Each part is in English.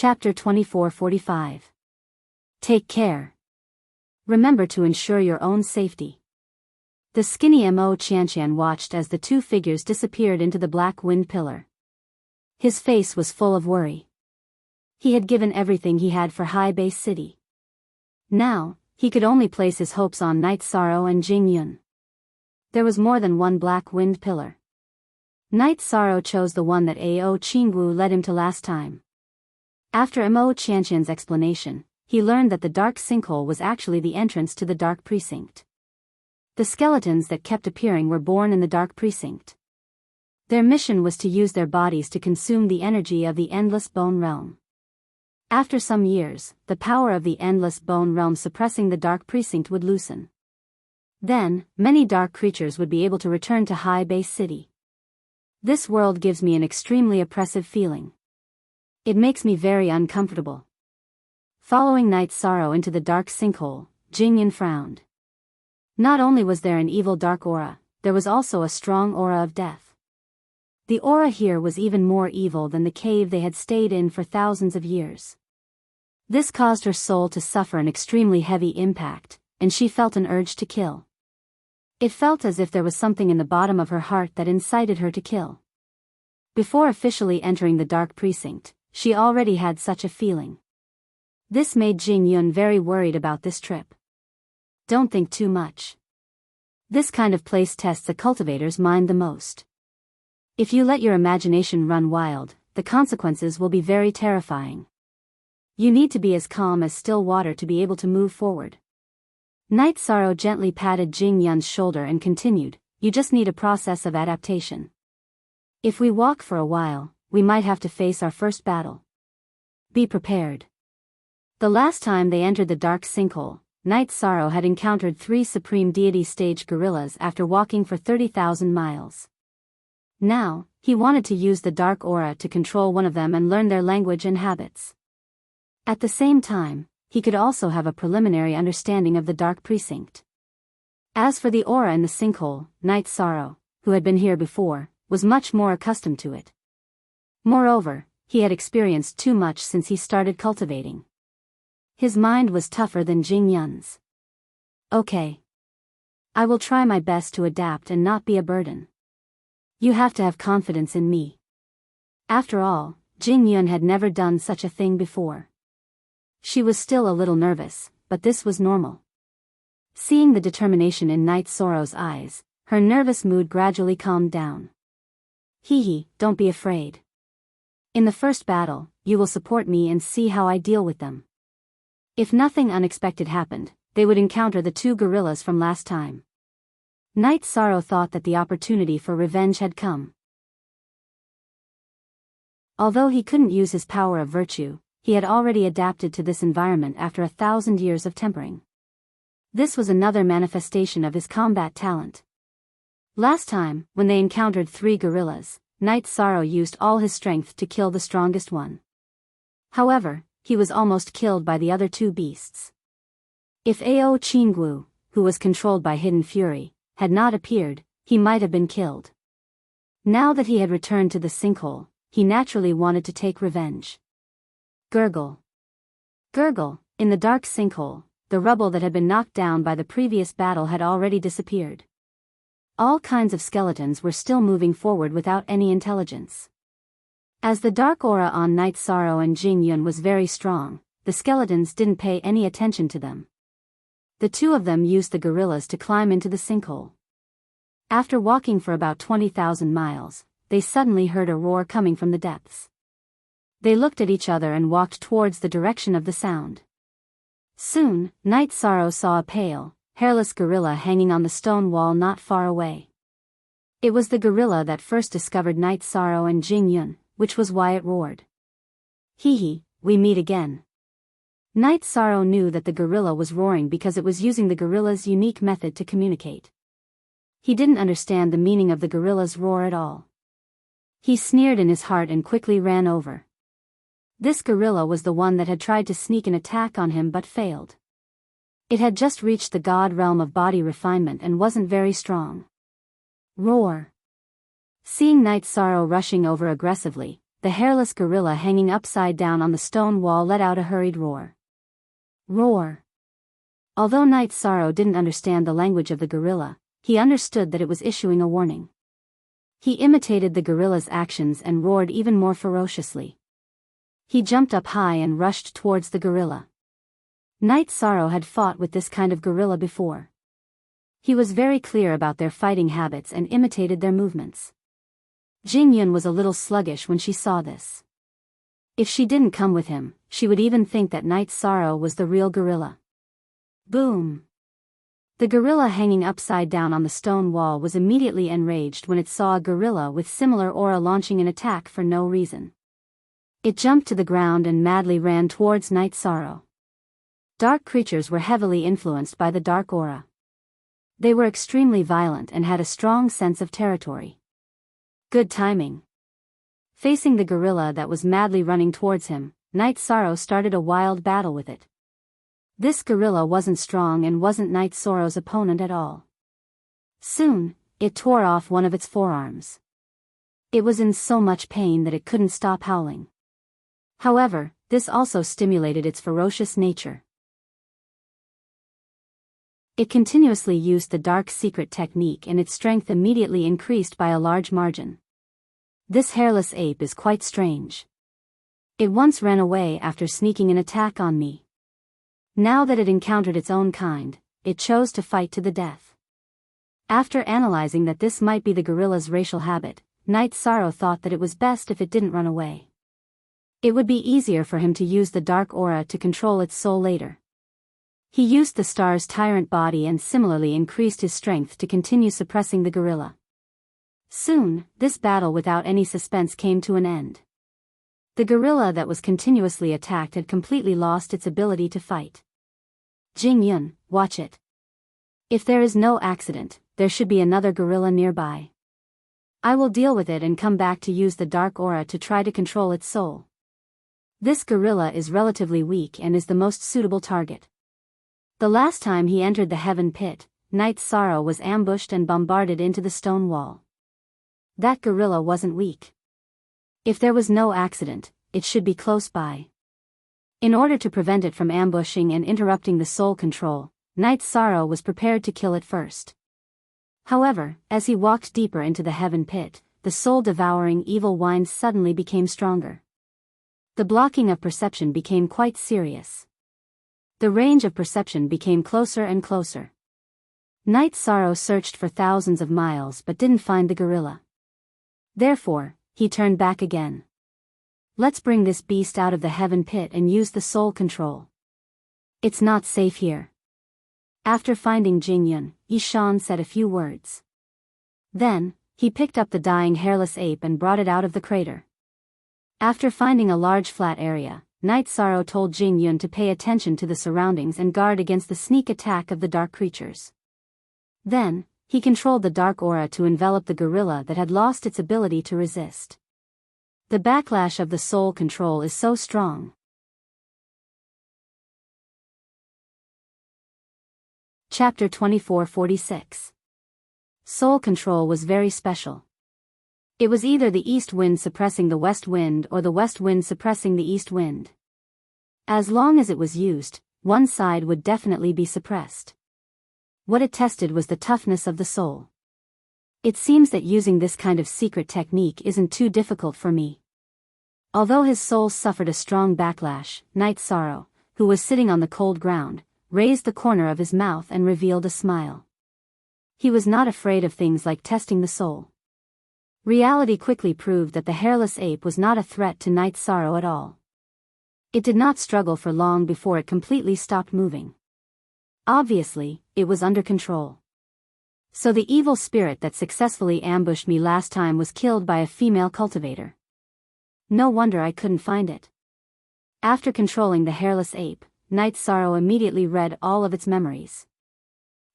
Chapter 2445. Take care. Remember to ensure your own safety. The skinny Mo Qianqian watched as the two figures disappeared into the black wind pillar. His face was full of worry. He had given everything he had for High Base City. Now, he could only place his hopes on Night Sorrow and Jing Yun. There was more than one black wind pillar. Night Sorrow chose the one that Ao Qingwu led him to last time. After Mo Qianqian's explanation, he learned that the dark sinkhole was actually the entrance to the dark precinct. The skeletons that kept appearing were born in the dark precinct. Their mission was to use their bodies to consume the energy of the endless bone realm. After some years, the power of the endless bone realm suppressing the dark precinct would loosen. Then, many dark creatures would be able to return to High Base City. This world gives me an extremely oppressive feeling. It makes me very uncomfortable. Following Night Sorrow into the dark sinkhole, Jing Yun frowned. Not only was there an evil dark aura, there was also a strong aura of death. The aura here was even more evil than the cave they had stayed in for thousands of years. This caused her soul to suffer an extremely heavy impact, and she felt an urge to kill. It felt as if there was something in the bottom of her heart that incited her to kill. Before officially entering the dark precinct, she already had such a feeling. This made Jing Yun very worried about this trip. Don't think too much. This kind of place tests a cultivator's mind the most. If you let your imagination run wild, the consequences will be very terrifying. You need to be as calm as still water to be able to move forward. Night Sorrow gently patted Jing Yun's shoulder and continued, you just need a process of adaptation. If we walk for a while, we might have to face our first battle. Be prepared. The last time they entered the dark sinkhole, Night Sorrow had encountered 3 Supreme Deity stage gorillas after walking for 30,000 miles. Now, he wanted to use the dark aura to control one of them and learn their language and habits. At the same time, he could also have a preliminary understanding of the dark precinct. As for the aura in the sinkhole, Night Sorrow, who had been here before, was much more accustomed to it. Moreover, he had experienced too much since he started cultivating. His mind was tougher than Jing Yun's. Okay. I will try my best to adapt and not be a burden. You have to have confidence in me. After all, Jing Yun had never done such a thing before. She was still a little nervous, but this was normal. Seeing the determination in Night Sorrow's eyes, her nervous mood gradually calmed down. Hee, don't be afraid. In the first battle, you will support me and see how I deal with them. If nothing unexpected happened, they would encounter the 2 gorillas from last time. Night Sorrow thought that the opportunity for revenge had come. Although he couldn't use his power of virtue, he had already adapted to this environment after 1,000 years of tempering. This was another manifestation of his combat talent. Last time, when they encountered 3 gorillas, Night Sorrow used all his strength to kill the strongest one. However, he was almost killed by the other 2 beasts. If Ao Qingwu, who was controlled by hidden fury, had not appeared, he might have been killed. Now that he had returned to the sinkhole, he naturally wanted to take revenge. Gurgle. Gurgle, in the dark sinkhole, the rubble that had been knocked down by the previous battle had already disappeared. All kinds of skeletons were still moving forward without any intelligence. As the dark aura on Night Sorrow and Jing Yun was very strong, the skeletons didn't pay any attention to them. The 2 of them used the gorillas to climb into the sinkhole. After walking for about 20,000 miles, they suddenly heard a roar coming from the depths. They looked at each other and walked towards the direction of the sound. Soon, Night Sorrow saw a pale, hairless gorilla hanging on the stone wall not far away. It was the gorilla that first discovered Night Sorrow and Jing Yun, which was why it roared. Hee, we meet again. Night Sorrow knew that the gorilla was roaring because it was using the gorilla's unique method to communicate. He didn't understand the meaning of the gorilla's roar at all. He sneered in his heart and quickly ran over. This gorilla was the one that had tried to sneak an attack on him but failed. It had just reached the god realm of body refinement and wasn't very strong. Roar. Seeing Night Sorrow rushing over aggressively, the hairless gorilla hanging upside down on the stone wall let out a hurried roar. Roar. Although Night Sorrow didn't understand the language of the gorilla, he understood that it was issuing a warning. He imitated the gorilla's actions and roared even more ferociously. He jumped up high and rushed towards the gorilla. Night Sorrow had fought with this kind of gorilla before. He was very clear about their fighting habits and imitated their movements. Jingyun was a little sluggish when she saw this. If she didn't come with him, she would even think that Night Sorrow was the real gorilla. Boom! The gorilla hanging upside down on the stone wall was immediately enraged when it saw a gorilla with similar aura launching an attack for no reason. It jumped to the ground and madly ran towards Night Sorrow. Dark creatures were heavily influenced by the dark aura. They were extremely violent and had a strong sense of territory. Good timing. Facing the gorilla that was madly running towards him, Night Sorrow started a wild battle with it. This gorilla wasn't strong and wasn't Night Sorrow's opponent at all. Soon, it tore off one of its forearms. It was in so much pain that it couldn't stop howling. However, this also stimulated its ferocious nature. It continuously used the dark secret technique and its strength immediately increased by a large margin. This hairless ape is quite strange. It once ran away after sneaking an attack on me. Now that it encountered its own kind, it chose to fight to the death. After analyzing that this might be the gorilla's racial habit, Night Sorrow thought that it was best if it didn't run away. It would be easier for him to use the dark aura to control its soul later. He used the star's tyrant body and similarly increased his strength to continue suppressing the gorilla. Soon, this battle without any suspense came to an end. The gorilla that was continuously attacked had completely lost its ability to fight. Jingyun, watch it. If there is no accident, there should be another gorilla nearby. I will deal with it and come back to use the dark aura to try to control its soul. This gorilla is relatively weak and is the most suitable target. The last time he entered the heaven pit, Night Sorrow was ambushed and bombarded into the stone wall. That gorilla wasn't weak. If there was no accident, it should be close by. In order to prevent it from ambushing and interrupting the soul control, Night Sorrow was prepared to kill it first. However, as he walked deeper into the heaven pit, the soul-devouring evil wind suddenly became stronger. The blocking of perception became quite serious. The range of perception became closer and closer. Night Sorrow searched for thousands of miles but didn't find the gorilla. Therefore, he turned back again. Let's bring this beast out of the heaven pit and use the soul control. It's not safe here. After finding Jingyun, Yishan said a few words. Then, he picked up the dying hairless ape and brought it out of the crater. After finding a large flat area, Night Sorrow told Jingyun to pay attention to the surroundings and guard against the sneak attack of the dark creatures. Then, he controlled the dark aura to envelop the gorilla that had lost its ability to resist. The backlash of the soul control is so strong. Chapter 2446. Soul control was very special. It was either the east wind suppressing the west wind or the west wind suppressing the east wind. As long as it was used, one side would definitely be suppressed. What it tested was the toughness of the soul. It seems that using this kind of secret technique isn't too difficult for me. Although his soul suffered a strong backlash, Night Sorrow, who was sitting on the cold ground, raised the corner of his mouth and revealed a smile. He was not afraid of things like testing the soul. Reality quickly proved that the hairless ape was not a threat to Night Sorrow at all. It did not struggle for long before it completely stopped moving. Obviously, it was under control. So the evil spirit that successfully ambushed me last time was killed by a female cultivator. No wonder I couldn't find it. After controlling the hairless ape, Night Sorrow immediately read all of its memories.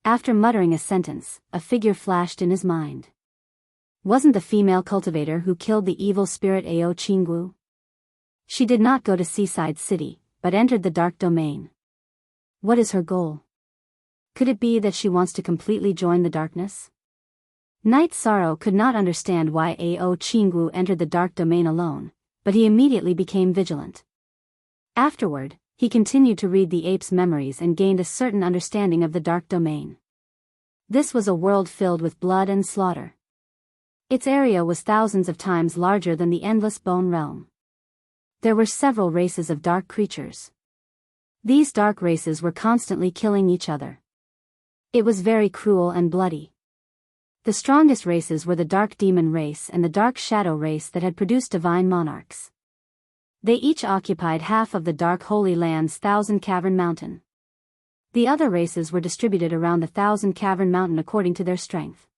After muttering a sentence, a figure flashed in his mind. Wasn't the female cultivator who killed the evil spirit Ao Qinggu? She did not go to Seaside City, but entered the dark domain. What is her goal? Could it be that she wants to completely join the darkness? Night Sorrow could not understand why Ao Qinggu entered the dark domain alone, but he immediately became vigilant. Afterward, he continued to read the ape's memories and gained a certain understanding of the dark domain. This was a world filled with blood and slaughter. Its area was thousands of times larger than the endless bone realm. There were several races of dark creatures. These dark races were constantly killing each other. It was very cruel and bloody. The strongest races were the dark demon race and the dark shadow race that had produced divine monarchs. They each occupied half of the dark Holy Land's Thousand Cavern Mountain. The other races were distributed around the Thousand Cavern Mountain according to their strength.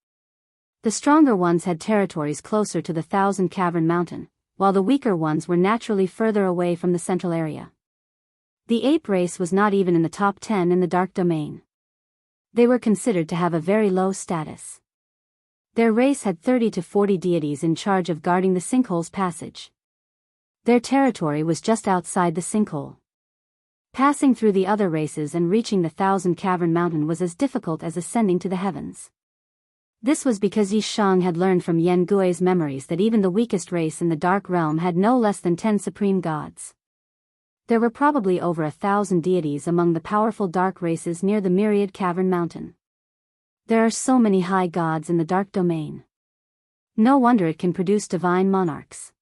The stronger ones had territories closer to the Thousand Cavern Mountain, while the weaker ones were naturally further away from the central area. The ape race was not even in the top 10 in the dark domain. They were considered to have a very low status. Their race had 30 to 40 deities in charge of guarding the sinkhole's passage. Their territory was just outside the sinkhole. Passing through the other races and reaching the Thousand Cavern Mountain was as difficult as ascending to the heavens. This was because Yi Shang had learned from Yen Gui's memories that even the weakest race in the Dark Realm had no less than 10 supreme gods. There were probably over 1,000 deities among the powerful dark races near the Myriad Cavern Mountain. There are so many high gods in the dark domain. No wonder it can produce divine monarchs.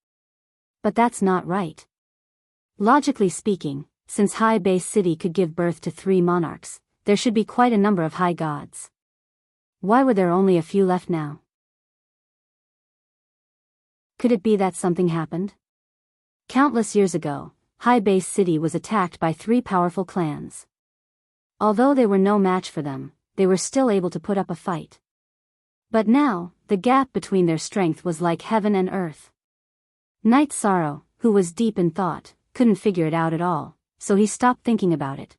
But that's not right. Logically speaking, since High Base City could give birth to 3 monarchs, there should be quite a number of high gods. Why were there only a few left now? Could it be that something happened? Countless years ago, High Base City was attacked by 3 powerful clans. Although they were no match for them, they were still able to put up a fight. But now, the gap between their strength was like heaven and earth. Night Sorrow, who was deep in thought, couldn't figure it out at all, so he stopped thinking about it.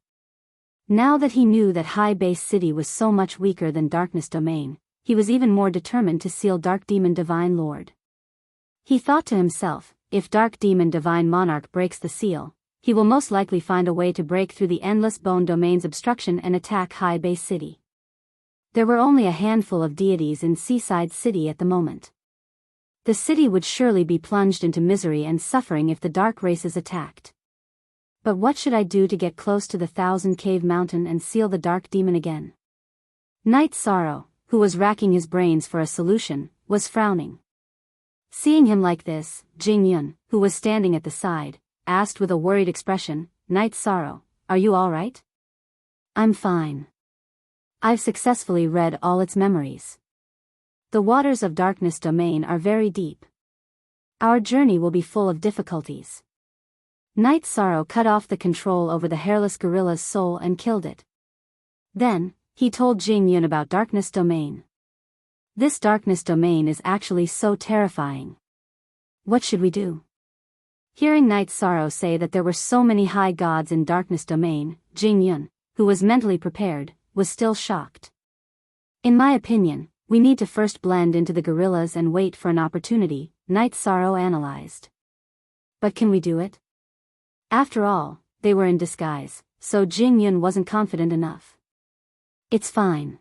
Now that he knew that High Base City was so much weaker than Darkness Domain, he was even more determined to seal Dark Demon Divine Lord. He thought to himself, if Dark Demon Divine Monarch breaks the seal, he will most likely find a way to break through the Endless Bone Domain's obstruction and attack High Base City. There were only a handful of deities in Seaside City at the moment. The city would surely be plunged into misery and suffering if the dark races attacked. But what should I do to get close to the Thousand Cave Mountain and seal the dark demon again? Night Sorrow, who was racking his brains for a solution, was frowning. Seeing him like this, Jing Yun, who was standing at the side, asked with a worried expression, "Night Sorrow, are you all right?" "I'm fine. I've successfully read all its memories. The waters of Darkness Domain are very deep. Our journey will be full of difficulties." Night Sorrow cut off the control over the hairless gorilla's soul and killed it. Then, he told Jing Yun about Darkness Domain. "This Darkness Domain is actually so terrifying. What should we do?" Hearing Night Sorrow say that there were so many high gods in Darkness Domain, Jing Yun, who was mentally prepared, was still shocked. "In my opinion, we need to first blend into the gorillas and wait for an opportunity," Night Sorrow analyzed. "But can we do it?" After all, they were in disguise, so Jing Yun wasn't confident enough. "It's fine.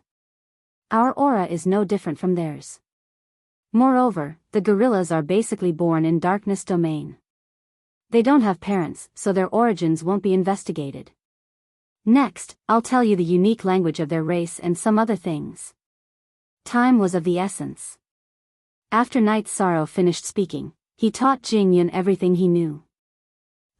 Our aura is no different from theirs. Moreover, the gorillas are basically born in Darkness Domain. They don't have parents, so their origins won't be investigated. Next, I'll tell you the unique language of their race and some other things." Time was of the essence. After Night Sorrow finished speaking, he taught Jing Yun everything he knew.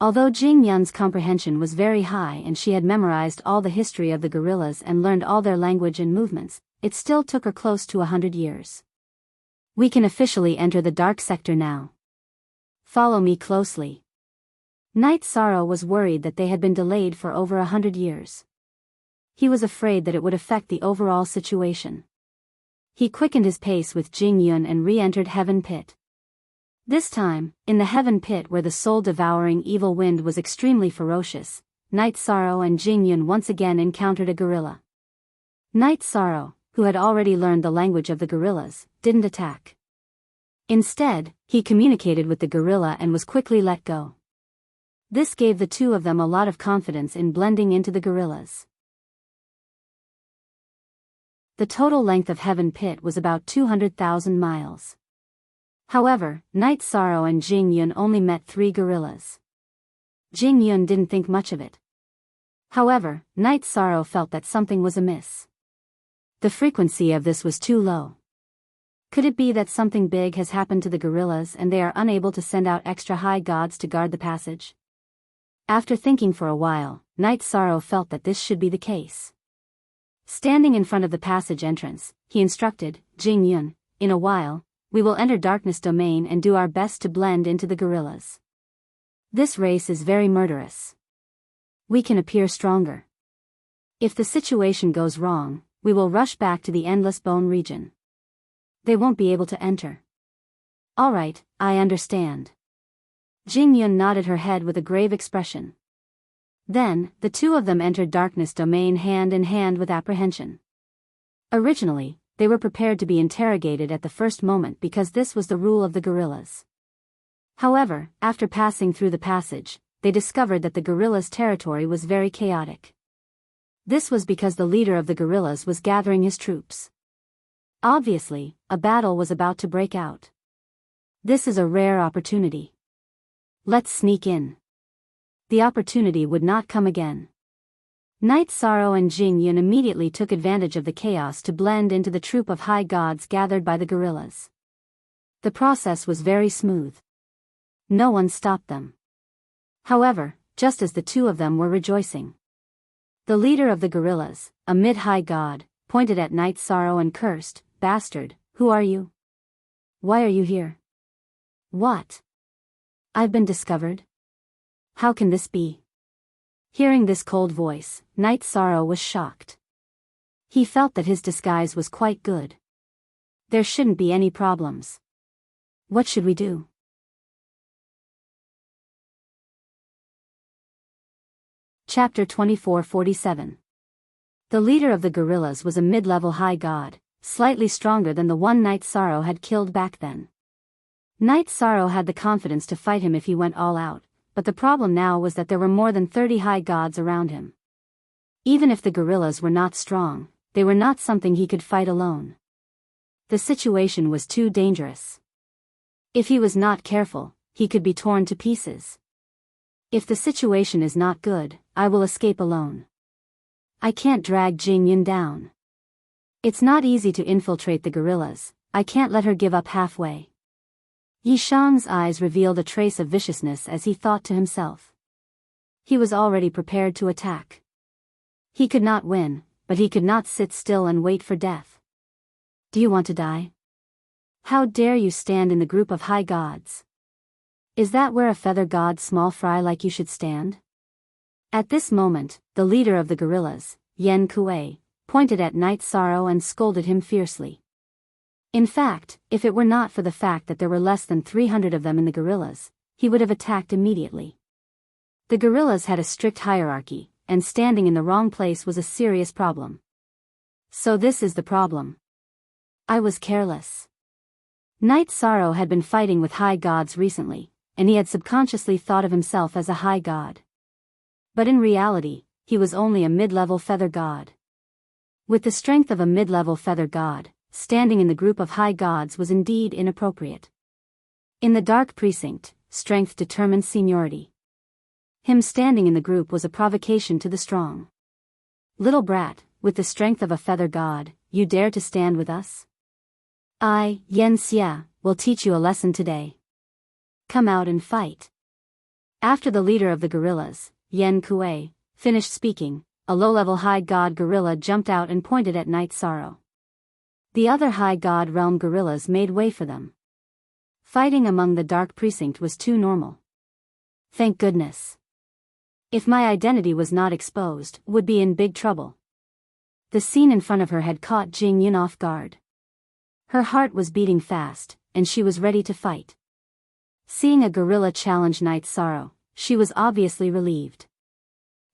Although Jing Yun's comprehension was very high and she had memorized all the history of the gorillas and learned all their language and movements, it still took her close to 100 years. "We can officially enter the dark sector now. Follow me closely." Night Sorrow was worried that they had been delayed for over 100 years. He was afraid that it would affect the overall situation. He quickened his pace with Jing Yun and re-entered Heaven Pit. This time, in the Heaven Pit where the soul-devouring evil wind was extremely ferocious, Night Sorrow and Jing Yun once again encountered a gorilla. Night Sorrow, who had already learned the language of the gorillas, didn't attack. Instead, he communicated with the gorilla and was quickly let go. This gave the two of them a lot of confidence in blending into the gorillas. The total length of Heaven Pit was about 200,000 miles. However, Night Sorrow and Jing Yun only met 3 gorillas. Jing Yun didn't think much of it. However, Night Sorrow felt that something was amiss. The frequency of this was too low. Could it be that something big has happened to the gorillas and they are unable to send out extra high gods to guard the passage? After thinking for a while, Night Sorrow felt that this should be the case. Standing in front of the passage entrance, he instructed, Jing Yun, in a while, we will enter Darkness Domain and do our best to blend into the gorillas. This race is very murderous. We can appear stronger. If the situation goes wrong, we will rush back to the Endless Bone region. They won't be able to enter. All right, I understand. Jing Yun nodded her head with a grave expression. Then, the 2 of them entered Darkness Domain hand in hand with apprehension. Originally, they were prepared to be interrogated at the first moment because this was the rule of the gorillas. However, after passing through the passage, they discovered that the gorillas' territory was very chaotic. This was because the leader of the gorillas was gathering his troops. Obviously, a battle was about to break out. This is a rare opportunity. Let's sneak in. The opportunity would not come again. Night Sorrow and Jing Yun immediately took advantage of the chaos to blend into the troop of high gods gathered by the gorillas. The process was very smooth. No one stopped them. However, just as the 2 of them were rejoicing, the leader of the gorillas, a mid-high god, pointed at Night Sorrow and cursed, Bastard, who are you? Why are you here? What? I've been discovered? How can this be? Hearing this cold voice, Night Sorrow was shocked. He felt that his disguise was quite good. There shouldn't be any problems. What should we do? Chapter 2447. The leader of the gorillas was a mid-level high god, slightly stronger than the one Night Sorrow had killed back then. Night Sorrow had the confidence to fight him if he went all out, but the problem now was that there were more than 30 high gods around him. Even if the gorillas were not strong, they were not something he could fight alone. The situation was too dangerous. If he was not careful, he could be torn to pieces. If the situation is not good, I will escape alone. I can't drag Jing Yun down. It's not easy to infiltrate the gorillas, I can't let her give up halfway. Yishang's eyes revealed a trace of viciousness as he thought to himself. He was already prepared to attack. He could not win, but he could not sit still and wait for death. Do you want to die? How dare you stand in the group of high gods? Is that where a feather god small fry like you should stand? At this moment, the leader of the gorillas, Yen Kuei, pointed at Night Sorrow and scolded him fiercely. In fact, if it were not for the fact that there were less than 300 of them in the gorillas, he would have attacked immediately. The gorillas had a strict hierarchy, and standing in the wrong place was a serious problem. So this is the problem. I was careless. Night Sorrow had been fighting with high gods recently, and he had subconsciously thought of himself as a high god. But in reality, he was only a mid-level feather god. With the strength of a mid-level feather god, standing in the group of high gods was indeed inappropriate. In the dark precinct, strength determined seniority. Him standing in the group was a provocation to the strong. Little brat, with the strength of a feather god, you dare to stand with us? I, Yen Xia, will teach you a lesson today. Come out and fight. After the leader of the gorillas, Yen Kuei, finished speaking, a low-level high god gorilla jumped out and pointed at Night Sorrow. The other high god realm gorillas made way for them. Fighting among the dark precinct was too normal. Thank goodness. If my identity was not exposed, would be in big trouble. The scene in front of her had caught Jing Yun off guard. Her heart was beating fast, and she was ready to fight. Seeing a gorilla challenge Night Sorrow, she was obviously relieved.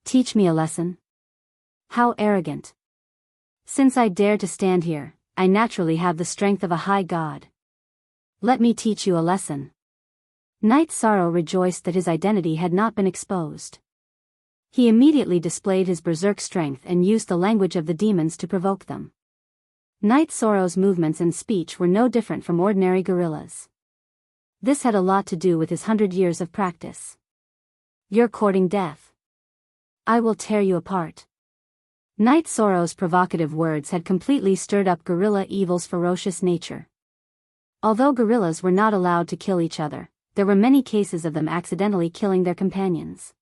Teach me a lesson? How arrogant. Since I dare to stand here, I naturally have the strength of a high god. Let me teach you a lesson. Night Sorrow rejoiced that his identity had not been exposed. He immediately displayed his berserk strength and used the language of the demons to provoke them. Night Sorrow's movements and speech were no different from ordinary gorillas. This had a lot to do with his 100 years of practice. You're courting death. I will tear you apart. Night Sorrow's provocative words had completely stirred up Gorilla Evil's ferocious nature. Although gorillas were not allowed to kill each other, there were many cases of them accidentally killing their companions.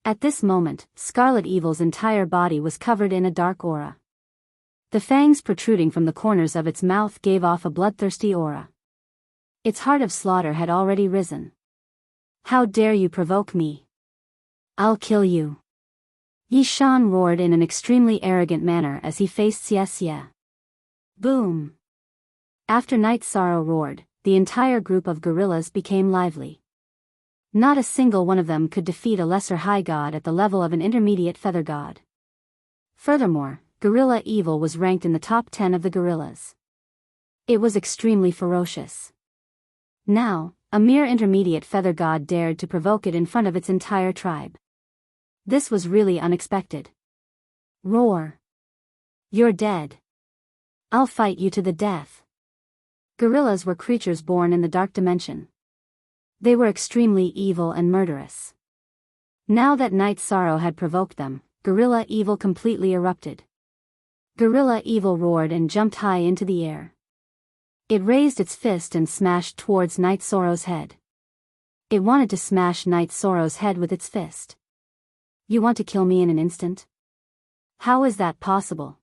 At this moment, Scarlet Evil's entire body was covered in a dark aura. The fangs protruding from the corners of its mouth gave off a bloodthirsty aura. Its heart of slaughter had already risen. How dare you provoke me? I'll kill you. Yi Shan roared in an extremely arrogant manner as he faced Xie Xie. Boom! After Night Sorrow roared, the entire group of gorillas became lively. Not a single one of them could defeat a lesser high god at the level of an intermediate feather god. Furthermore, Gorilla Evil was ranked in the top 10 of the gorillas. It was extremely ferocious. Now, a mere intermediate feather god dared to provoke it in front of its entire tribe. This was really unexpected. Roar! You're dead. I'll fight you to the death. Gorillas were creatures born in the dark dimension. They were extremely evil and murderous. Now that Night Sorrow had provoked them, Gorilla Evil completely erupted. Gorilla Evil roared and jumped high into the air. It raised its fist and smashed towards Night Sorrow's head. It wanted to smash Night Sorrow's head with its fist. You want to kill me in an instant? How is that possible?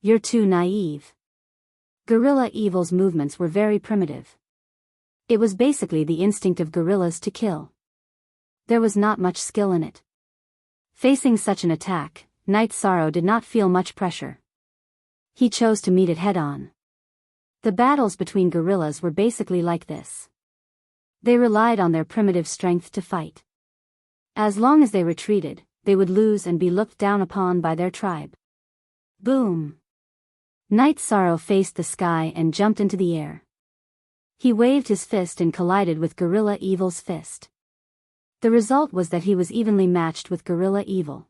You're too naive. Gorilla Evil's movements were very primitive. It was basically the instinct of gorillas to kill. There was not much skill in it. Facing such an attack, Night Sorrow did not feel much pressure. He chose to meet it head-on. The battles between gorillas were basically like this. They relied on their primitive strength to fight. As long as they retreated, they would lose and be looked down upon by their tribe. Boom! Night Sorrow faced the sky and jumped into the air. He waved his fist and collided with Gorilla Evil's fist. The result was that he was evenly matched with Gorilla Evil.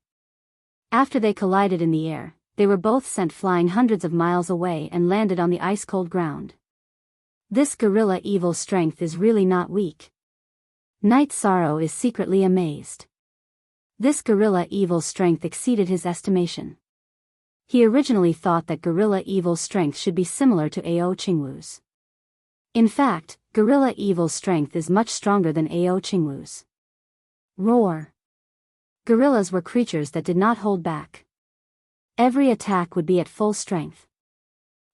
After they collided in the air, they were both sent flying hundreds of miles away and landed on the ice-cold ground. This Gorilla Evil's strength is really not weak. Night Sorrow is secretly amazed. This Gorilla Evil's strength exceeded his estimation. He originally thought that Gorilla Evil's strength should be similar to Ao Qingwu's. In fact, Gorilla Evil's strength is much stronger than Ao Qingwu's. Roar! Gorillas were creatures that did not hold back. Every attack would be at full strength.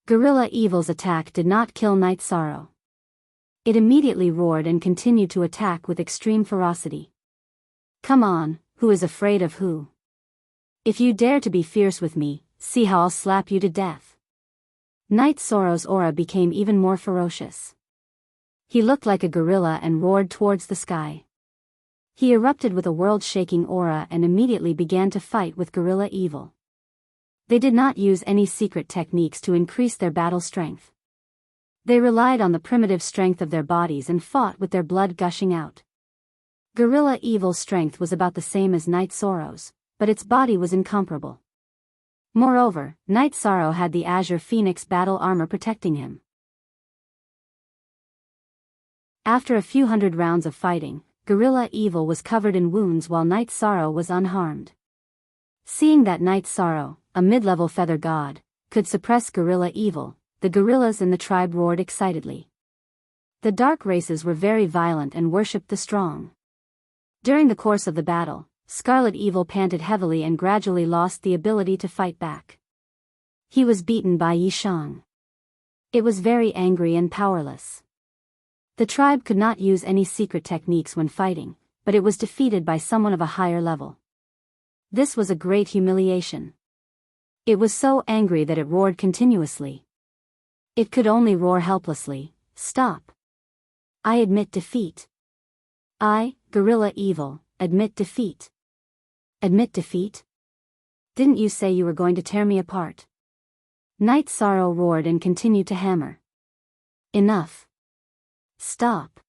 Gorilla Evil's attack did not kill Night Sorrow. It immediately roared and continued to attack with extreme ferocity. Come on, who is afraid of who? If you dare to be fierce with me, see how I'll slap you to death. Night Sorrow's aura became even more ferocious. He looked like a gorilla and roared towards the sky. He erupted with a world-shaking aura and immediately began to fight with Gorilla Evil. They did not use any secret techniques to increase their battle strength. They relied on the primitive strength of their bodies and fought with their blood gushing out. Gorilla Evil's strength was about the same as Night Sorrow's, but its body was incomparable. Moreover, Night Sorrow had the Azure Phoenix battle armor protecting him. After a few hundred rounds of fighting, Gorilla Evil was covered in wounds while Night Sorrow was unharmed. Seeing that Night Sorrow, a mid-level feather god, could suppress Gorilla Evil, the gorillas in the tribe roared excitedly. The dark races were very violent and worshipped the strong. During the course of the battle, Scarlet Evil panted heavily and gradually lost the ability to fight back. He was beaten by Yi Shang. It was very angry and powerless. The tribe could not use any secret techniques when fighting, but it was defeated by someone of a higher level. This was a great humiliation. It was so angry that it roared continuously. It could only roar helplessly. Stop. I admit defeat. I, Gorilla Evil, admit defeat. Admit defeat? Didn't you say you were going to tear me apart? Night Sorrow roared and continued to hammer. Enough. Stop.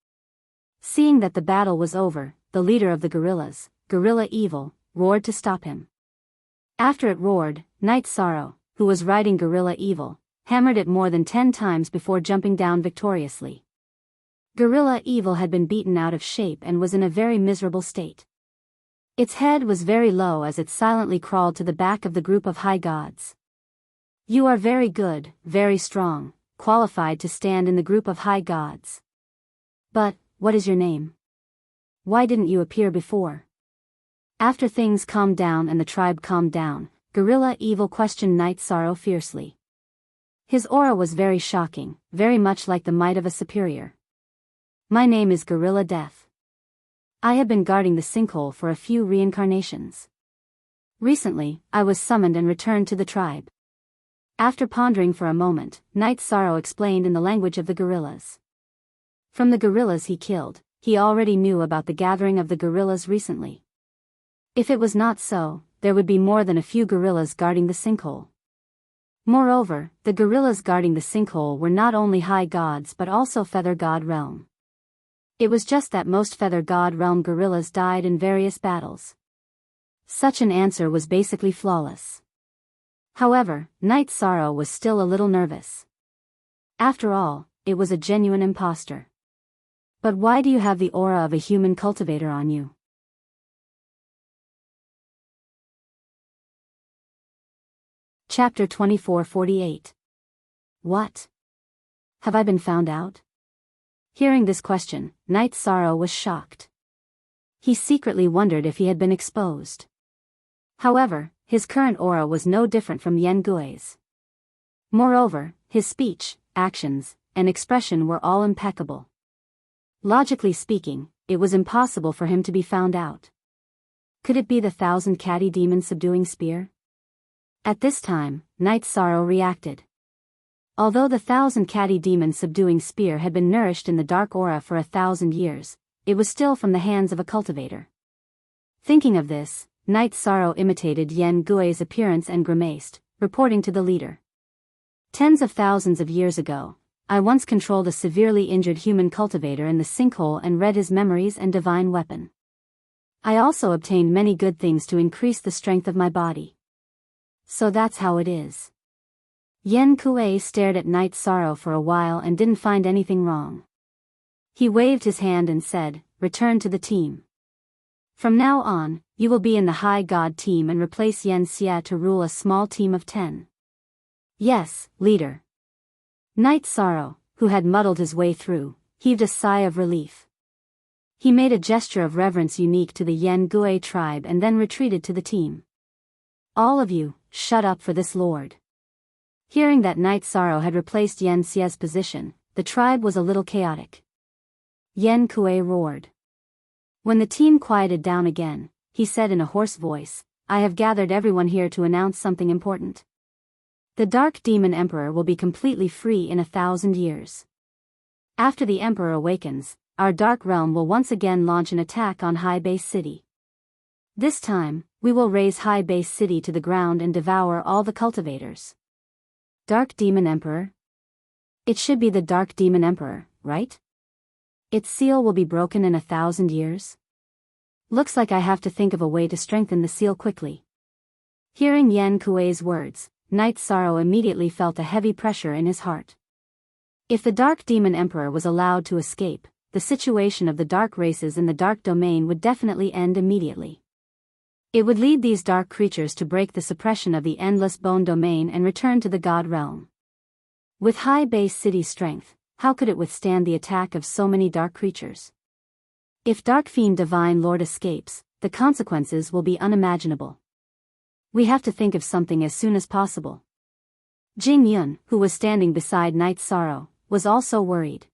Seeing that the battle was over, the leader of the gorillas, Gorilla Evil, roared to stop him. After it roared, Night Sorrow, who was riding Gorilla Evil, hammered it more than 10 times before jumping down victoriously. Gorilla Evil had been beaten out of shape and was in a very miserable state. Its head was very low as it silently crawled to the back of the group of high gods. You are very good, very strong, qualified to stand in the group of high gods. But, what is your name? Why didn't you appear before? After things calmed down and the tribe calmed down, Gorilla Evil questioned Night Sorrow fiercely. His aura was very shocking, very much like the might of a superior. My name is Gorilla Death. I have been guarding the sinkhole for a few reincarnations. Recently, I was summoned and returned to the tribe. After pondering for a moment, Night Sorrow explained in the language of the gorillas. From the gorillas he killed, he already knew about the gathering of the gorillas recently. If it was not so, there would be more than a few gorillas guarding the sinkhole. Moreover, the gorillas guarding the sinkhole were not only high gods but also Feather God realm. It was just that most Feather God realm gorillas died in various battles. Such an answer was basically flawless. However, Night Sorrow was still a little nervous. After all, it was a genuine imposter. But why do you have the aura of a human cultivator on you? Chapter 2448. What? Have I been found out? Hearing this question, Night Sorrow was shocked. He secretly wondered if he had been exposed. However, his current aura was no different from Yen Gui's. Moreover, his speech, actions, and expression were all impeccable. Logically speaking, it was impossible for him to be found out. Could it be the 1,000 catty demon subduing spear? At this time, Night Sorrow reacted. Although the 1,000 catty demon subduing spear had been nourished in the dark aura for 1,000 years, it was still from the hands of a cultivator. Thinking of this, Night Sorrow imitated Yen Gui's appearance and grimaced, reporting to the leader. Tens of thousands of years ago, I once controlled a severely injured human cultivator in the sinkhole and read his memories and divine weapon. I also obtained many good things to increase the strength of my body. So that's how it is. Yen Kui stared at Night Sorrow for a while and didn't find anything wrong. He waved his hand and said, "Return to the team. From now on, you will be in the High God team and replace Yen Xia to rule a small team of 10. Yes, leader." Night Sorrow, who had muddled his way through, heaved a sigh of relief. He made a gesture of reverence unique to the Yen Gui tribe and then retreated to the team. All of you, shut up for this lord. Hearing that Night Sorrow had replaced Yen Xia's position, the tribe was a little chaotic. Yen Kui roared. When the team quieted down again, he said in a hoarse voice, "I have gathered everyone here to announce something important. The Dark Demon Emperor will be completely free in 1,000 years. After the Emperor awakens, our Dark Realm will once again launch an attack on High Base City. This time, we will raze High Base City to the ground and devour all the cultivators." Dark Demon Emperor? It should be the Dark Demon Emperor, right? Its seal will be broken in 1,000 years? Looks like I have to think of a way to strengthen the seal quickly. Hearing Yen Kuei's words, Night Sorrow immediately felt a heavy pressure in his heart. If the Dark Demon Emperor was allowed to escape, the situation of the dark races in the Dark Domain would definitely end immediately. It would lead these dark creatures to break the suppression of the endless bone domain and return to the God realm. With High Base City strength, how could it withstand the attack of so many dark creatures? If Dark Fiend Divine Lord escapes, the consequences will be unimaginable. We have to think of something as soon as possible. Jing Yun, who was standing beside Night Sorrow, was also worried.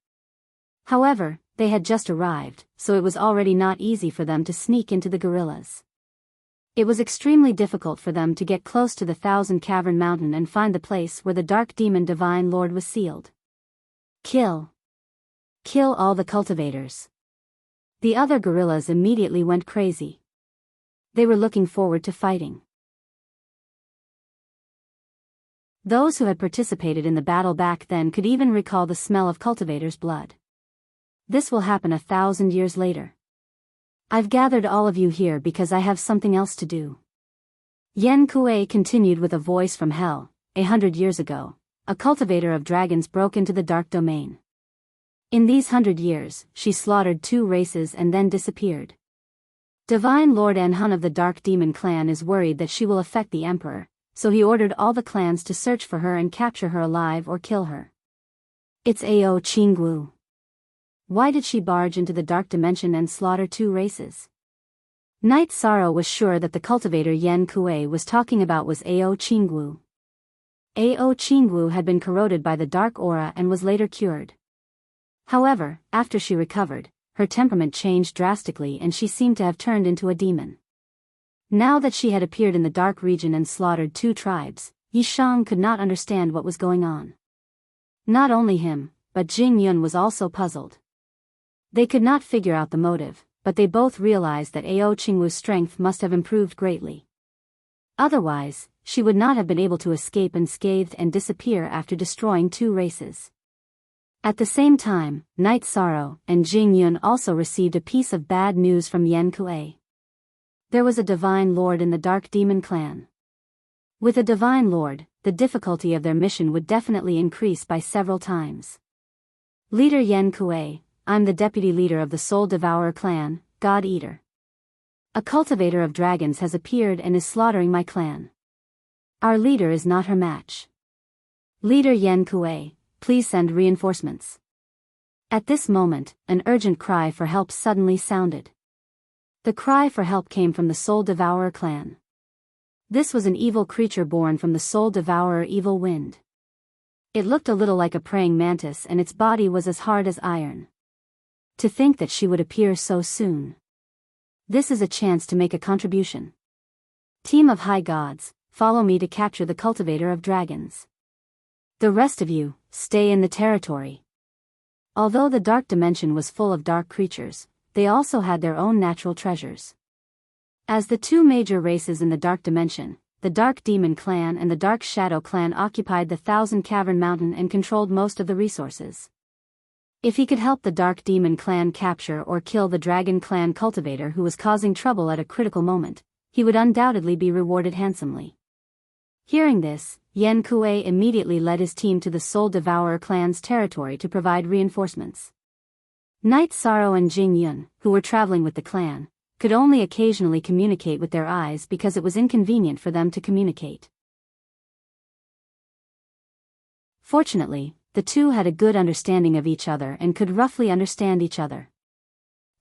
However, they had just arrived, so it was already not easy for them to sneak into the gorillas. It was extremely difficult for them to get close to the 1,000 Cavern Mountain and find the place where the Dark Demon Divine Lord was sealed. Kill. Kill all the cultivators. The other gorillas immediately went crazy. They were looking forward to fighting. Those who had participated in the battle back then could even recall the smell of cultivators' blood. This will happen 1,000 years later. I've gathered all of you here because I have something else to do. Yen Kui continued with a voice from hell. 100 years ago, a cultivator of dragons broke into the dark domain. In these 100 years, she slaughtered 2 races and then disappeared. Divine Lord Enhun of the Dark Demon clan is worried that she will affect the Emperor, so he ordered all the clans to search for her and capture her alive or kill her. It's Ao Qingwu. Why did she barge into the dark dimension and slaughter 2 races? Night Sorrow was sure that the cultivator Yen Kuei was talking about was Ao Qingwu. Ao Qingwu had been corroded by the dark aura and was later cured. However, after she recovered, her temperament changed drastically and she seemed to have turned into a demon. Now that she had appeared in the dark region and slaughtered 2 tribes, Yi Shang could not understand what was going on. Not only him, but Jing Yun was also puzzled. They could not figure out the motive, but they both realized that Ao Qingwu's strength must have improved greatly. Otherwise, she would not have been able to escape unscathed and disappear after destroying 2 races. At the same time, Night Sorrow and Jing Yun also received a piece of bad news from Yen Kuei. There was a Divine Lord in the Dark Demon clan. With a Divine Lord, the difficulty of their mission would definitely increase by several times. Leader Yen Kuei, I'm the deputy leader of the Soul Devourer clan, God Eater. A cultivator of dragons has appeared and is slaughtering my clan. Our leader is not her match. Leader Yen Kuei, please send reinforcements. At this moment, an urgent cry for help suddenly sounded. The cry for help came from the Soul Devourer clan. This was an evil creature born from the Soul Devourer Evil Wind. It looked a little like a praying mantis and its body was as hard as iron. To think that she would appear so soon. This is a chance to make a contribution. Team of high gods, follow me to capture the cultivator of dragons. The rest of you, stay in the territory. Although the dark dimension was full of dark creatures, they also had their own natural treasures. As the 2 major races in the dark dimension, the Dark Demon clan and the Dark Shadow clan occupied the Thousand Cavern Mountain and controlled most of the resources. If he could help the Dark Demon clan capture or kill the Dragon clan cultivator who was causing trouble at a critical moment, he would undoubtedly be rewarded handsomely. Hearing this, Yen Kuei immediately led his team to the Soul Devourer clan's territory to provide reinforcements. Night Sorrow and Jing Yun, who were traveling with the clan, could only occasionally communicate with their eyes because it was inconvenient for them to communicate. Fortunately, the 2 had a good understanding of each other and could roughly understand each other.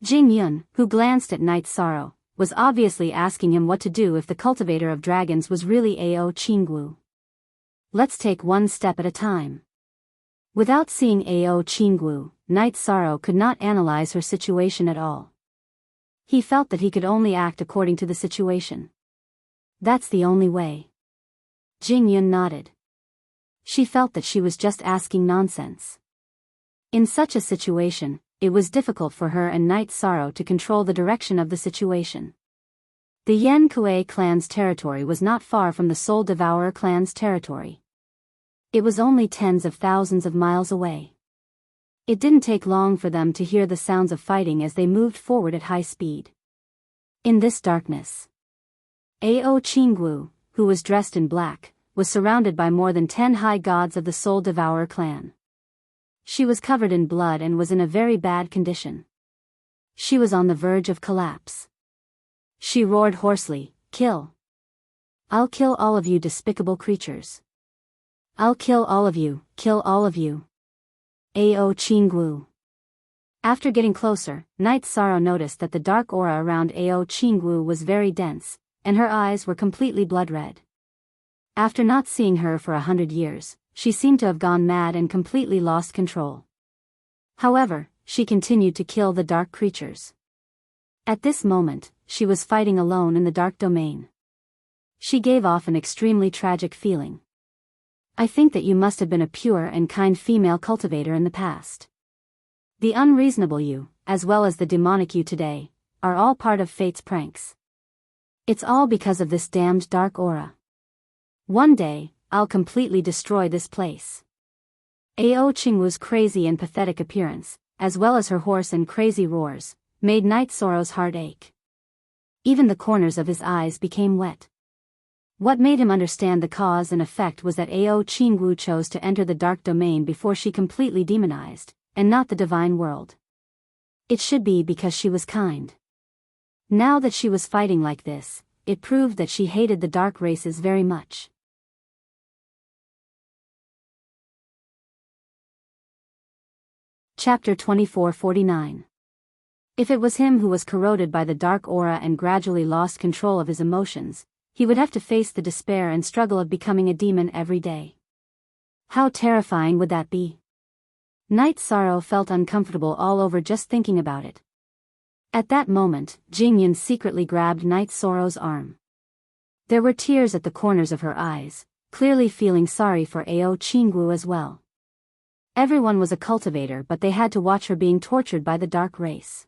Jing Yun, who glanced at Night Sorrow, was obviously asking him what to do if the cultivator of dragons was really Ao Qingwu. Let's take one step at a time. Without seeing Ao Qingwu, Night Sorrow could not analyze her situation at all. He felt that he could only act according to the situation. That's the only way. Jing Yun nodded. She felt that she was just asking nonsense. In such a situation, it was difficult for her and Night Sorrow to control the direction of the situation. The Yen Kuei clan's territory was not far from the Soul Devourer clan's territory. It was only tens of thousands of miles away. It didn't take long for them to hear the sounds of fighting as they moved forward at high speed. In this darkness, Ao Qingwu, who was dressed in black, was surrounded by more than 10 high gods of the Soul Devourer clan. She was covered in blood and was in a very bad condition. She was on the verge of collapse. She roared hoarsely, "Kill! I'll kill all of you despicable creatures. I'll kill all of you, kill all of you. Ao Qingwu." After getting closer, Night Sorrow noticed that the dark aura around Ao Qingwu was very dense, and her eyes were completely blood-red. After not seeing her for 100 years, she seemed to have gone mad and completely lost control. However, she continued to kill the dark creatures. At this moment, she was fighting alone in the dark domain. She gave off an extremely tragic feeling. I think that you must have been a pure and kind female cultivator in the past. The unreasonable you, as well as the demonic you today, are all part of fate's pranks. It's all because of this damned dark aura. One day, I'll completely destroy this place. Ao Qingwu's crazy and pathetic appearance, as well as her hoarse and crazy roars, made Night Sorrow's heart ache. Even the corners of his eyes became wet. What made him understand the cause and effect was that Ao Qingwu chose to enter the dark domain before she completely demonized, and not the divine world. It should be because she was kind. Now that she was fighting like this, it proved that she hated the dark races very much. Chapter 2449. If it was him who was corroded by the dark aura and gradually lost control of his emotions, he would have to face the despair and struggle of becoming a demon every day. How terrifying would that be? Night Sorrow felt uncomfortable all over just thinking about it. At that moment, Jingyun secretly grabbed Night Sorrow's arm. There were tears at the corners of her eyes, clearly feeling sorry for Ao Qingwu as well. Everyone was a cultivator, but they had to watch her being tortured by the dark race.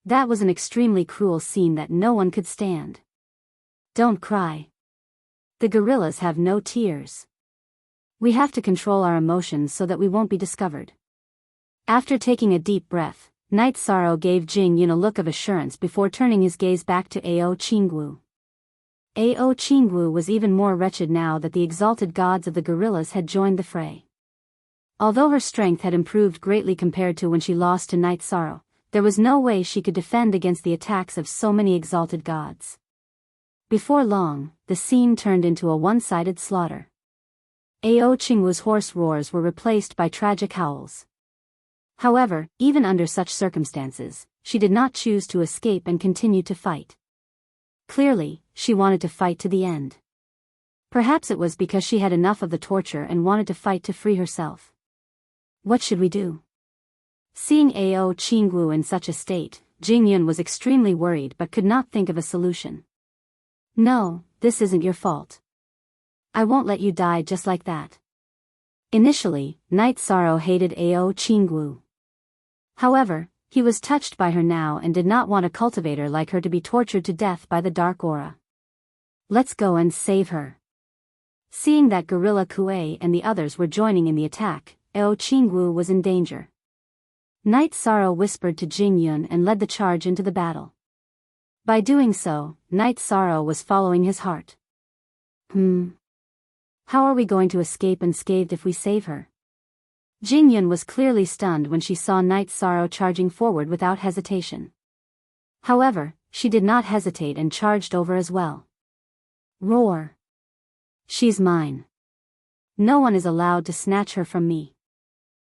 That was an extremely cruel scene that no one could stand. Don't cry. The gorillas have no tears. We have to control our emotions so that we won't be discovered. After taking a deep breath, Night Sorrow gave Jingyun a look of assurance before turning his gaze back to Ao Qingwu. Ao Qingwu was even more wretched now that the exalted gods of the gorillas had joined the fray. Although her strength had improved greatly compared to when she lost to Night Sorrow, there was no way she could defend against the attacks of so many exalted gods. Before long, the scene turned into a one-sided slaughter. Ao Qingwu's hoarse roars were replaced by tragic howls. However, even under such circumstances, she did not choose to escape and continued to fight. Clearly, she wanted to fight to the end. Perhaps it was because she had enough of the torture and wanted to fight to free herself. What should we do? Seeing Ao Qingwu in such a state, Jingyun was extremely worried but could not think of a solution. No, this isn't your fault. I won't let you die just like that. Initially, Night Sorrow hated Ao Qingwu. However, he was touched by her now and did not want a cultivator like her to be tortured to death by the dark aura. Let's go and save her. Seeing that Gorilla Kuei and the others were joining in the attack, Ao Qingwu was in danger. Night Sorrow whispered to Jingyun and led the charge into the battle. By doing so, Night Sorrow was following his heart. How are we going to escape unscathed if we save her? Jingyun was clearly stunned when she saw Night Sorrow charging forward without hesitation. However, she did not hesitate and charged over as well. Roar! She's mine. No one is allowed to snatch her from me.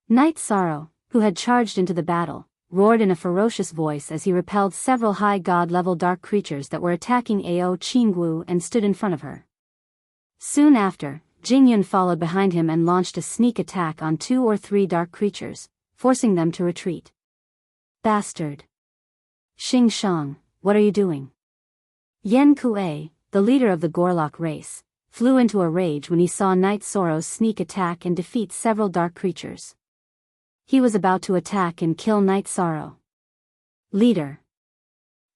Night Sorrow, who had charged into the battle, roared in a ferocious voice as he repelled several high god-level dark creatures that were attacking Ao Qingwu and stood in front of her. Soon after, Jingyun followed behind him and launched a sneak attack on 2 or 3 dark creatures, forcing them to retreat. Bastard! Xing Shang, what are you doing? Yen Kuei, the leader of the Gorlock race, flew into a rage when he saw Night Sorrow's sneak attack and defeat several dark creatures. He was about to attack and kill Night Sorrow. Leader!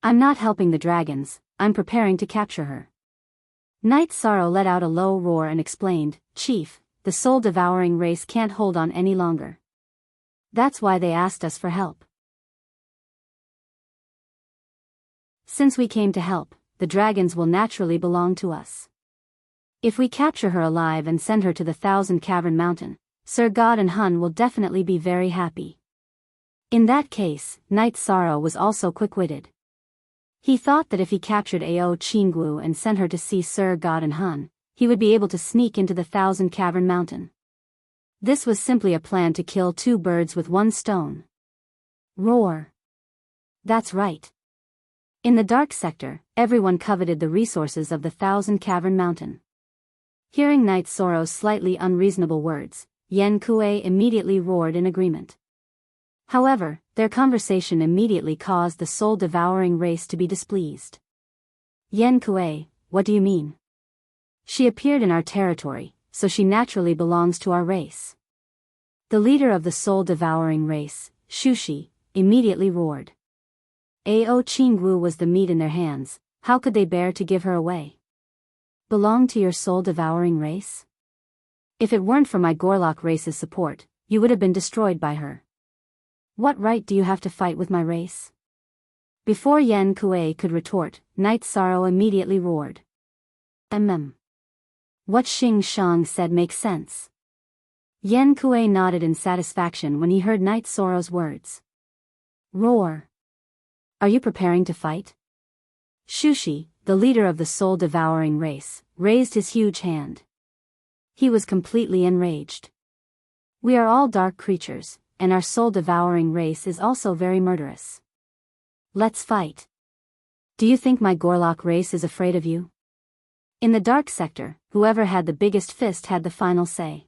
I'm not helping the dragons, I'm preparing to capture her. Night Sorrow let out a low roar and explained, Chief, the soul-devouring race can't hold on any longer. That's why they asked us for help. Since we came to help, the dragons will naturally belong to us. If we capture her alive and send her to the Thousand Cavern Mountain, Sir God and Hun will definitely be very happy. In that case, Night Sorrow was also quick-witted. He thought that if he captured Ao Qingwu and sent her to see Sir God and Hun, he would be able to sneak into the Thousand Cavern Mountain. This was simply a plan to kill 2 birds with 1 stone. Roar! That's right. In the dark sector, everyone coveted the resources of the Thousand Cavern Mountain. Hearing Night Sorrow's slightly unreasonable words, Yen Kuei immediately roared in agreement. However, their conversation immediately caused the soul-devouring race to be displeased. Yen Kuei, what do you mean? She appeared in our territory, so she naturally belongs to our race. The leader of the soul-devouring race, Shushi, immediately roared. Ao Qingwu was the meat in their hands, how could they bear to give her away? Belong to your soul-devouring race? If it weren't for my Gorlock race's support, you would have been destroyed by her. What right do you have to fight with my race? Before Yen Kuei could retort, Night Sorrow immediately roared. What Xing Shang said makes sense. Yan Kuei nodded in satisfaction when he heard Night Sorrow's words. Roar. Are you preparing to fight? Shushi, the leader of the soul-devouring race, raised his huge hand. He was completely enraged. We are all dark creatures, and our soul-devouring race is also very murderous. Let's fight. Do you think my Gorlock race is afraid of you? In the dark sector, whoever had the biggest fist had the final say.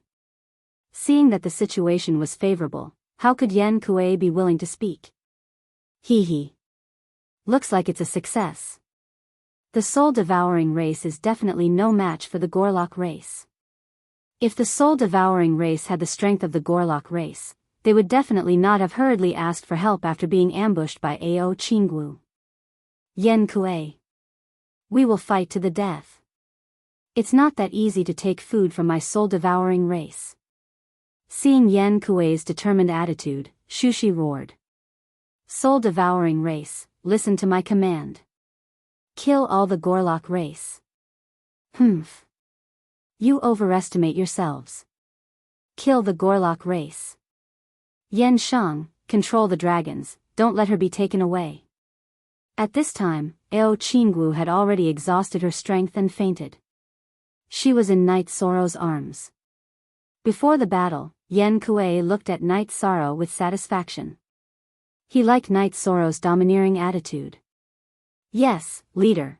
Seeing that the situation was favorable, how could Yan Kuei be willing to speak? Hee. Looks like it's a success. The soul-devouring race is definitely no match for the Gorlock race. If the soul-devouring race had the strength of the Gorlock race, they would definitely not have hurriedly asked for help after being ambushed by Ao Qingwu. Yan Kuei. We will fight to the death. It's not that easy to take food from my soul-devouring race. Seeing Yan Kuei's determined attitude, Shushi roared. Soul-devouring race, listen to my command. Kill all the Gorlock race. Humph. You overestimate yourselves. Kill the Gorlock race. Yan Shang, control the dragons, don't let her be taken away. At this time, Ao Qingwu had already exhausted her strength and fainted. She was in Night Sorrow's arms. Before the battle, Yan Kuei looked at Night Sorrow with satisfaction. He liked Night Sorrow's domineering attitude. Yes, leader.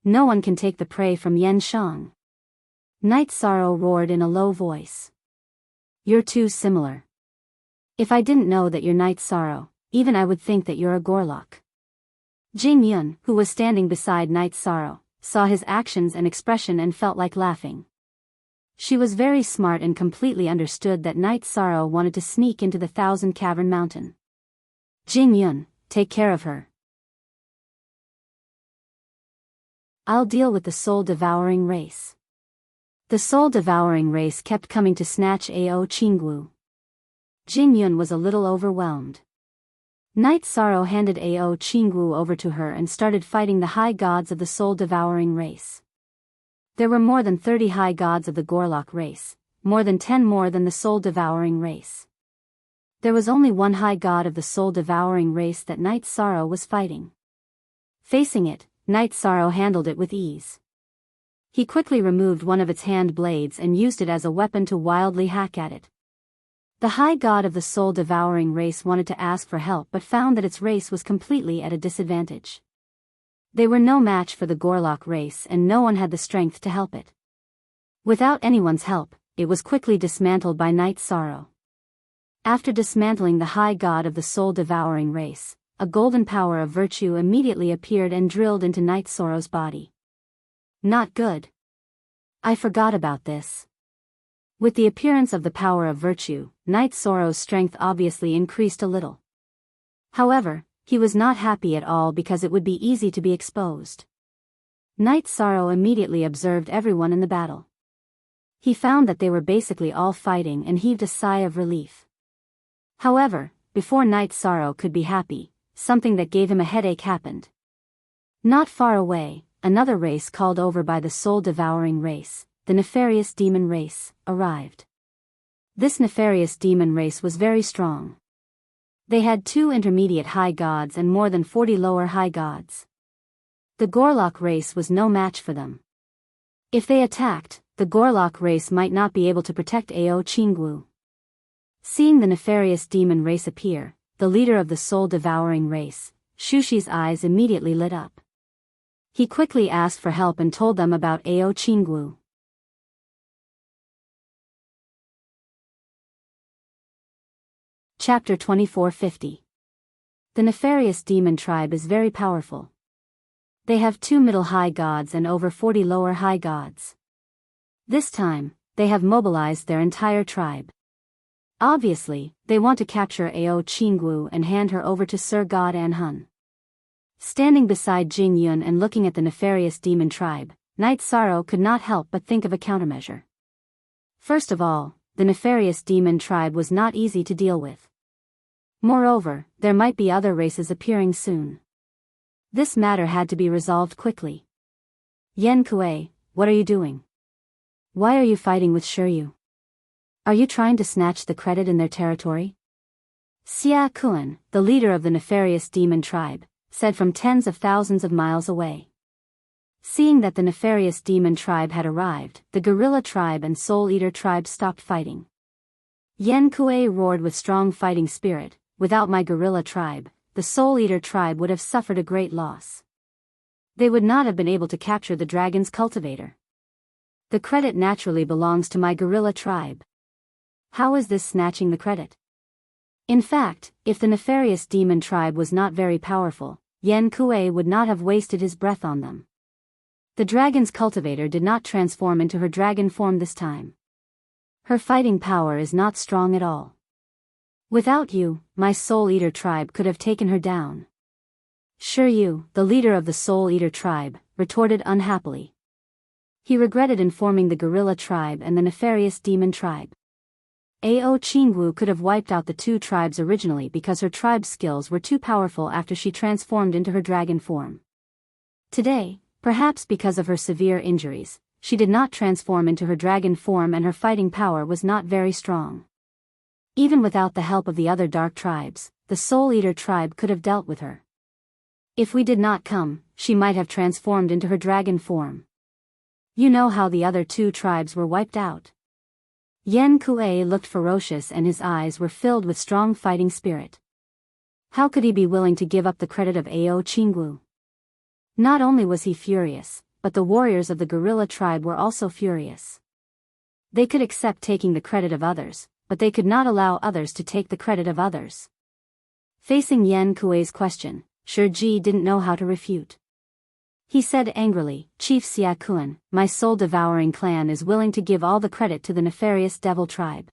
No one can take the prey from Yan Shang. Night Sorrow roared in a low voice. You're too similar. If I didn't know that you're Night Sorrow, even I would think that you're a Gorlock. Jing Yun, who was standing beside Night Sorrow, saw his actions and expression and felt like laughing. She was very smart and completely understood that Night Sorrow wanted to sneak into the Thousand Cavern Mountain. Jing Yun, take care of her. I'll deal with the soul-devouring race. The soul-devouring race kept coming to snatch Ao Qingwu. Jing Yun was a little overwhelmed. Night Sorrow handed Ao Qingwu over to her and started fighting the high gods of the soul-devouring race. There were more than 30 high gods of the Gorlock race, more than 10 more than the soul-devouring race. There was only one high god of the soul-devouring race that Night Sorrow was fighting. Facing it, Night Sorrow handled it with ease. He quickly removed one of its hand blades and used it as a weapon to wildly hack at it. The high god of the soul-devouring race wanted to ask for help but found that its race was completely at a disadvantage. They were no match for the Gorlock race and no one had the strength to help it. Without anyone's help, it was quickly dismantled by Night Sorrow. After dismantling the high god of the soul-devouring race, a golden power of virtue immediately appeared and drilled into Night Sorrow's body. Not good. I forgot about this. With the appearance of the power of virtue, Night Sorrow's strength obviously increased a little. However, he was not happy at all because it would be easy to be exposed. Night Sorrow immediately observed everyone in the battle. He found that they were basically all fighting and heaved a sigh of relief. However, before Night Sorrow could be happy, something that gave him a headache happened. Not far away, another race called over by the soul-devouring race, the nefarious demon race, arrived. This nefarious demon race was very strong. They had 2 intermediate high gods and more than 40 lower high gods. The Gorlock race was no match for them. If they attacked, the Gorlock race might not be able to protect Ao Qingwu. Seeing the nefarious demon race appear, the leader of the soul-devouring race, Shushi's eyes immediately lit up. He quickly asked for help and told them about Ao Qingwu. Chapter 2450. The nefarious demon tribe is very powerful. They have 2 middle high gods and over 40 lower high gods. This time, they have mobilized their entire tribe. Obviously, they want to capture Ao Qingwu and hand her over to Sir God Anhun. Standing beside Jing Yun and looking at the nefarious demon tribe, Night Sorrow could not help but think of a countermeasure. First of all, the nefarious demon tribe was not easy to deal with. Moreover, there might be other races appearing soon. This matter had to be resolved quickly. Yan Kuei, what are you doing? Why are you fighting with Shiryu? Are you trying to snatch the credit in their territory? Xia Kun, the leader of the nefarious demon tribe, said from tens of thousands of miles away. Seeing that the nefarious demon tribe had arrived, the gorilla tribe and soul eater tribe stopped fighting. Yen Kuei roared with strong fighting spirit, without my gorilla tribe, the soul eater tribe would have suffered a great loss. They would not have been able to capture the dragon's cultivator. The credit naturally belongs to my gorilla tribe. How is this snatching the credit? In fact, if the nefarious demon tribe was not very powerful, Yen Kuei would not have wasted his breath on them. The dragon's cultivator did not transform into her dragon form this time. Her fighting power is not strong at all. Without you, my Soul Eater tribe could have taken her down. Shiryu, the leader of the Soul Eater tribe, retorted unhappily. He regretted informing the gorilla tribe and the nefarious demon tribe. Ao Qingwu could have wiped out the two tribes originally because her tribe's skills were too powerful after she transformed into her dragon form. Today, perhaps because of her severe injuries, she did not transform into her dragon form and her fighting power was not very strong. Even without the help of the other dark tribes, the Soul Eater tribe could have dealt with her. If we did not come, she might have transformed into her dragon form. You know how the other two tribes were wiped out. Yen Kuei looked ferocious and his eyes were filled with strong fighting spirit. How could he be willing to give up the credit of Ao Qingwu? Not only was he furious, but the warriors of the gorilla tribe were also furious. They could accept taking the credit of others, but they could not allow others to take the credit of others. Facing Yen Kuei's question, Shirji didn't know how to refute. He said angrily, Chief Xia-kun, my soul-devouring clan is willing to give all the credit to the nefarious devil tribe.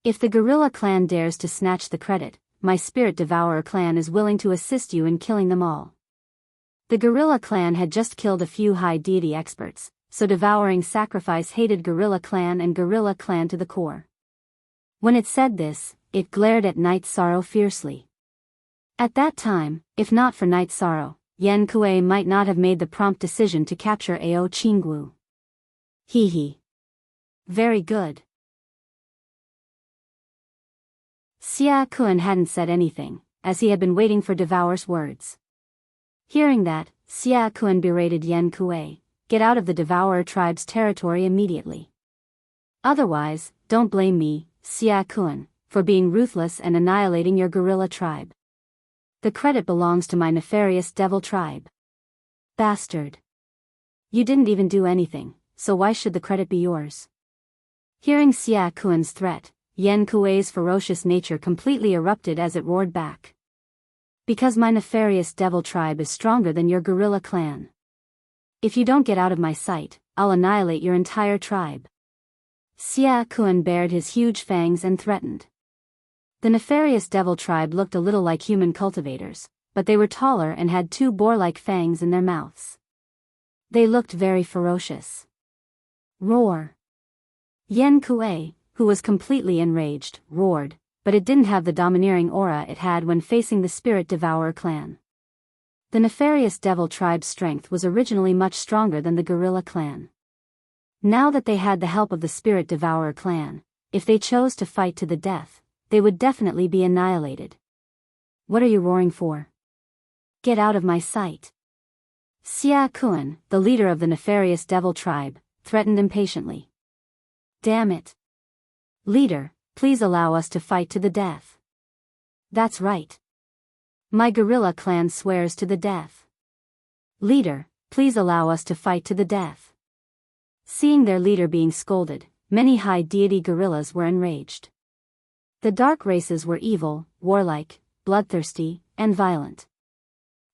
If the gorilla clan dares to snatch the credit, my spirit devourer clan is willing to assist you in killing them all. The gorilla clan had just killed a few high deity experts, so devouring sacrifice hated gorilla clan and gorilla clan to the core. When it said this, it glared at Night Sorrow fiercely. At that time, if not for Night Sorrow, Yen Kuei might not have made the prompt decision to capture Ao Qingwu. Hee. Very good. Xia Kun hadn't said anything, as he had been waiting for Devour's words. Hearing that, Xia Kun berated Yen Kuei, get out of the Devourer tribe's territory immediately. Otherwise, don't blame me, Xia Kun, for being ruthless and annihilating your gorilla tribe. The credit belongs to my nefarious devil tribe. Bastard. You didn't even do anything, so why should the credit be yours? Hearing Xia Kun's threat, Yen Kuei's ferocious nature completely erupted as it roared back. Because my nefarious devil tribe is stronger than your gorilla clan. If you don't get out of my sight, I'll annihilate your entire tribe. Xia Kun bared his huge fangs and threatened. The nefarious devil tribe looked a little like human cultivators, but they were taller and had two boar-like fangs in their mouths. They looked very ferocious. Roar! Yen Kuei, who was completely enraged, roared, but it didn't have the domineering aura it had when facing the Spirit Devourer clan. The nefarious devil tribe's strength was originally much stronger than the gorilla clan. Now that they had the help of the Spirit Devourer clan, if they chose to fight to the death, they would definitely be annihilated. What are you roaring for? Get out of my sight. Xia Kun, the leader of the nefarious devil tribe, threatened impatiently. Damn it. Leader, please allow us to fight to the death. That's right. My gorilla clan swears to the death. Leader, please allow us to fight to the death. Seeing their leader being scolded, many high deity gorillas were enraged. The dark races were evil, warlike, bloodthirsty, and violent.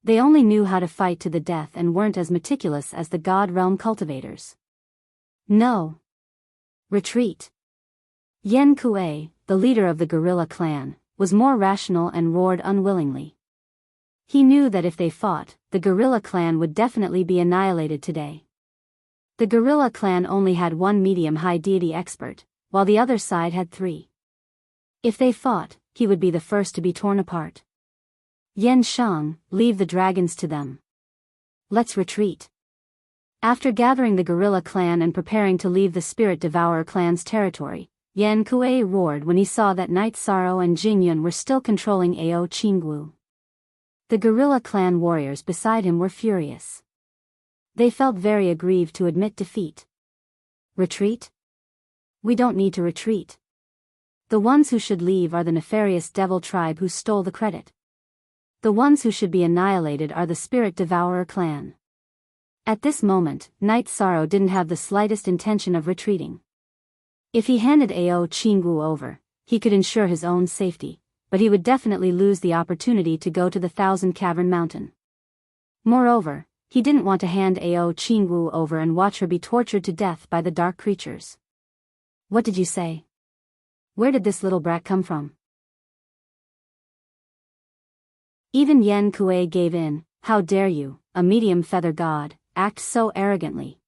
They only knew how to fight to the death and weren't as meticulous as the God Realm cultivators. No. Retreat. Yen Kuei, the leader of the gorilla clan, was more rational and roared unwillingly. He knew that if they fought, the gorilla clan would definitely be annihilated today. The gorilla clan only had one medium-high deity expert, while the other side had 3. If they fought, he would be the first to be torn apart. Yen Shang, leave the dragons to them. Let's retreat. After gathering the gorilla clan and preparing to leave the Spirit Devourer clan's territory, Yan Kuei roared when he saw that Night Sorrow and Jingyun were still controlling Ao Qingwu. The gorilla clan warriors beside him were furious. They felt very aggrieved to admit defeat. Retreat? We don't need to retreat. The ones who should leave are the nefarious devil tribe who stole the credit. The ones who should be annihilated are the Spirit Devourer clan. At this moment, Night Sorrow didn't have the slightest intention of retreating. If he handed Ao Qingwu over, he could ensure his own safety, but he would definitely lose the opportunity to go to the Thousand Cavern Mountain. Moreover, he didn't want to hand Ao Qingwu over and watch her be tortured to death by the dark creatures. What did you say? Where did this little brat come from? Even Yan Kuei gave in. How dare you, a medium feather god, act so arrogantly?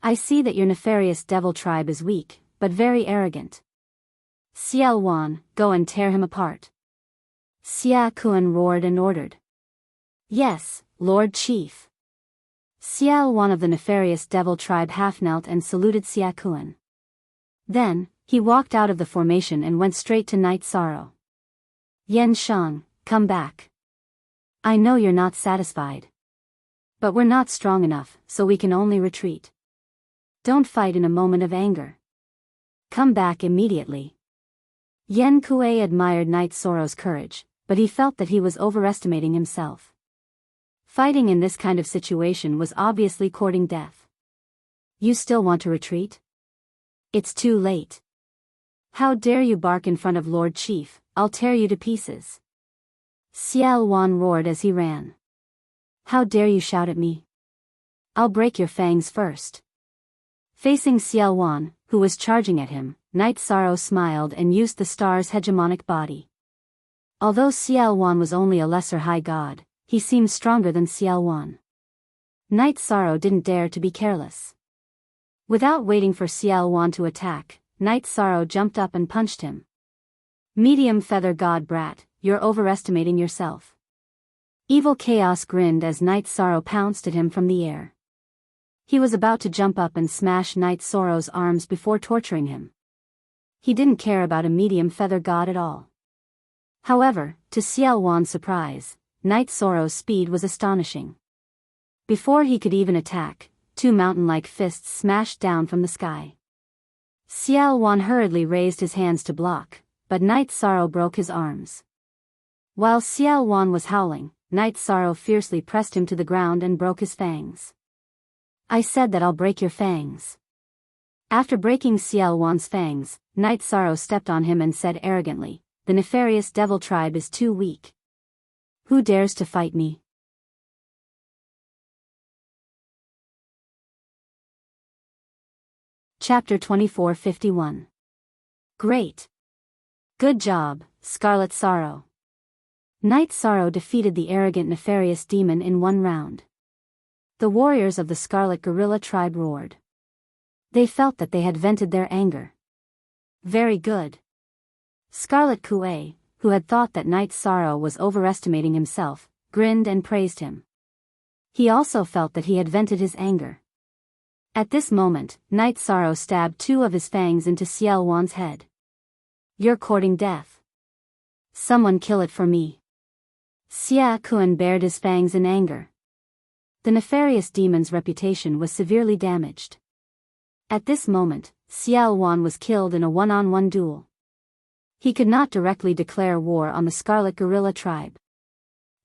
I see that your nefarious devil tribe is weak, but very arrogant. Xiao Wan, go and tear him apart. Xia Kuan roared and ordered. Yes, Lord Chief. Xiao Wan of the nefarious devil tribe half-knelt and saluted Xia Kuan. Then, he walked out of the formation and went straight to Night Sorrow. Yan Shang, come back. I know you're not satisfied. But we're not strong enough, so we can only retreat. Don't fight in a moment of anger. Come back immediately. Yan Kuei admired Night Sorrow's courage, but he felt that he was overestimating himself. Fighting in this kind of situation was obviously courting death. You still want to retreat? It's too late. How dare you bark in front of Lord Chief, I'll tear you to pieces. Xiao Wan roared as he ran. How dare you shout at me? I'll break your fangs first. Facing Xiao Wan, who was charging at him, Night Sorrow smiled and used the star's hegemonic body. Although Xiao Wan was only a lesser high god, he seemed stronger than Xiao Wan. Night Sorrow didn't dare to be careless. Without waiting for Xiao Wan to attack, Night Sorrow jumped up and punched him. Medium feather god brat, you're overestimating yourself. Evil Chaos grinned as Night Sorrow pounced at him from the air. He was about to jump up and smash Night Sorrow's arms before torturing him. He didn't care about a medium feather god at all. However, to Xiao Wan's surprise, Night Sorrow's speed was astonishing. Before he could even attack, two mountain-like fists smashed down from the sky. Xiao Wan hurriedly raised his hands to block, but Night Sorrow broke his arms. While Xiao Wan was howling, Night Sorrow fiercely pressed him to the ground and broke his fangs. I said that I'll break your fangs. After breaking Xiao Wan's fangs, Night Sorrow stepped on him and said arrogantly, the nefarious devil tribe is too weak. Who dares to fight me? Chapter 2451. Great. Good job, Scarlet Sorrow. Night Sorrow defeated the arrogant nefarious demon in one round. The warriors of the Scarlet Gorilla tribe roared. They felt that they had vented their anger. Very good. Scarlet Kuei, who had thought that Night Sorrow was overestimating himself, grinned and praised him. He also felt that he had vented his anger. At this moment, Night Sorrow stabbed two of his fangs into Xiao Wan's head. You're courting death. Someone kill it for me. Xia Kuan bared his fangs in anger. The nefarious demon's reputation was severely damaged. At this moment, Xiao Wan was killed in a one-on-one duel. He could not directly declare war on the Scarlet Gorilla tribe.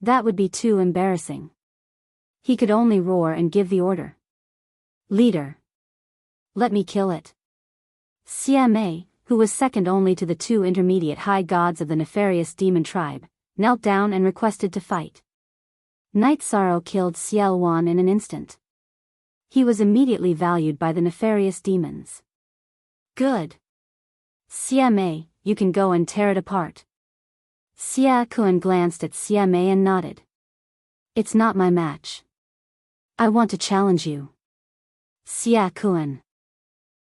That would be too embarrassing. He could only roar and give the order. Leader. Let me kill it. Xia Mei, who was second only to the two intermediate high gods of the nefarious demon tribe, knelt down and requested to fight. Night Sorrow killed Xiao Wan in an instant. He was immediately valued by the nefarious demons. Good. Xia Mei, you can go and tear it apart. Xia Kuan glanced at Xia Mei and nodded. It's not my match. I want to challenge you. Xia Kuan.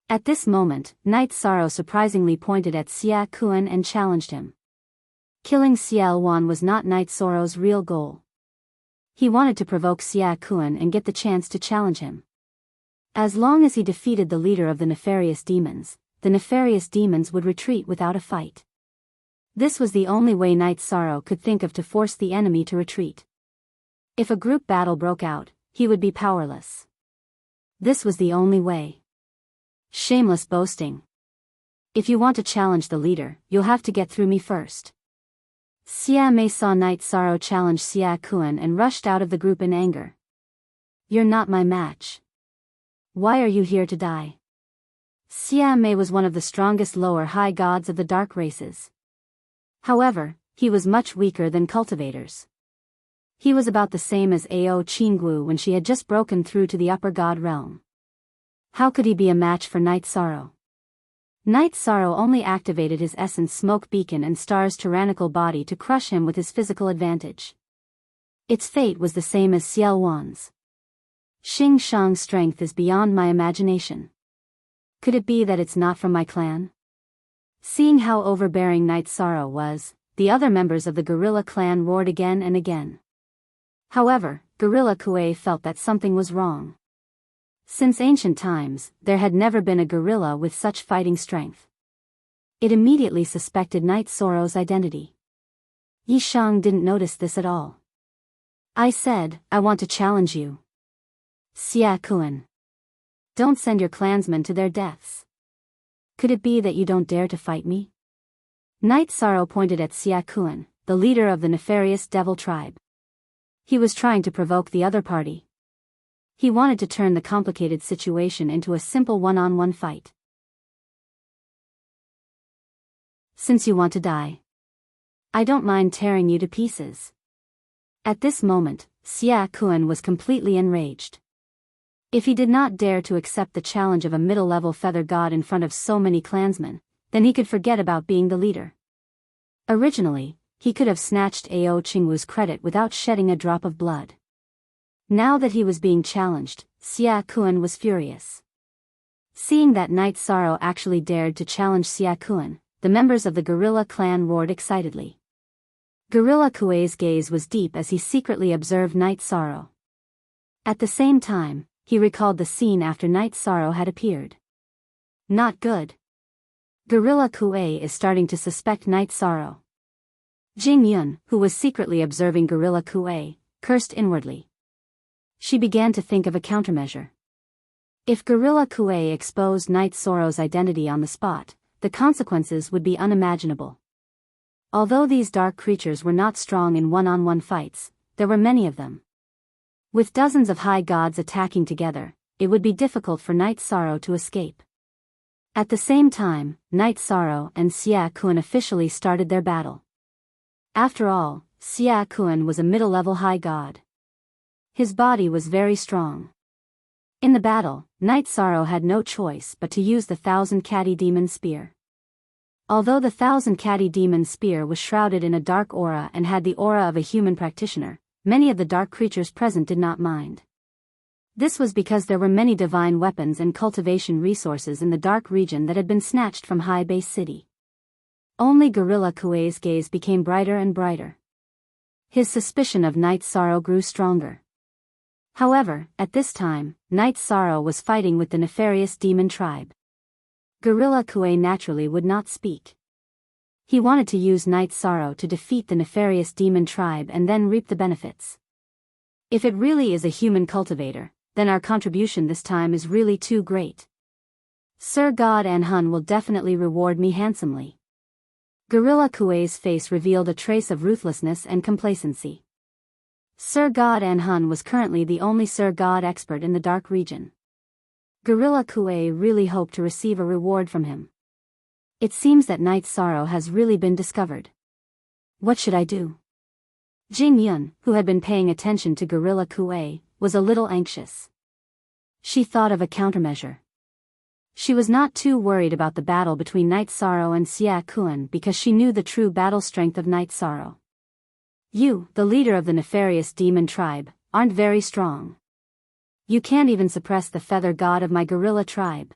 At this moment, Night Sorrow surprisingly pointed at Xia Kuan and challenged him. Killing Xiao Wan was not Night Sorrow's real goal. He wanted to provoke Xia Kuan and get the chance to challenge him. As long as he defeated the leader of the nefarious demons would retreat without a fight. This was the only way Night Sorrow could think of to force the enemy to retreat. If a group battle broke out, he would be powerless. This was the only way. Shameless boasting. If you want to challenge the leader, you'll have to get through me first. Xia Mei saw Night Sorrow challenge Xia Kuan and rushed out of the group in anger. You're not my match. Why are you here to die? Xia Mei was one of the strongest lower high gods of the dark races. However, he was much weaker than cultivators. He was about the same as Ao Qinggu when she had just broken through to the upper god realm. How could he be a match for Night Sorrow? Night Sorrow only activated his essence smoke beacon and star's tyrannical body to crush him with his physical advantage. Its fate was the same as Xiao Wan's. Xing Shang's strength is beyond my imagination. Could it be that it's not from my clan? Seeing how overbearing Night Sorrow was, the other members of the gorilla clan roared again and again. However, Gorilla Kuei felt that something was wrong. Since ancient times, there had never been a gorilla with such fighting strength. It immediately suspected Night Sorrow's identity. Yi Shang didn't notice this at all. I said, I want to challenge you. Xia Kuan. Don't send your clansmen to their deaths. Could it be that you don't dare to fight me? Night Sorrow pointed at Xia Kuan, the leader of the nefarious devil tribe. He was trying to provoke the other party. He wanted to turn the complicated situation into a simple one-on-one fight. Since you want to die, I don't mind tearing you to pieces. At this moment, Xia Kuan was completely enraged. If he did not dare to accept the challenge of a middle-level feather god in front of so many clansmen, then he could forget about being the leader. Originally, he could have snatched Ao Qingwu's credit without shedding a drop of blood. Now that he was being challenged, Xia Kuan was furious. Seeing that Night Sorrow actually dared to challenge Xia Kuan, the members of the gorilla clan roared excitedly. Gorilla Kuei's gaze was deep as he secretly observed Night Sorrow. At the same time, he recalled the scene after Night Sorrow had appeared. Not good. Gorilla Kuei is starting to suspect Night Sorrow. Jing Yun, who was secretly observing Gorilla Kuei, cursed inwardly. She began to think of a countermeasure. If Gorilla Kuei exposed Night Sorrow's identity on the spot, the consequences would be unimaginable. Although these dark creatures were not strong in one-on-one fights, there were many of them. With dozens of high gods attacking together, it would be difficult for Night Sorrow to escape. At the same time, Night Sorrow and Xia Kuan officially started their battle. After all, Xia Kuan was a middle-level high god. His body was very strong. In the battle, Night Sorrow had no choice but to use the Thousand Catty Demon Spear. Although the Thousand Catty Demon Spear was shrouded in a dark aura and had the aura of a human practitioner, many of the dark creatures present did not mind. This was because there were many divine weapons and cultivation resources in the dark region that had been snatched from High Base City. Only Gorilla Kuei's gaze became brighter and brighter. His suspicion of Night Sorrow grew stronger. However, at this time, Night Sorrow was fighting with the nefarious demon tribe. Gorilla Kuei naturally would not speak. He wanted to use Night Sorrow to defeat the nefarious demon tribe and then reap the benefits. If it really is a human cultivator, then our contribution this time is really too great. Sir God Anhun will definitely reward me handsomely. Gorilla Kuei's face revealed a trace of ruthlessness and complacency. Sir God Anhun was currently the only Sir God expert in the dark region. Gorilla Kuei really hoped to receive a reward from him. It seems that Night Sorrow has really been discovered. What should I do? Jing Yun, who had been paying attention to Gorilla Kuei, was a little anxious. She thought of a countermeasure. She was not too worried about the battle between Night Sorrow and Xia Kuan because she knew the true battle strength of Night Sorrow. You, the leader of the nefarious demon tribe, aren't very strong. You can't even suppress the feather god of my gorilla tribe.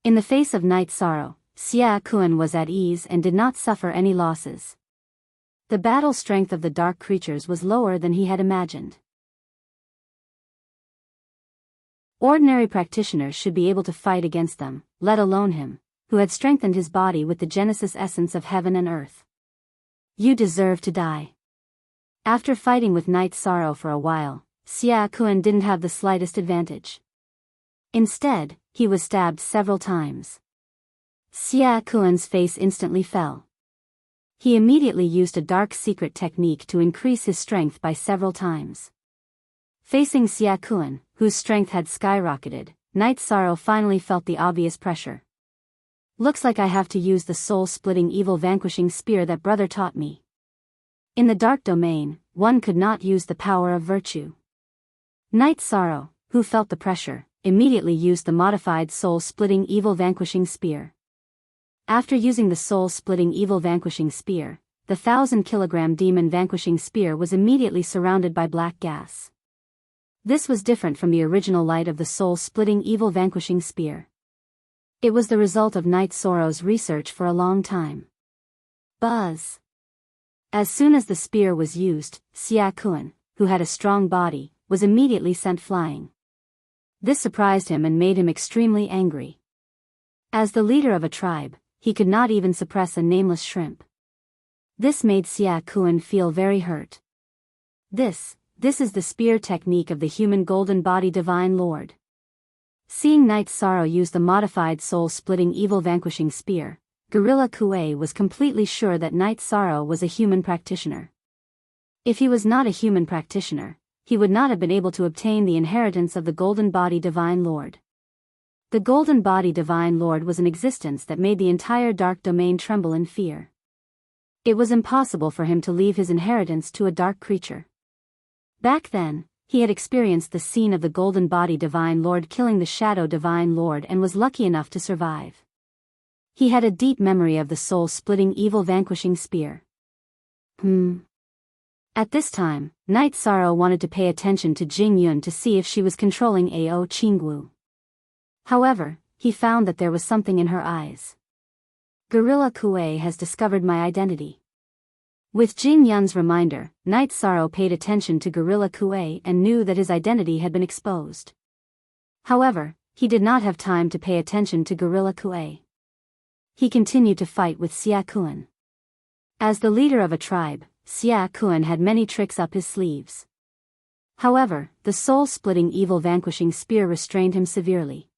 In the face of Night Sorrow, Xia Kuan was at ease and did not suffer any losses. The battle strength of the dark creatures was lower than he had imagined. Ordinary practitioners should be able to fight against them, let alone him, who had strengthened his body with the genesis essence of heaven and earth. You deserve to die. After fighting with Night Sorrow for a while, Xia Kun didn't have the slightest advantage. Instead, he was stabbed several times. Xia Kun's face instantly fell. He immediately used a dark secret technique to increase his strength by several times. Facing Xia Kun, whose strength had skyrocketed, Night Sorrow finally felt the obvious pressure. Looks like I have to use the soul-splitting evil vanquishing spear that brother taught me. In the dark domain, one could not use the power of virtue. Night Sorrow, who felt the pressure, immediately used the modified soul-splitting evil vanquishing spear. After using the soul-splitting evil vanquishing spear, the 1,000-kilogram demon vanquishing spear was immediately surrounded by black gas. This was different from the original light of the soul-splitting evil vanquishing spear. It was the result of Night Sorrow's research for a long time. Buzz! As soon as the spear was used, Xia Kun, who had a strong body, was immediately sent flying. This surprised him and made him extremely angry. As the leader of a tribe, he could not even suppress a nameless shrimp. This made Xia Kun feel very hurt. This is the spear technique of the human golden body divine lord. Seeing Night Sorrow use the modified soul-splitting evil vanquishing spear, Gorilla Kuei was completely sure that Night Sorrow was a human practitioner. If he was not a human practitioner, he would not have been able to obtain the inheritance of the golden body divine lord. The golden body divine lord was an existence that made the entire dark domain tremble in fear. It was impossible for him to leave his inheritance to a dark creature. Back then, he had experienced the scene of the golden body divine lord killing the shadow divine lord and was lucky enough to survive. He had a deep memory of the soul-splitting evil vanquishing spear. At this time, Night Sorrow wanted to pay attention to Jing Yun to see if she was controlling Ao Qingwu. However, he found that there was something in her eyes. Gorilla Kuei has discovered my identity. With Jing Yun's reminder, Night Sorrow paid attention to Gorilla Kuei and knew that his identity had been exposed. However, he did not have time to pay attention to Gorilla Kuei. He continued to fight with Xia Kun. As the leader of a tribe, Xia Kun had many tricks up his sleeves. However, the soul-splitting evil vanquishing spear restrained him severely.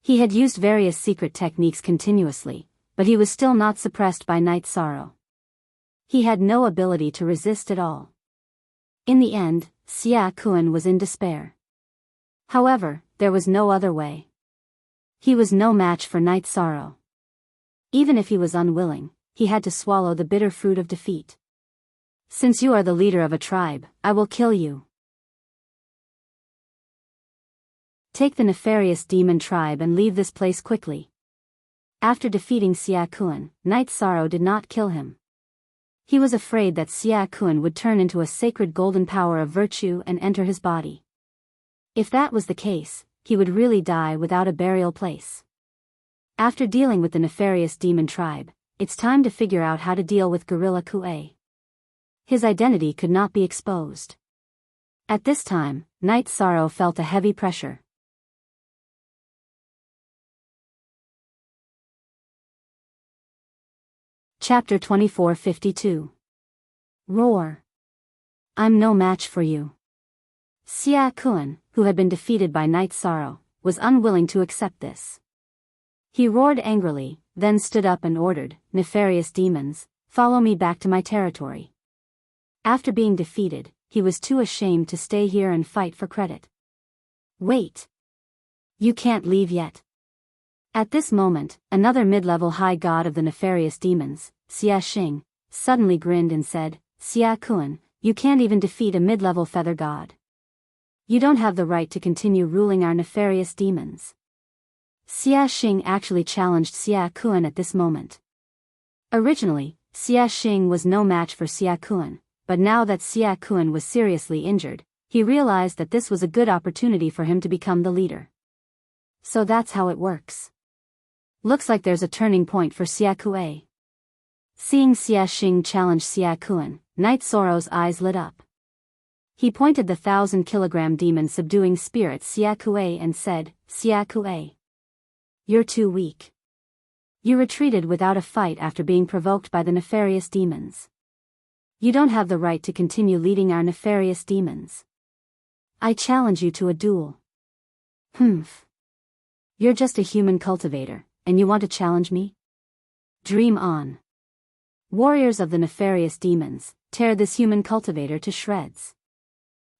He had used various secret techniques continuously, but he was still not suppressed by Night Sorrow. He had no ability to resist at all. In the end, Xia Kun was in despair. However, there was no other way. He was no match for Night Sorrow. Even if he was unwilling, he had to swallow the bitter fruit of defeat. Since you are the leader of a tribe, I will kill you. Take the nefarious demon tribe and leave this place quickly. After defeating Xia Kun, Night Sorrow did not kill him. He was afraid that Xia Kun would turn into a sacred golden power of virtue and enter his body. If that was the case, he would really die without a burial place. After dealing with the nefarious demon tribe, it's time to figure out how to deal with Gorilla Kuei. His identity could not be exposed. At this time, Night Sorrow felt a heavy pressure. Chapter 2452. Roar. I'm no match for you. Xia Kun, who had been defeated by Night Sorrow, was unwilling to accept this. He roared angrily, then stood up and ordered, "Nefarious demons, follow me back to my territory." After being defeated, he was too ashamed to stay here and fight for credit. Wait. You can't leave yet. At this moment, another mid-level high god of the nefarious demons, Xia Xing, suddenly grinned and said, "Xia Kun, you can't even defeat a mid-level feather god. You don't have the right to continue ruling our nefarious demons." Xia Xing actually challenged Xia Kun at this moment. Originally, Xia Xing was no match for Xia Kun, but now that Xia Kun was seriously injured, he realized that this was a good opportunity for him to become the leader. So that's how it works. Looks like there's a turning point for Xia Kuei. Seeing Xia Xing challenge Xia Kun, Night Sorrow's eyes lit up. He pointed the 1,000-kilogram demon-subduing spirit Xia Kuei and said, "Xia Kuei, you're too weak. You retreated without a fight after being provoked by the nefarious demons. You don't have the right to continue leading our nefarious demons. I challenge you to a duel." "Humph. You're just a human cultivator, and you want to challenge me? Dream on. Warriors of the nefarious demons, tear this human cultivator to shreds."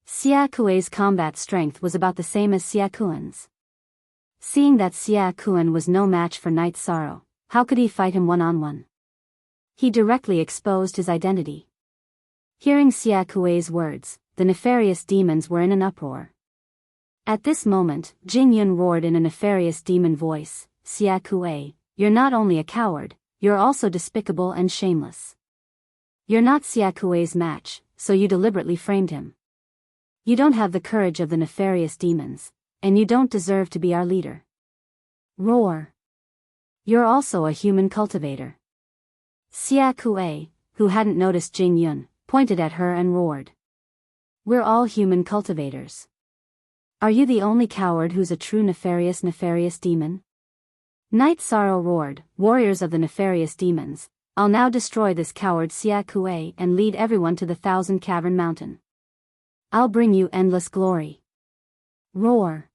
Xia Kuei's combat strength was about the same as Xia Kuan's. Seeing that Xia Kuan was no match for Night Sorrow, how could he fight him one-on-one? He directly exposed his identity. Hearing Xia Kuei's words, the nefarious demons were in an uproar. At this moment, Jing Yun roared in a nefarious demon voice, "Xia Kuei, you're not only a coward, you're also despicable and shameless. You're not Xia Kuei's match, so you deliberately framed him. You don't have the courage of the nefarious demons, and you don't deserve to be our leader. Roar. You're also a human cultivator." Xia Kuei, who hadn't noticed Jing Yun, pointed at her and roared. "We're all human cultivators. Are you the only coward who's a true nefarious demon?" Night Sorrow roared, "Warriors of the nefarious demons, I'll now destroy this coward Xia Kuei and lead everyone to the 1,000-cavern mountain. I'll bring you endless glory." Roar.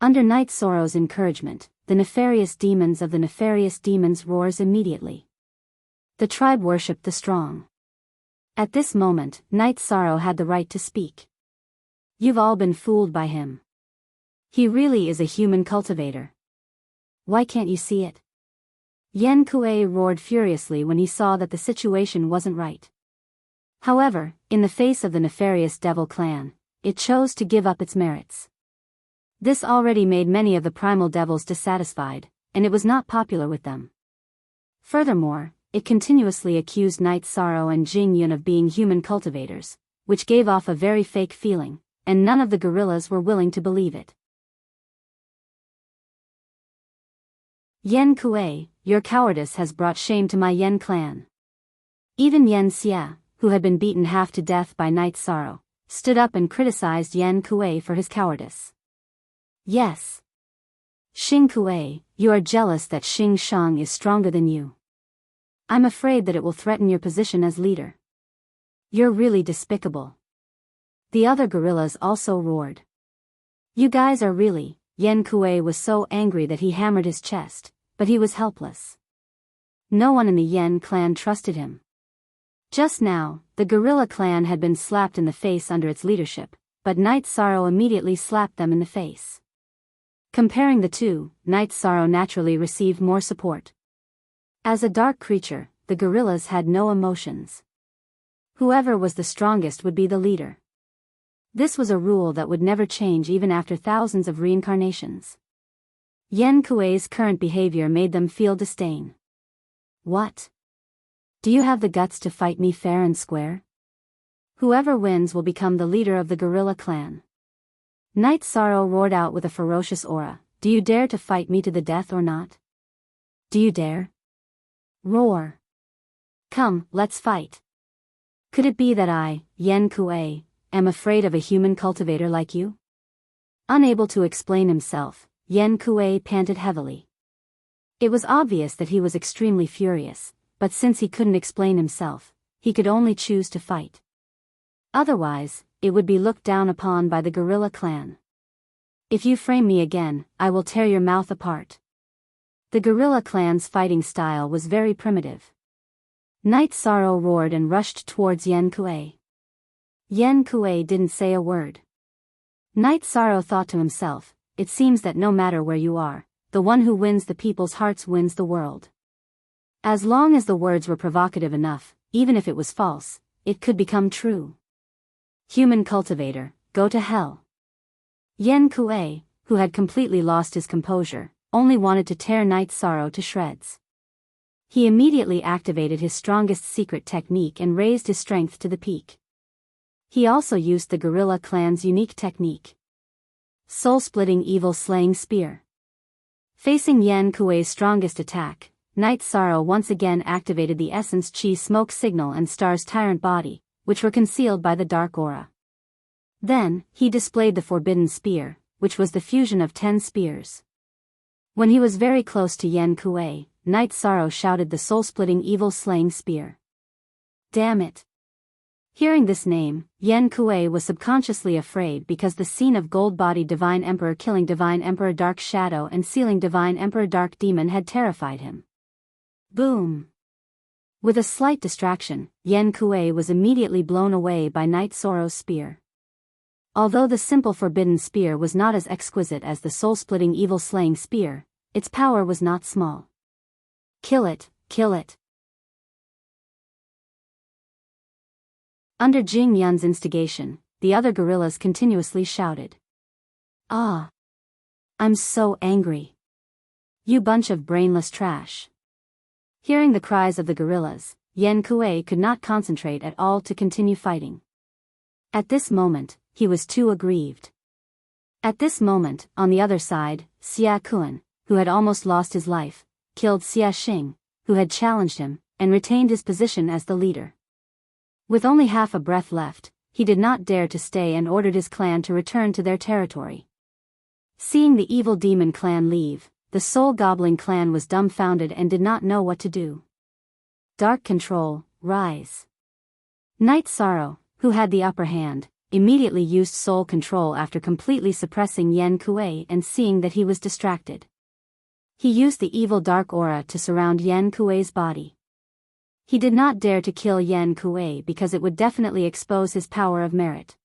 Under Night Sorrow's encouragement, the nefarious demons of the nefarious demons roars immediately. The tribe worshipped the strong. At this moment, Night Sorrow had the right to speak. "You've all been fooled by him. He really is a human cultivator. Why can't you see it?" Yen Kuei roared furiously when he saw that the situation wasn't right. However, in the face of the nefarious Devil Clan, it chose to give up its merits. This already made many of the primal devils dissatisfied, and it was not popular with them. Furthermore, it continuously accused Night Sorrow and Jing Yun of being human cultivators, which gave off a very fake feeling, and none of the gorillas were willing to believe it. "Yen Kuei, your cowardice has brought shame to my Yen clan." Even Yen Xia, who had been beaten half to death by Night Sorrow, stood up and criticized Yen Kuei for his cowardice. "Yes. Xing Kuei, you are jealous that Xing Shang is stronger than you. I'm afraid that it will threaten your position as leader. You're really despicable." The other gorillas also roared. "You guys are really..." Yen Kuei was so angry that he hammered his chest, but he was helpless. No one in the Yen clan trusted him. Just now, the gorilla clan had been slapped in the face under its leadership, but Night Sorrow immediately slapped them in the face. Comparing the two, Night Sorrow naturally received more support. As a dark creature, the gorillas had no emotions. Whoever was the strongest would be the leader. This was a rule that would never change even after thousands of reincarnations. Yen Kuei's current behavior made them feel disdain. "What? Do you have the guts to fight me fair and square? Whoever wins will become the leader of the gorilla clan." Night Sorrow roared out with a ferocious aura, "Do you dare to fight me to the death or not? Do you dare? Roar. Come, let's fight. Could it be that I, Yen Kuei, am afraid of a human cultivator like you?" Unable to explain himself, Yen Kuei panted heavily. It was obvious that he was extremely furious, but since he couldn't explain himself, he could only choose to fight. Otherwise, it would be looked down upon by the gorilla clan. "If you frame me again, I will tear your mouth apart." The gorilla clan's fighting style was very primitive. Night Sorrow roared and rushed towards Yen Kuei. Yen Kuei didn't say a word. Night Sorrow thought to himself, "It seems that no matter where you are, the one who wins the people's hearts wins the world." As long as the words were provocative enough, even if it was false, it could become true. "Human cultivator, go to hell." Yen Kuei, who had completely lost his composure, only wanted to tear Night Sorrow to shreds. He immediately activated his strongest secret technique and raised his strength to the peak. He also used the gorilla clan's unique technique. Soul-splitting evil-slaying spear. Facing Yen Kuei's strongest attack, Night Sorrow once again activated the Essence Chi smoke signal and Star's tyrant body, which were concealed by the dark aura. Then, he displayed the forbidden spear, which was the fusion of 10 spears. When he was very close to Yen Kuei, Night Sorrow shouted the soul-splitting evil-slaying spear. Damn it! Hearing this name, Yen Kuei was subconsciously afraid because the scene of gold-bodied Divine Emperor killing Divine Emperor Dark Shadow and sealing Divine Emperor Dark Demon had terrified him. Boom! With a slight distraction, Yen Kuei was immediately blown away by Night Sorrow's spear. Although the simple forbidden spear was not as exquisite as the soul-splitting evil-slaying spear, its power was not small. Kill it, kill it. Under Jing Yun's instigation, the other gorillas continuously shouted. Ah! I'm so angry. You bunch of brainless trash. Hearing the cries of the gorillas, Yen Kuei could not concentrate at all to continue fighting. At this moment, he was too aggrieved. At this moment, on the other side, Xia Kun, who had almost lost his life, killed Xia Xing, who had challenged him, and retained his position as the leader. With only half a breath left, he did not dare to stay and ordered his clan to return to their territory. Seeing the evil demon clan leave, the soul gobbling clan was dumbfounded and did not know what to do. Dark Control, rise. Night Sorrow, who had the upper hand, immediately used soul control after completely suppressing Yen Kuei and seeing that he was distracted. He used the evil dark aura to surround Yen Kuei's body. He did not dare to kill Yen Kuei because it would definitely expose his power of merit.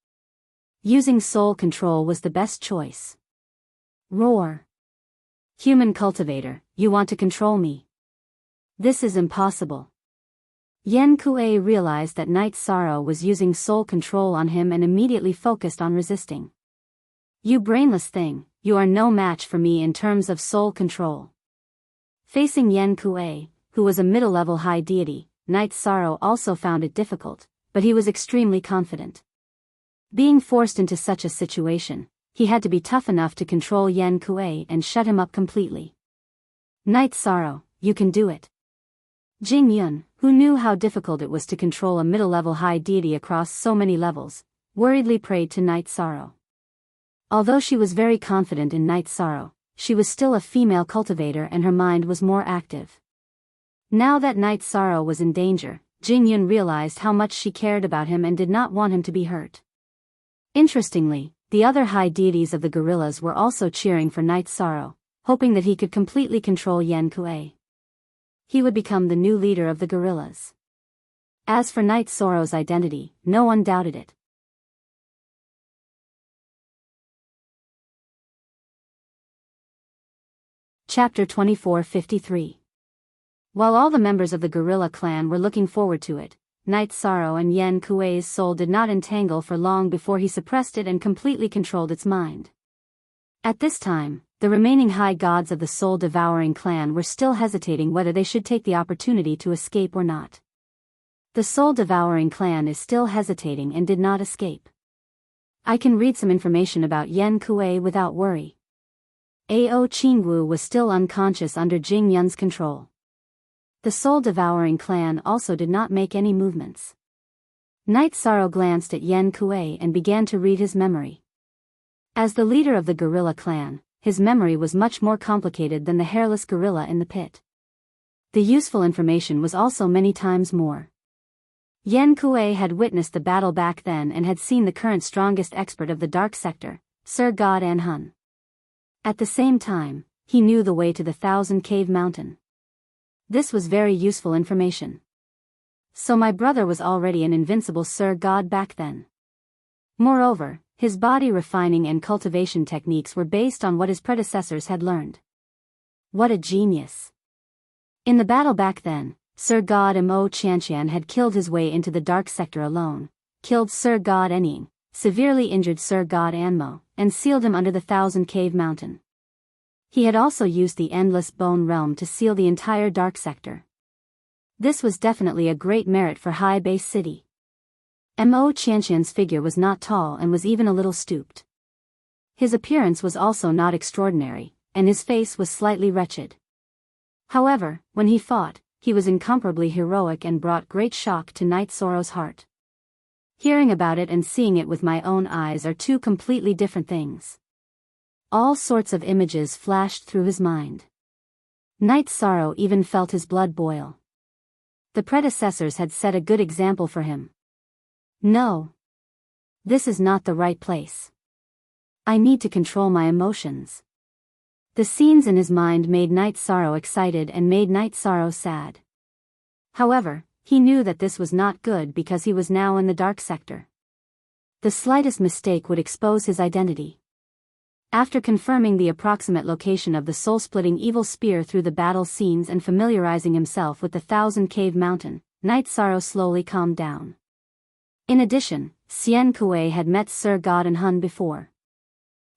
Using soul control was the best choice. Roar. Human cultivator, you want to control me? This is impossible. Yen Kuei realized that Night Sorrow was using soul control on him and immediately focused on resisting. You brainless thing, you are no match for me in terms of soul control. Facing Yen Kuei, who was a middle-level high deity, Night Sorrow also found it difficult, but he was extremely confident. Being forced into such a situation, he had to be tough enough to control Yen Kuei and shut him up completely. Night Sorrow, you can do it. Jing Yun, who knew how difficult it was to control a middle-level high deity across so many levels, worriedly prayed to Night Sorrow. Although she was very confident in Night Sorrow, she was still a female cultivator and her mind was more active. Now that Night Sorrow was in danger, Jing Yun realized how much she cared about him and did not want him to be hurt. Interestingly, the other high deities of the gorillas were also cheering for Night Sorrow, hoping that he could completely control Yen Kuei. He would become the new leader of the gorillas. As for Night Sorrow's identity, no one doubted it. Chapter 2453. While all the members of the gorilla clan were looking forward to it, Night Sorrow and Yen Kuei's soul did not entangle for long before he suppressed it and completely controlled its mind. At this time, the remaining high gods of the soul-devouring clan were still hesitating whether they should take the opportunity to escape or not. The soul-devouring clan is still hesitating and did not escape. I can read some information about Yen Kuei without worry. Ao Qingwu was still unconscious under Jing Yun's control. The soul-devouring clan also did not make any movements. Night Sorrow glanced at Yen Kuei and began to read his memory. As the leader of the gorilla clan, his memory was much more complicated than the hairless gorilla in the pit. The useful information was also many times more. Yen Kuei had witnessed the battle back then and had seen the current strongest expert of the dark sector, Sir God An Hun. At the same time, he knew the way to the Thousand Cave Mountain. This was very useful information. So my brother was already an invincible Sir God back then. Moreover, his body refining and cultivation techniques were based on what his predecessors had learned. What a genius! In the battle back then, Sir God Mo Qianqian had killed his way into the dark sector alone, killed Sir God Enying, severely injured Sir God Anmo, and sealed him under the Thousand Cave Mountain. He had also used the Endless Bone Realm to seal the entire dark sector. This was definitely a great merit for High Base City. Mo Qianqian's figure was not tall and was even a little stooped. His appearance was also not extraordinary, and his face was slightly wretched. However, when he fought, he was incomparably heroic and brought great shock to Night Sorrow's heart. Hearing about it and seeing it with my own eyes are two completely different things. All sorts of images flashed through his mind. Night Sorrow even felt his blood boil. The predecessors had set a good example for him. No. This is not the right place. I need to control my emotions. The scenes in his mind made Night Sorrow excited and made Night Sorrow sad. However, he knew that this was not good because he was now in the dark sector. The slightest mistake would expose his identity. After confirming the approximate location of the soul-splitting evil spear through the battle scenes and familiarizing himself with the Thousand Cave Mountain, Night Sorrow slowly calmed down. In addition, Xian Kuei had met Sir God and Hun before.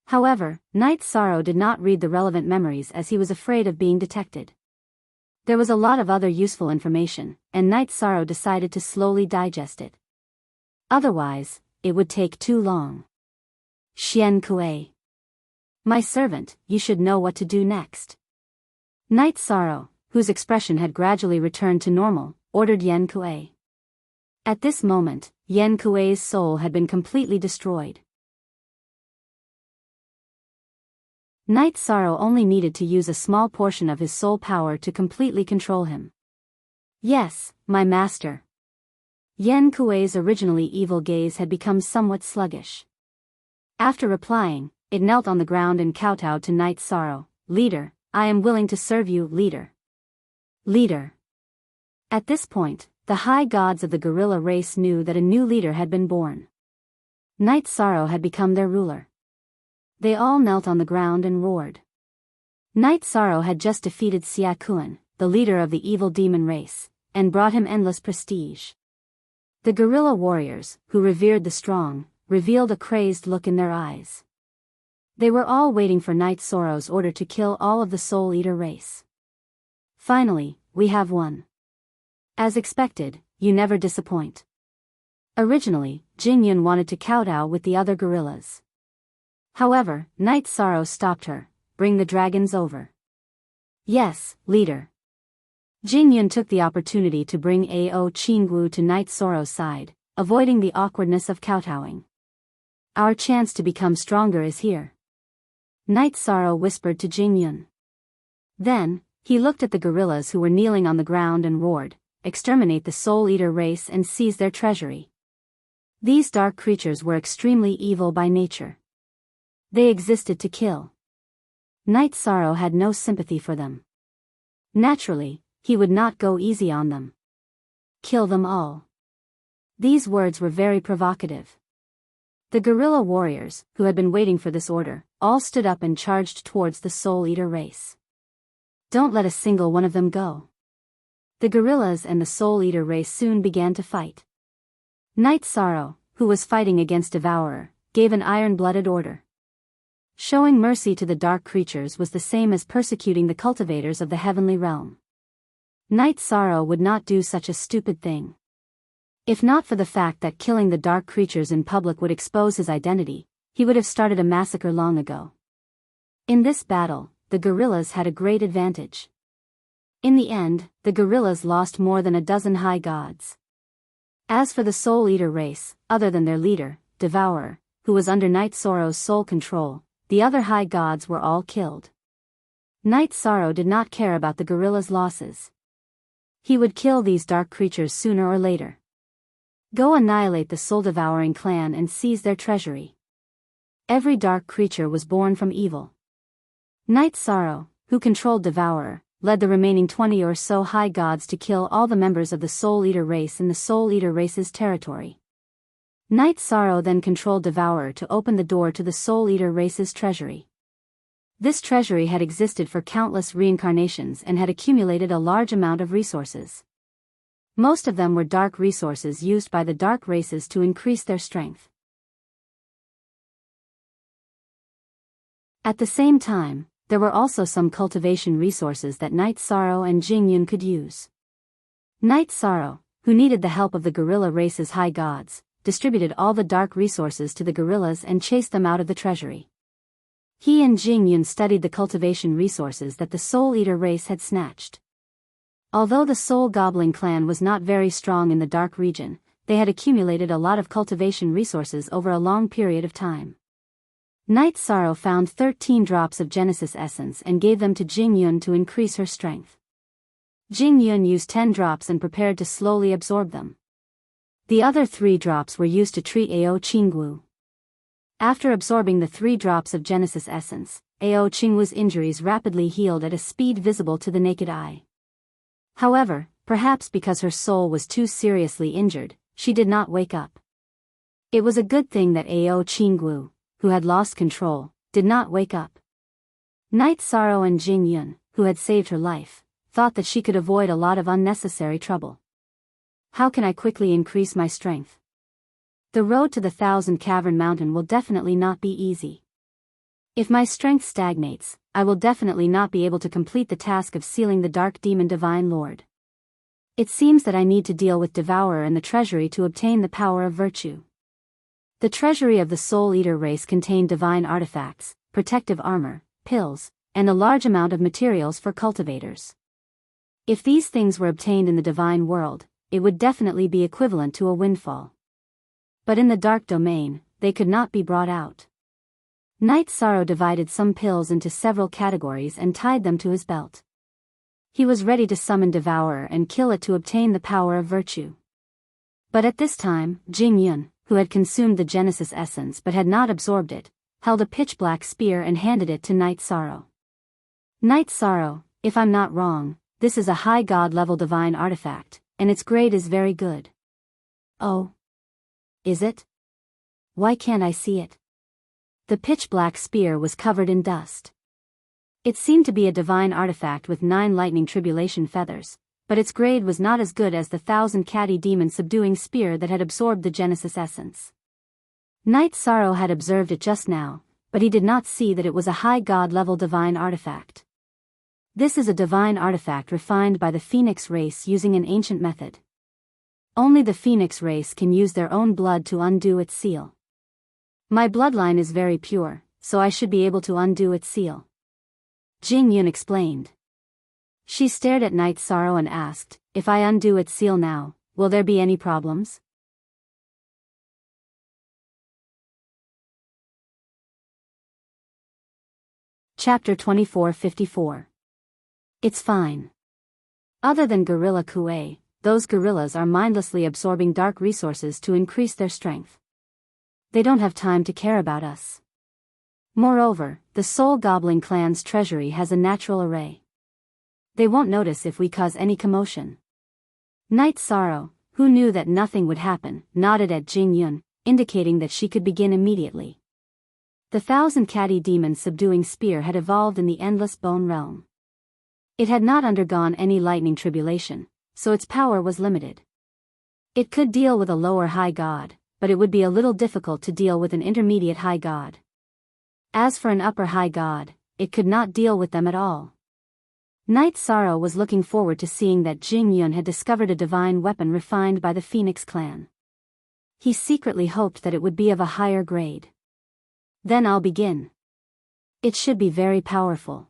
However, Night Sorrow did not read the relevant memories as he was afraid of being detected. There was a lot of other useful information, and Night Sorrow decided to slowly digest it. Otherwise, it would take too long. Xian Kuei. My servant, you should know what to do next. Night Sorrow, whose expression had gradually returned to normal, ordered Yen Kuei. At this moment, Yen Kuei's soul had been completely destroyed. Night Sorrow only needed to use a small portion of his soul power to completely control him. Yes, my master. Yen Kuei's originally evil gaze had become somewhat sluggish. After replying, it knelt on the ground and kowtowed to Night Sorrow. Leader, I am willing to serve you, leader. Leader. At this point, the high gods of the gorilla race knew that a new leader had been born. Night Sorrow had become their ruler. They all knelt on the ground and roared. Night Sorrow had just defeated Xia Kuan, the leader of the evil demon race, and brought him endless prestige. The gorilla warriors, who revered the strong, revealed a crazed look in their eyes. They were all waiting for Night Sorrow's order to kill all of the Soul Eater race. Finally, we have won. As expected, you never disappoint. Originally, Jingyun wanted to kowtow with the other gorillas. However, Night Sorrow stopped her. Bring the dragons over. Yes, leader. Jingyun took the opportunity to bring Ao Qingwu to Night Sorrow's side, avoiding the awkwardness of kowtowing. Our chance to become stronger is here. Night Sorrow whispered to Jingyun. Then, he looked at the gorillas who were kneeling on the ground and roared, exterminate the Soul Eater race and seize their treasury. These dark creatures were extremely evil by nature. They existed to kill. Night Sorrow had no sympathy for them. Naturally, he would not go easy on them. Kill them all. These words were very provocative. The gorilla warriors, who had been waiting for this order, all stood up and charged towards the Soul Eater race. Don't let a single one of them go. The gorillas and the Soul Eater race soon began to fight. Night Sorrow, who was fighting against Devourer, gave an iron-blooded order. Showing mercy to the dark creatures was the same as persecuting the cultivators of the heavenly realm. Night Sorrow would not do such a stupid thing. If not for the fact that killing the dark creatures in public would expose his identity, he would have started a massacre long ago. In this battle, the gorillas had a great advantage. In the end, the gorillas lost more than a dozen high gods. As for the Soul Eater race, other than their leader, Devourer, who was under Night Sorrow's soul control, the other high gods were all killed. Night Sorrow did not care about the gorillas' losses. He would kill these dark creatures sooner or later. Go annihilate the soul-devouring clan and seize their treasury. Every dark creature was born from evil. Night Sorrow, who controlled Devourer, led the remaining 20 or so high gods to kill all the members of the Soul Eater race in the Soul Eater race's territory. Night Sorrow then controlled Devourer to open the door to the Soul Eater race's treasury. This treasury had existed for countless reincarnations and had accumulated a large amount of resources. Most of them were dark resources used by the dark races to increase their strength. At the same time, there were also some cultivation resources that Night Sorrow and Jingyun could use. Night Sorrow, who needed the help of the gorilla race's high gods, distributed all the dark resources to the gorillas and chased them out of the treasury. He and Jingyun studied the cultivation resources that the Soul Eater race had snatched. Although the Soul Goblin clan was not very strong in the dark region, they had accumulated a lot of cultivation resources over a long period of time. Night Sorrow found 13 drops of Genesis Essence and gave them to Jing Yun to increase her strength. Jing Yun used 10 drops and prepared to slowly absorb them. The other 3 drops were used to treat Ao Qingwu. After absorbing the 3 drops of Genesis Essence, Ao Qingwu's injuries rapidly healed at a speed visible to the naked eye. However, perhaps because her soul was too seriously injured, she did not wake up. It was a good thing that Ao Qingwu, who had lost control, did not wake up. Night Sorrow and Jing Yun, who had saved her life, thought that she could avoid a lot of unnecessary trouble. How can I quickly increase my strength? The road to the 1,000 Cavern Mountain will definitely not be easy. If my strength stagnates, I will definitely not be able to complete the task of sealing the Dark Demon Divine Lord. It seems that I need to deal with Devourer and the Treasury to obtain the power of virtue. The treasury of the Soul Eater race contained divine artifacts, protective armor, pills, and a large amount of materials for cultivators. If these things were obtained in the divine world, it would definitely be equivalent to a windfall. But in the dark domain, they could not be brought out. Night Sorrow divided some pills into several categories and tied them to his belt. He was ready to summon Devourer and kill it to obtain the power of virtue. But at this time, Jing Yun, who had consumed the Genesis Essence but had not absorbed it, held a pitch-black spear and handed it to Night Sorrow. Night Sorrow, if I'm not wrong, this is a high god-level divine artifact, and its grade is very good. Oh. Is it? Why can't I see it? The pitch-black spear was covered in dust. It seemed to be a divine artifact with 9 lightning tribulation feathers, but its grade was not as good as the 1,000 catty demon subduing spear that had absorbed the Genesis Essence. Night Sorrow had observed it just now, but he did not see that it was a high god-level divine artifact. This is a divine artifact refined by the Phoenix race using an ancient method. Only the Phoenix race can use their own blood to undo its seal. My bloodline is very pure, so I should be able to undo its seal. Jing Yun explained. She stared at Night Sorrow and asked, if I undo its seal now, will there be any problems? Chapter 2454. It's fine. Other than Gorilla Kuei, those gorillas are mindlessly absorbing dark resources to increase their strength. They don't have time to care about us. Moreover, the Soul Goblin clan's treasury has a natural array. They won't notice if we cause any commotion. Night Sorrow, who knew that nothing would happen, nodded at Jing Yun, indicating that she could begin immediately. The 1,000 catty demon subduing spear had evolved in the Endless Bone Realm. It had not undergone any lightning tribulation, so its power was limited. It could deal with a lower high god, but it would be a little difficult to deal with an intermediate high god. As for an upper high god, it could not deal with them at all. Night Sorrow was looking forward to seeing that Jing Yun had discovered a divine weapon refined by the Phoenix clan. He secretly hoped that it would be of a higher grade. Then I'll begin. It should be very powerful.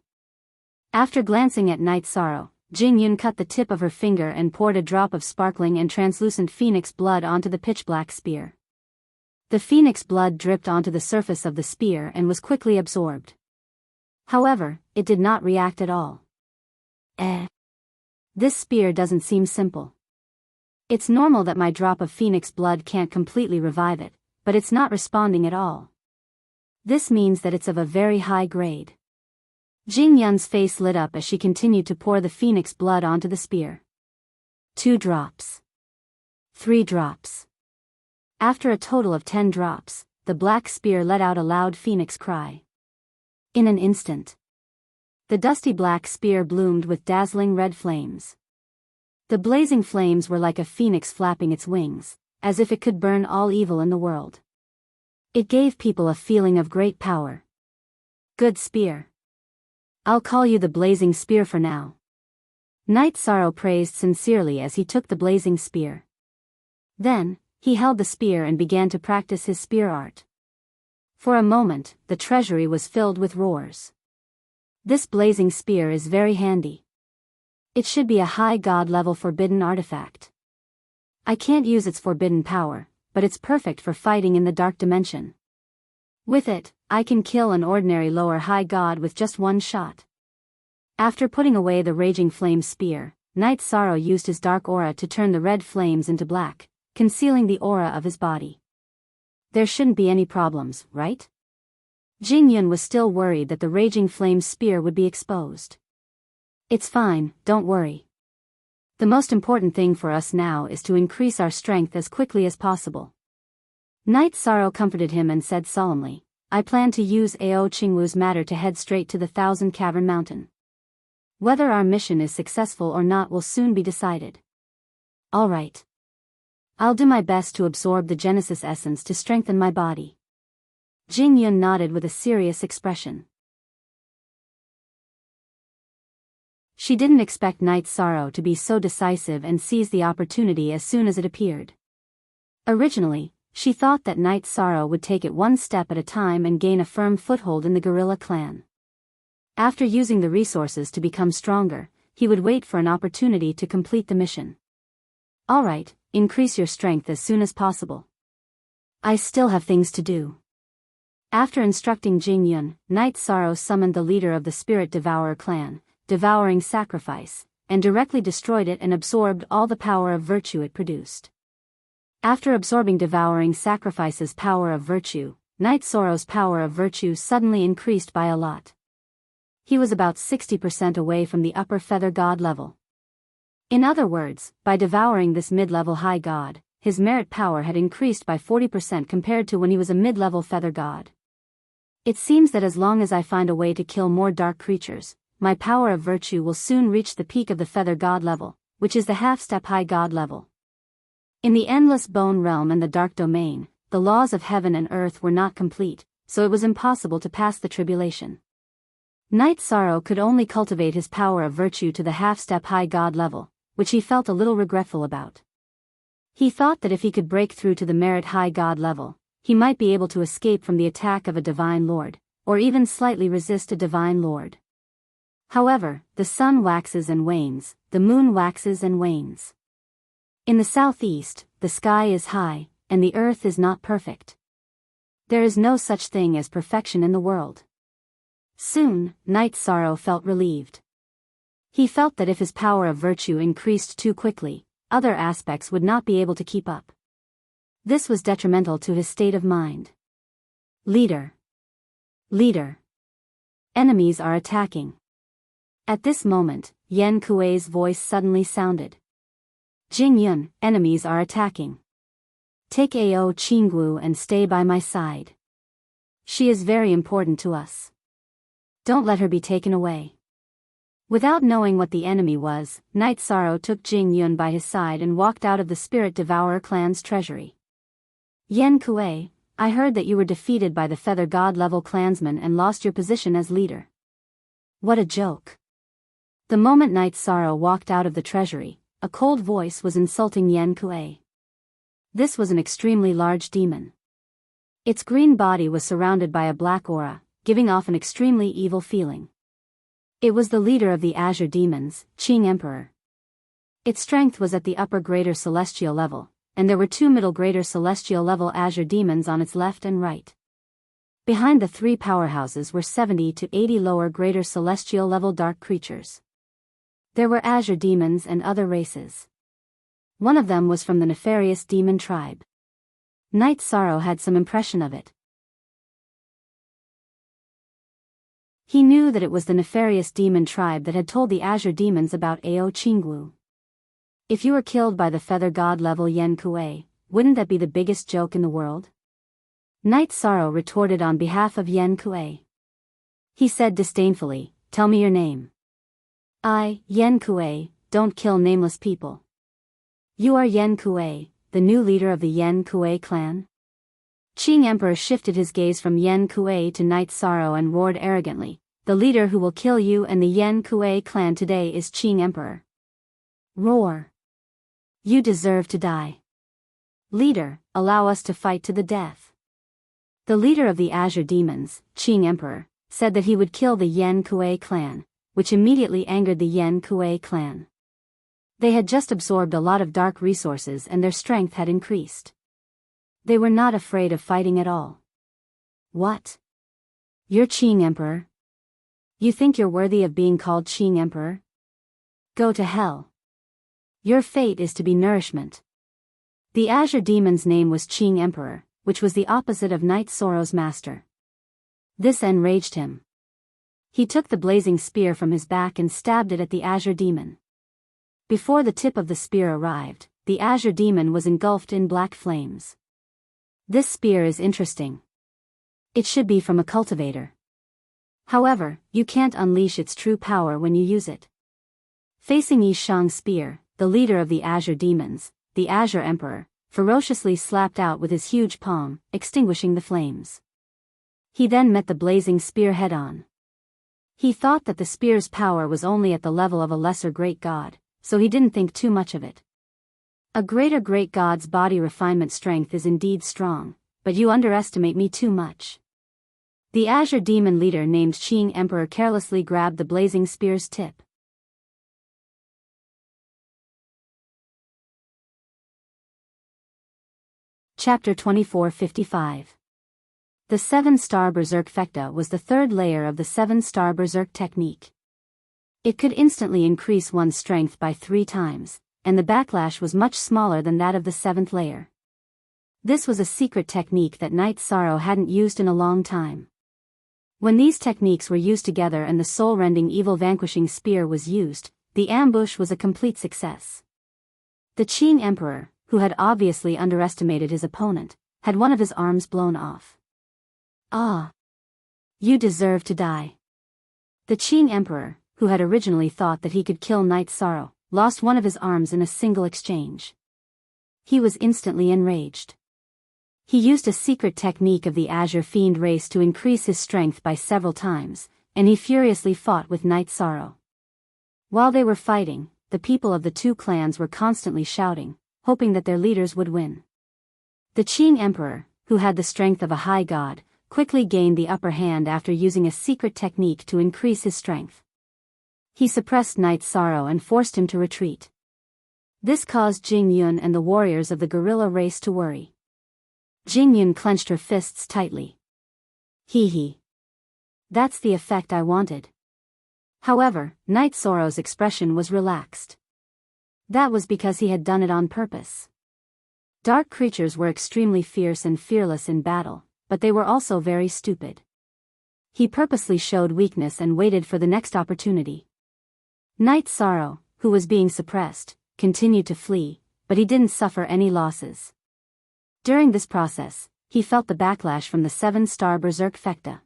After glancing at Night Sorrow, Jing Yun cut the tip of her finger and poured a drop of sparkling and translucent phoenix blood onto the pitch-black spear. The phoenix blood dripped onto the surface of the spear and was quickly absorbed. However, it did not react at all. This spear doesn't seem simple. It's normal that my drop of phoenix blood can't completely revive it, but it's not responding at all. This means that it's of a very high grade. Jing Yun's face lit up as she continued to pour the phoenix blood onto the spear. 2 drops. 3 drops. After a total of 10 drops, the black spear let out a loud phoenix cry. In an instant, the dusty black spear bloomed with dazzling red flames. The blazing flames were like a phoenix flapping its wings, as if it could burn all evil in the world. It gave people a feeling of great power. Good spear. I'll call you the blazing spear for now. Night Sorrow praised sincerely as he took the blazing spear. Then, he held the spear and began to practice his spear art. For a moment, the treasury was filled with roars. This blazing spear is very handy. It should be a high god-level forbidden artifact. I can't use its forbidden power, but it's perfect for fighting in the dark dimension. With it, I can kill an ordinary lower high god with just one shot. After putting away the raging flame spear, Knight Sorrow used his dark aura to turn the red flames into black, concealing the aura of his body. There shouldn't be any problems, right? Jing Yun was still worried that the raging flame spear would be exposed. It's fine, don't worry. The most important thing for us now is to increase our strength as quickly as possible. Knight Sorrow comforted him and said solemnly, I plan to use Ao Qingwu's matter to head straight to the Thousand Cavern Mountain. Whether our mission is successful or not will soon be decided. All right. I'll do my best to absorb the Genesis essence to strengthen my body. Jing Yun nodded with a serious expression. She didn't expect Knight Sorrow to be so decisive and seize the opportunity as soon as it appeared. Originally, she thought that Knight Sorrow would take it one step at a time and gain a firm foothold in the guerrilla clan. After using the resources to become stronger, he would wait for an opportunity to complete the mission. All right, increase your strength as soon as possible. I still have things to do. After instructing Jing Yun, Knight Sorrow summoned the leader of the Spirit Devourer clan, Devouring Sacrifice, and directly destroyed it and absorbed all the power of virtue it produced. After absorbing Devouring Sacrifice's power of virtue, Knight Sorrow's power of virtue suddenly increased by a lot. He was about 60% away from the upper feather god level. In other words, by devouring this mid-level high god, his merit power had increased by 40% compared to when he was a mid-level feather god. It seems that as long as I find a way to kill more dark creatures, my power of virtue will soon reach the peak of the feather god level, which is the half-step high god level. In the endless bone realm and the dark domain, the laws of heaven and earth were not complete, so it was impossible to pass the tribulation. Knight Sorrow could only cultivate his power of virtue to the half-step high god level, which he felt a little regretful about. He thought that if he could break through to the merit high god level, he might be able to escape from the attack of a divine lord, or even slightly resist a divine lord. However, the sun waxes and wanes, the moon waxes and wanes. In the southeast, the sky is high, and the earth is not perfect. There is no such thing as perfection in the world. Soon, Knight Sorrow felt relieved. He felt that if his power of virtue increased too quickly, other aspects would not be able to keep up. This was detrimental to his state of mind. Leader. Leader. Enemies are attacking. At this moment, Yan Kuei's voice suddenly sounded. Jing Yun, enemies are attacking. Take Ao Qingwu and stay by my side. She is very important to us. Don't let her be taken away. Without knowing what the enemy was, Knight Sorrow took Jing Yun by his side and walked out of the Spirit Devourer clan's treasury. Yan Kuei, I heard that you were defeated by the Feather God level clansmen and lost your position as leader. What a joke. The moment Knight Sorrow walked out of the treasury, a cold voice was insulting Yan Kuei. This was an extremely large demon. Its green body was surrounded by a black aura, giving off an extremely evil feeling. It was the leader of the Azure Demons, Qing Emperor. Its strength was at the upper greater celestial level, and there were 2 middle greater celestial level Azure Demons on its left and right. Behind the 3 powerhouses were 70 to 80 lower greater celestial level dark creatures. There were Azure Demons and other races. One of them was from the nefarious demon tribe. Knight Sorrow had some impression of it. He knew that it was the nefarious demon tribe that had told the Azure Demons about Ao Qingwu. If you were killed by the Feather God level Yan Kuei, wouldn't that be the biggest joke in the world? Knight Sorrow retorted on behalf of Yan Kuei. He said disdainfully, "Tell me your name." "I, Yan Kuei, don't kill nameless people." "You are Yan Kuei, the new leader of the Yan Kuei clan?" Qing Emperor shifted his gaze from Yan Kuei to Knight Sorrow and roared arrogantly, "The leader who will kill you and the Yan Kuei clan today is Qing Emperor." Roar. You deserve to die. Leader, allow us to fight to the death. The leader of the Azure Demons, Qing Emperor, said that he would kill the Yan Kuei clan, which immediately angered the Yan Kuei clan. They had just absorbed a lot of dark resources and their strength had increased. They were not afraid of fighting at all. What? You're Qing Emperor? You think you're worthy of being called Qing Emperor? Go to hell. Your fate is to be nourishment. The Azure Demon's name was Qing Emperor, which was the opposite of Knight Sorrow's master. This enraged him. He took the blazing spear from his back and stabbed it at the Azure Demon. Before the tip of the spear arrived, the Azure Demon was engulfed in black flames. This spear is interesting. It should be from a cultivator. However, you can't unleash its true power when you use it. Facing Yi Shang's spear, the leader of the Azure Demons, the Azure Emperor, ferociously slapped out with his huge palm, extinguishing the flames. He then met the blazing spear head-on. He thought that the spear's power was only at the level of a lesser great god, so he didn't think too much of it. A greater great god's body refinement strength is indeed strong, but you underestimate me too much. The Azure Demon leader named Qing Emperor carelessly grabbed the blazing spear's tip. Chapter 2455. The 7-star Berserk Fekta was the third layer of the 7-star Berserk technique. It could instantly increase one's strength by 3 times, and the backlash was much smaller than that of the 7th layer. This was a secret technique that Knight Sorrow hadn't used in a long time. When these techniques were used together and the soul-rending evil vanquishing spear was used, the ambush was a complete success. The Qing Emperor, who had obviously underestimated his opponent, had one of his arms blown off. Ah! You deserve to die. The Qing Emperor, who had originally thought that he could kill Knight Sorrow, lost one of his arms in a single exchange. He was instantly enraged. He used a secret technique of the Azure Fiend race to increase his strength by several times, and he furiously fought with Knight Sorrow. While they were fighting, the people of the two clans were constantly shouting, hoping that their leaders would win. The Qing Emperor, who had the strength of a high god, quickly gained the upper hand after using a secret technique to increase his strength. He suppressed Knight Sorrow and forced him to retreat. This caused Jing Yun and the warriors of the guerrilla race to worry. Jing Yun clenched her fists tightly. Hee. That's the effect I wanted. However, Knight Sorrow's expression was relaxed. That was because he had done it on purpose. Dark creatures were extremely fierce and fearless in battle, but they were also very stupid. He purposely showed weakness and waited for the next opportunity. Knight Sorrow, who was being suppressed, continued to flee, but he didn't suffer any losses. During this process, he felt the backlash from the 7-star Berserk Fekta.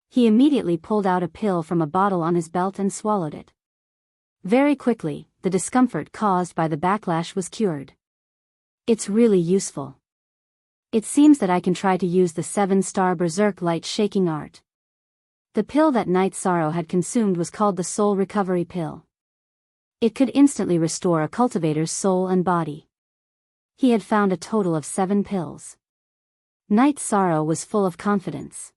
He immediately pulled out a pill from a bottle on his belt and swallowed it. Very quickly, the discomfort caused by the backlash was cured. It's really useful. It seems that I can try to use the 7-star Berserk light shaking art. The pill that Knight Sorrow had consumed was called the Soul Recovery Pill. It could instantly restore a cultivator's soul and body. He had found a total of 7 pills. Knight Sorrow was full of confidence.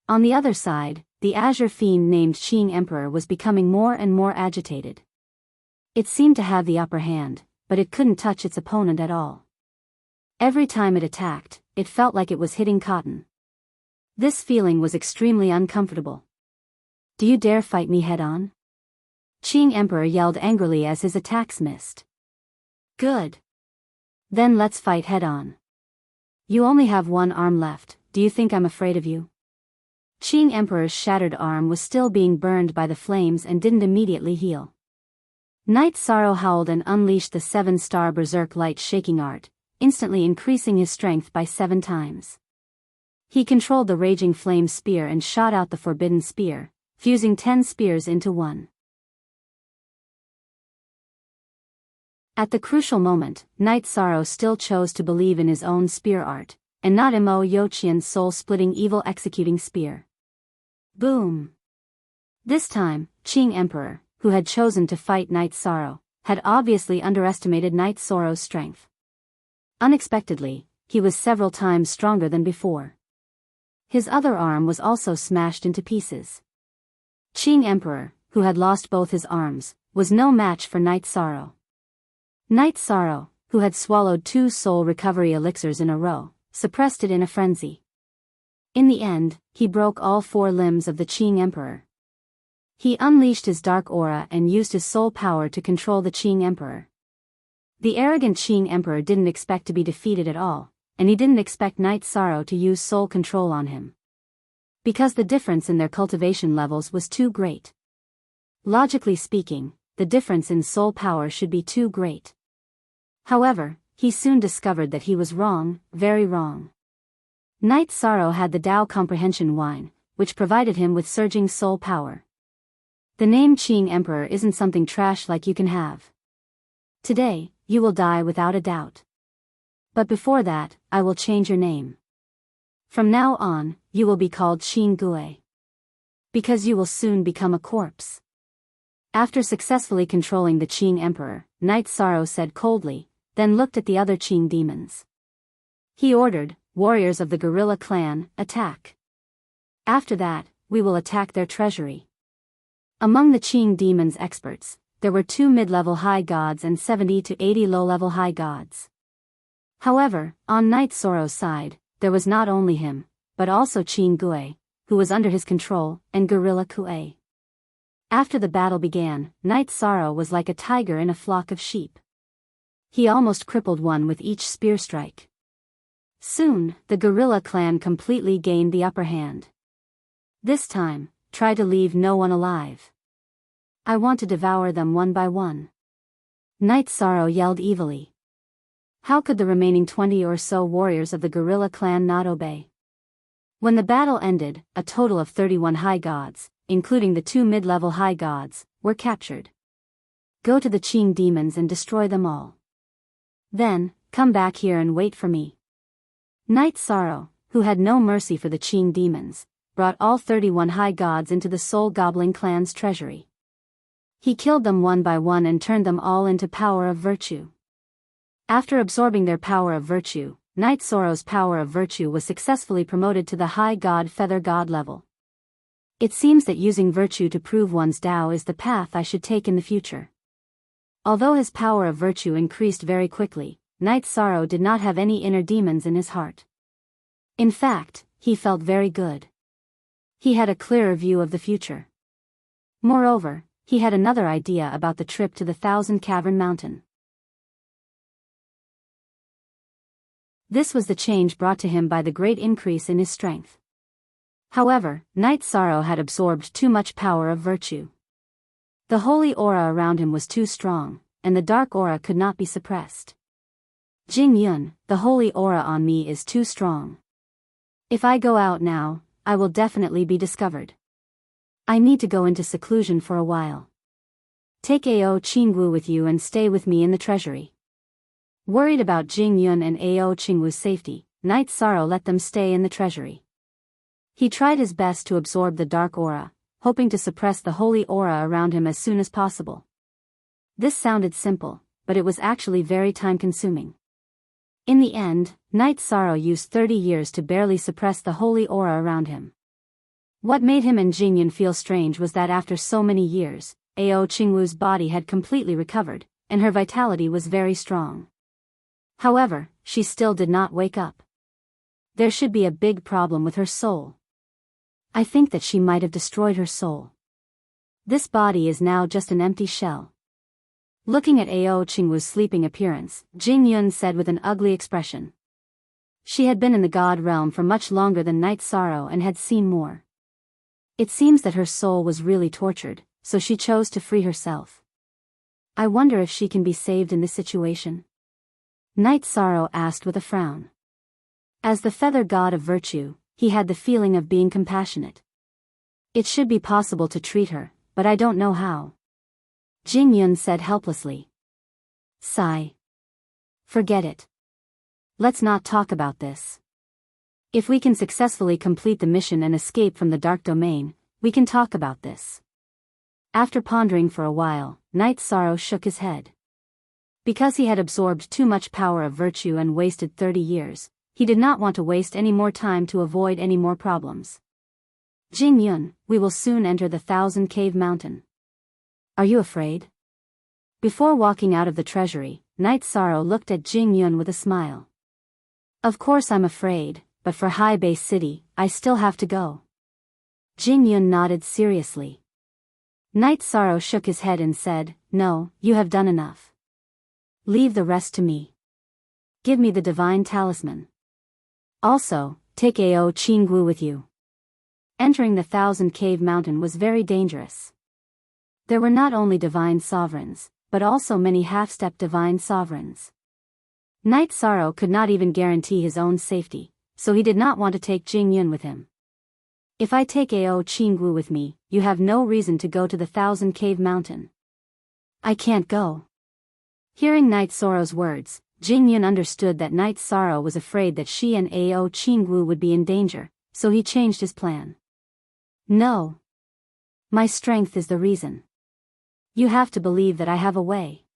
On the other side, the Azure Fiend named Qing Emperor was becoming more and more agitated. It seemed to have the upper hand, but it couldn't touch its opponent at all. Every time it attacked, it felt like it was hitting cotton. This feeling was extremely uncomfortable. Do you dare fight me head-on? Qing Emperor yelled angrily as his attacks missed. Good. Then let's fight head-on. You only have one arm left, do you think I'm afraid of you? Qing Emperor's shattered arm was still being burned by the flames and didn't immediately heal. Knight Sorrow howled and unleashed the 7-star Berserk light shaking art, instantly increasing his strength by 7 times. He controlled the raging flame spear and shot out the forbidden spear, fusing 10 spears into one. At the crucial moment, Knight Sorrow still chose to believe in his own spear art, and not Mo Yoqian's soul-splitting evil executing spear. Boom! This time, Qing Emperor, who had chosen to fight Knight Sorrow, had obviously underestimated Knight Sorrow's strength. Unexpectedly, he was several times stronger than before. His other arm was also smashed into pieces. Qing Emperor, who had lost both his arms, was no match for Night Sorrow. Night Sorrow, who had swallowed 2 soul recovery elixirs in a row, suppressed it in a frenzy. In the end, he broke all 4 limbs of the Qing Emperor. He unleashed his dark aura and used his soul power to control the Qing Emperor. The arrogant Qing Emperor didn't expect to be defeated at all, and he didn't expect Night Sorrow to use soul control on him. Because the difference in their cultivation levels was too great. Logically speaking, the difference in soul power should be too great. However, he soon discovered that he was wrong, very wrong. Night Sorrow had the Tao Comprehension Wine, which provided him with surging soul power. The name Qing Emperor isn't something trash like you can have. Today, you will die without a doubt. But before that, I will change your name. From now on, you will be called Qing Gue. Because you will soon become a corpse. After successfully controlling the Qing Emperor, Night Sorrow said coldly, then looked at the other Qing demons. He ordered, warriors of the gorilla clan, attack. After that, we will attack their treasury. Among the Qing demons experts, there were 2 mid-level high gods and 70 to 80 low-level high gods. However, on Night Sorrow's side, there was not only him, but also Qing Gue, who was under his control, and Gorilla Kue. After the battle began, Night Sorrow was like a tiger in a flock of sheep. He almost crippled one with each spear strike. Soon, the gorilla clan completely gained the upper hand. This time, try to leave no one alive. I want to devour them one by one. Night Sorrow yelled evilly. How could the remaining 20 or so warriors of the gorilla clan not obey? When the battle ended, a total of 31 high gods, including the 2 mid-level high gods, were captured. Go to the Qing demons and destroy them all. Then, come back here and wait for me. Night Sorrow, who had no mercy for the Qing demons, brought all 31 high gods into the Soul Goblin clan's treasury. He killed them one by one and turned them all into power of virtue. After absorbing their power of virtue, Night Sorrow's power of virtue was successfully promoted to the high god feather god level. It seems that using virtue to prove one's Tao is the path I should take in the future. Although his power of virtue increased very quickly, Night Sorrow did not have any inner demons in his heart. In fact, he felt very good. He had a clearer view of the future. Moreover, he had another idea about the trip to the 1,000 Cavern Mountain. This was the change brought to him by the great increase in his strength. However, Night Sorrow had absorbed too much power of virtue. The holy aura around him was too strong, and the dark aura could not be suppressed. Jing Yun, the holy aura on me is too strong. If I go out now, I will definitely be discovered. I need to go into seclusion for a while. Take Ao Qingwu with you and stay with me in the treasury. Worried about Jing Yun and Ao Qingwu's safety, Night Sorrow let them stay in the treasury. He tried his best to absorb the dark aura, hoping to suppress the holy aura around him as soon as possible. This sounded simple, but it was actually very time-consuming. In the end, Night Sorrow used 30 years to barely suppress the holy aura around him. What made him and Jing Yun feel strange was that after so many years, Ao Qingwu's body had completely recovered, and her vitality was very strong. However, she still did not wake up. There should be a big problem with her soul. I think that she might have destroyed her soul. This body is now just an empty shell. Looking at Ao Qingwu's sleeping appearance, Jing Yun said with an ugly expression. She had been in the god realm for much longer than Night Sorrow and had seen more. It seems that her soul was really tortured, so she chose to free herself. I wonder if she can be saved in this situation? Night Sorrow asked with a frown. As the feather god of virtue, he had the feeling of being compassionate. It should be possible to treat her, but I don't know how. Jing Yun said helplessly. Sigh. Forget it. Let's not talk about this. If we can successfully complete the mission and escape from the dark domain, we can talk about this. After pondering for a while, Night Sorrow shook his head. Because he had absorbed too much power of virtue and wasted 30 years, he did not want to waste any more time to avoid any more problems. Jing Yun, we will soon enter the 1,000 Cave Mountain. Are you afraid? Before walking out of the treasury, Night Sorrow looked at Jing Yun with a smile. Of course I'm afraid, but for High Base City, I still have to go. Jing Yun nodded seriously. Night Sorrow shook his head and said, No, you have done enough. Leave the rest to me. Give me the divine talisman. Also, take Ao Qinggu with you. Entering the Thousand Cave Mountain was very dangerous. There were not only divine sovereigns, but also many half-step divine sovereigns. Night Sorrow could not even guarantee his own safety, so he did not want to take Jing Yun with him. If I take Ao Qinggu with me, you have no reason to go to the Thousand Cave Mountain. I can't go. Hearing Night Sorrow's words, Jing Yun understood that Night Sorrow was afraid that she and Ao Qinggu would be in danger, so he changed his plan. No. My strength is the reason. You have to believe that I have a way.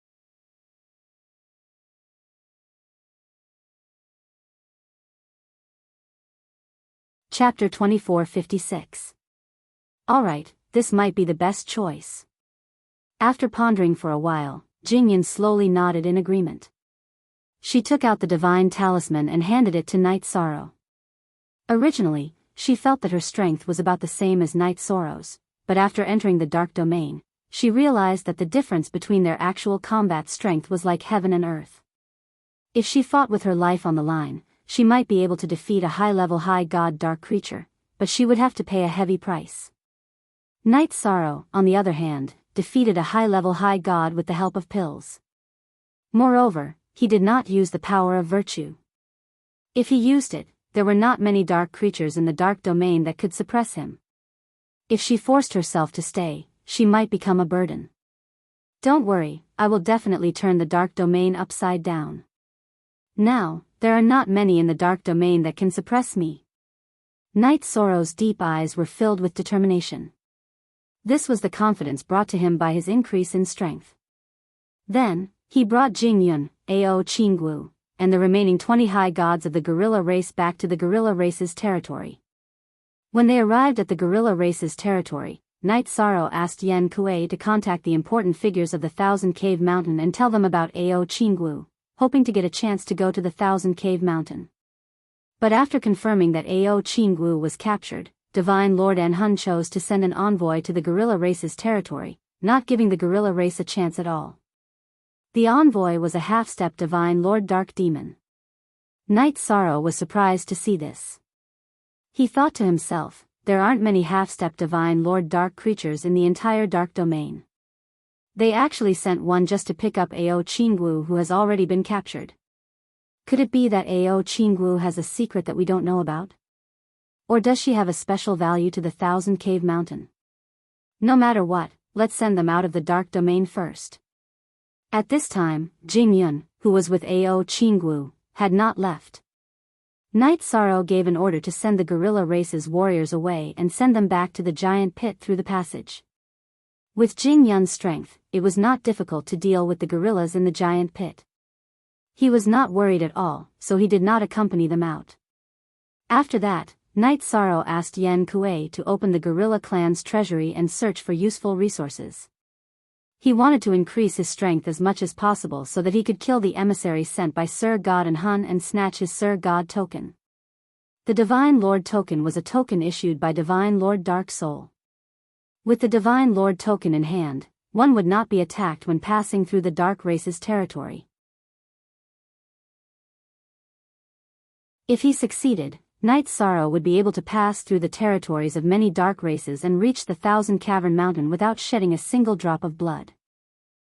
Chapter 2456. Alright, this might be the best choice. After pondering for a while, Jing Yun slowly nodded in agreement. She took out the divine talisman and handed it to Night Sorrow. Originally, she felt that her strength was about the same as Night Sorrow's, but after entering the dark domain, she realized that the difference between their actual combat strength was like heaven and earth. If she fought with her life on the line, she might be able to defeat a high-level high god dark creature, but she would have to pay a heavy price. Night Sorrow, on the other hand, defeated a high-level high god with the help of pills. Moreover, he did not use the power of virtue. If he used it, there were not many dark creatures in the dark domain that could suppress him. If she forced herself to stay, she might become a burden. Don't worry, I will definitely turn the dark domain upside down. Now, there are not many in the dark domain that can suppress me. Night Sorrow's deep eyes were filled with determination. This was the confidence brought to him by his increase in strength. Then, he brought Jing Yun, Ao Qinggu, and the remaining 20 high gods of the gorilla race back to the gorilla race's territory. When they arrived at the gorilla race's territory, Night Sorrow asked Yan Kuei to contact the important figures of the Thousand Cave Mountain and tell them about Ao Qinggu, hoping to get a chance to go to the Thousand Cave Mountain. But after confirming that Ao Qinggu was captured, Divine Lord Anhun chose to send an envoy to the gorilla race's territory, not giving the gorilla race a chance at all. The envoy was a half-step Divine Lord Dark Demon. Night Sorrow was surprised to see this. He thought to himself, there aren't many half-step Divine Lord Dark creatures in the entire dark domain. They actually sent one just to pick up Ao Qinggu, who has already been captured. Could it be that Ao Qinggu has a secret that we don't know about? Or does she have a special value to the Thousand Cave Mountain? No matter what, let's send them out of the dark domain first. At this time, Jing Yun, who was with Ao Qinggu, had not left. Night Sorrow gave an order to send the gorilla race's warriors away and send them back to the giant pit through the passage. With Jing Yun's strength, it was not difficult to deal with the gorillas in the giant pit. He was not worried at all, so he did not accompany them out. After that, Night Sorrow asked Yan Kuei to open the gorilla clan's treasury and search for useful resources. He wanted to increase his strength as much as possible so that he could kill the emissaries sent by Sir God Anhun and snatch his Sir God token. The Divine Lord token was a token issued by Divine Lord Dark Soul. With the Divine Lord token in hand, one would not be attacked when passing through the dark race's territory. If he succeeded, Night Sorrow would be able to pass through the territories of many dark races and reach the Thousand Cavern Mountain without shedding a single drop of blood.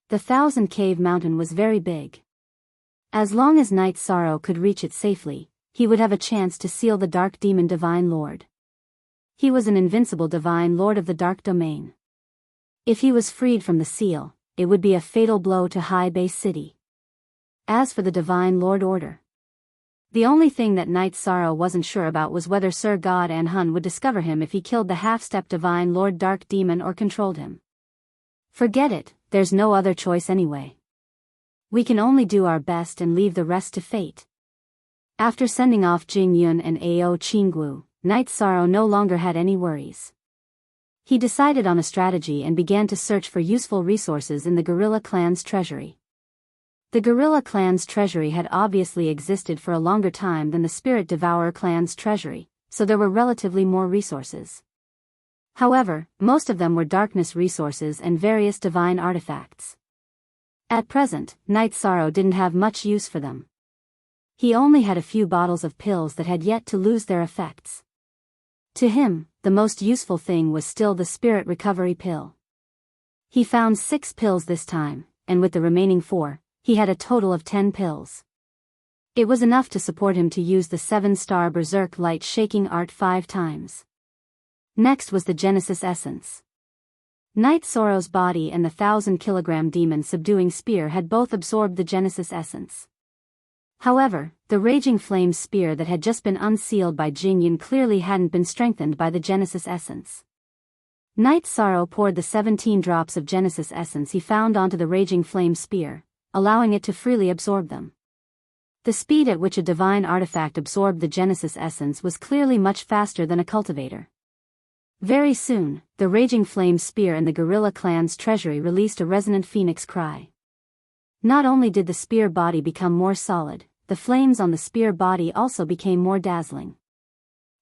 The Thousand Cave Mountain was very big. As long as Night Sorrow could reach it safely, he would have a chance to seal the Dark Demon Divine Lord. He was an invincible Divine Lord of the Dark Domain. If he was freed from the seal, it would be a fatal blow to High Base City. As for the Divine Lord Order, the only thing that Night Sorrow wasn't sure about was whether Sir God Anhun would discover him if he killed the half-step Divine Lord Dark Demon or controlled him. Forget it, there's no other choice anyway. We can only do our best and leave the rest to fate. After sending off Jing Yun and Ao Qinggu, Night Sorrow no longer had any worries. He decided on a strategy and began to search for useful resources in the gorilla clan's treasury. The gorilla clan's treasury had obviously existed for a longer time than the spirit devourer clan's treasury, so there were relatively more resources. However, most of them were darkness resources and various divine artifacts. At present, Night Sorrow didn't have much use for them. He only had a few bottles of pills that had yet to lose their effects. To him, the most useful thing was still the spirit recovery pill. He found 6 pills this time, and with the remaining 4, he had a total of 10 pills. It was enough to support him to use the 7-star Berserk Light Shaking Art 5 times. Next was the Genesis Essence. Night Sorrow's body and the 1,000-kilogram demon subduing spear had both absorbed the Genesis Essence. However, the Raging Flame spear that had just been unsealed by Jingyan clearly hadn't been strengthened by the Genesis Essence. Night Sorrow poured the 17 drops of Genesis Essence he found onto the Raging Flame spear, allowing it to freely absorb them. The speed at which a divine artifact absorbed the Genesis Essence was clearly much faster than a cultivator. Very soon, the Raging Flame spear and the gorilla clan's treasury released a resonant phoenix cry. Not only did the spear body become more solid, the flames on the spear body also became more dazzling.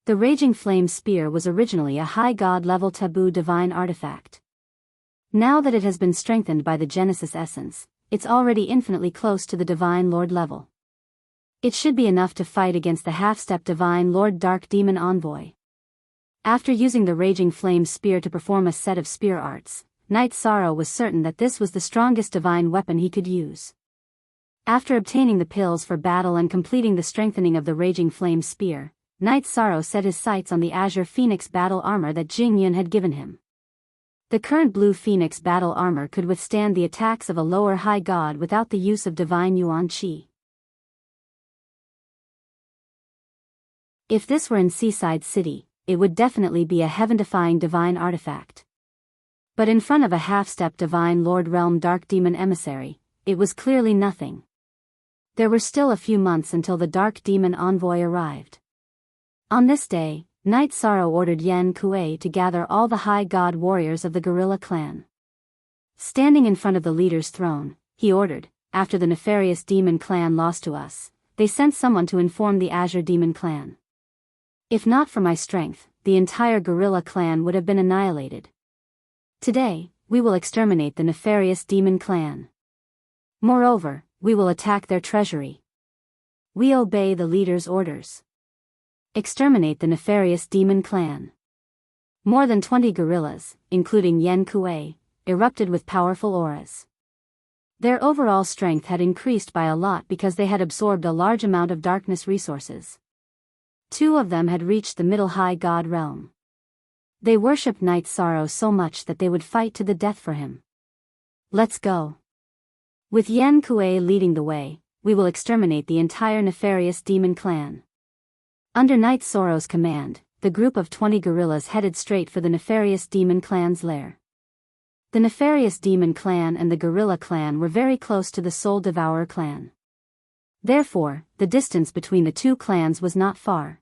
The Raging Flame spear was originally a high god-level taboo divine artifact. Now that it has been strengthened by the Genesis Essence, it's already infinitely close to the Divine Lord level. It should be enough to fight against the half-step Divine Lord Dark Demon Envoy. After using the Raging Flame spear to perform a set of spear arts, Night Sorrow was certain that this was the strongest divine weapon he could use. After obtaining the pills for battle and completing the strengthening of the Raging Flame spear, Night Sorrow set his sights on the Azure Phoenix battle armor that Jingyan had given him. The current Blue Phoenix battle armor could withstand the attacks of a lower high god without the use of divine Yuan Qi. If this were in Seaside City, it would definitely be a heaven-defying divine artifact. But in front of a half-step Divine Lord Realm Dark Demon Emissary, it was clearly nothing. There were still a few months until the Dark Demon Envoy arrived. On this day, Night Sorrow ordered Yan Kuei to gather all the high god warriors of the gorilla clan. Standing in front of the leader's throne, he ordered, after the nefarious demon clan lost to us, they sent someone to inform the Azure Demon clan. If not for my strength, the entire gorilla clan would have been annihilated. Today, we will exterminate the nefarious demon clan. Moreover, we will attack their treasury. We obey the leader's orders. Exterminate the nefarious demon clan. More than 20 gorillas, including Yan Kuei, erupted with powerful auras. Their overall strength had increased by a lot because they had absorbed a large amount of darkness resources. 2 of them had reached the middle high god realm. They worshipped Night Sorrow so much that they would fight to the death for him. Let's go. With Yan Kuei leading the way, we will exterminate the entire nefarious demon clan. Under Night Sorrow's command, the group of 20 gorillas headed straight for the nefarious demon clan's lair. The nefarious demon clan and the gorilla clan were very close to the Soul Devourer clan. Therefore, the distance between the 2 clans was not far.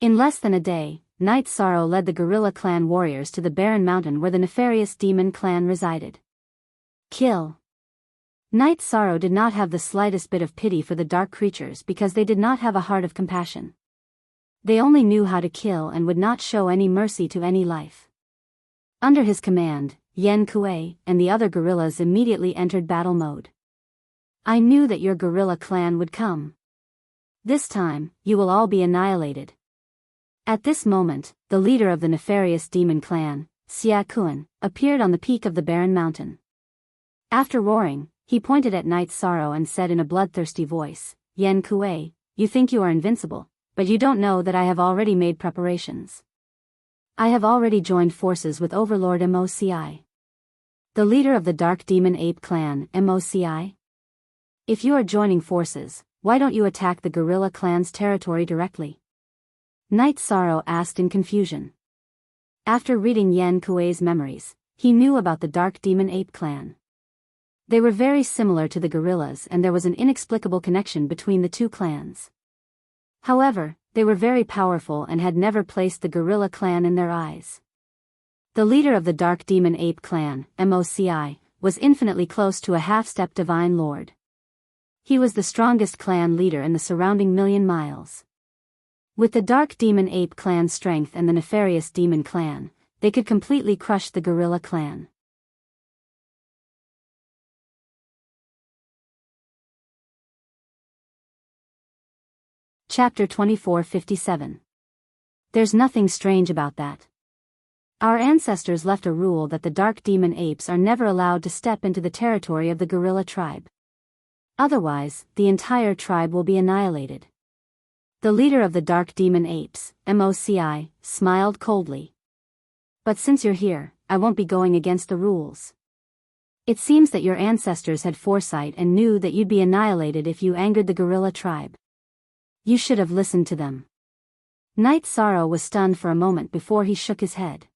In less than a day, Night Sorrow led the gorilla clan warriors to the barren mountain where the nefarious demon clan resided. Kill. Night Sorrow did not have the slightest bit of pity for the dark creatures because they did not have a heart of compassion. They only knew how to kill and would not show any mercy to any life. Under his command, Yan Kuei and the other gorillas immediately entered battle mode. I knew that your gorilla clan would come. This time, you will all be annihilated. At this moment, the leader of the nefarious demon clan, Xia Kun, appeared on the peak of the barren mountain. After roaring, he pointed at Night Sorrow and said in a bloodthirsty voice, Yan Kuei, you think you are invincible, but you don't know that I have already made preparations. I have already joined forces with Overlord Moci. The leader of the Dark Demon Ape clan, Moci. If you are joining forces, why don't you attack the gorilla clan's territory directly? Night Sorrow asked in confusion. After reading Yan Kuei's memories, he knew about the Dark Demon Ape clan. They were very similar to the gorillas and there was an inexplicable connection between the 2 clans. However, they were very powerful and had never placed the gorilla clan in their eyes. The leader of the Dark Demon Ape Clan, MOCI, was infinitely close to a half-step Divine Lord. He was the strongest clan leader in the surrounding million miles. With the Dark Demon Ape Clan's strength and the Nefarious Demon Clan, they could completely crush the Gorilla Clan. Chapter 2457. There's nothing strange about that. Our ancestors left a rule that the Dark Demon Apes are never allowed to step into the territory of the Gorilla tribe. Otherwise, the entire tribe will be annihilated. The leader of the Dark Demon Apes, MOCI, smiled coldly. But since you're here, I won't be going against the rules. It seems that your ancestors had foresight and knew that you'd be annihilated if you angered the Gorilla tribe. You should have listened to them. Knight Sorrow was stunned for a moment before he shook his head.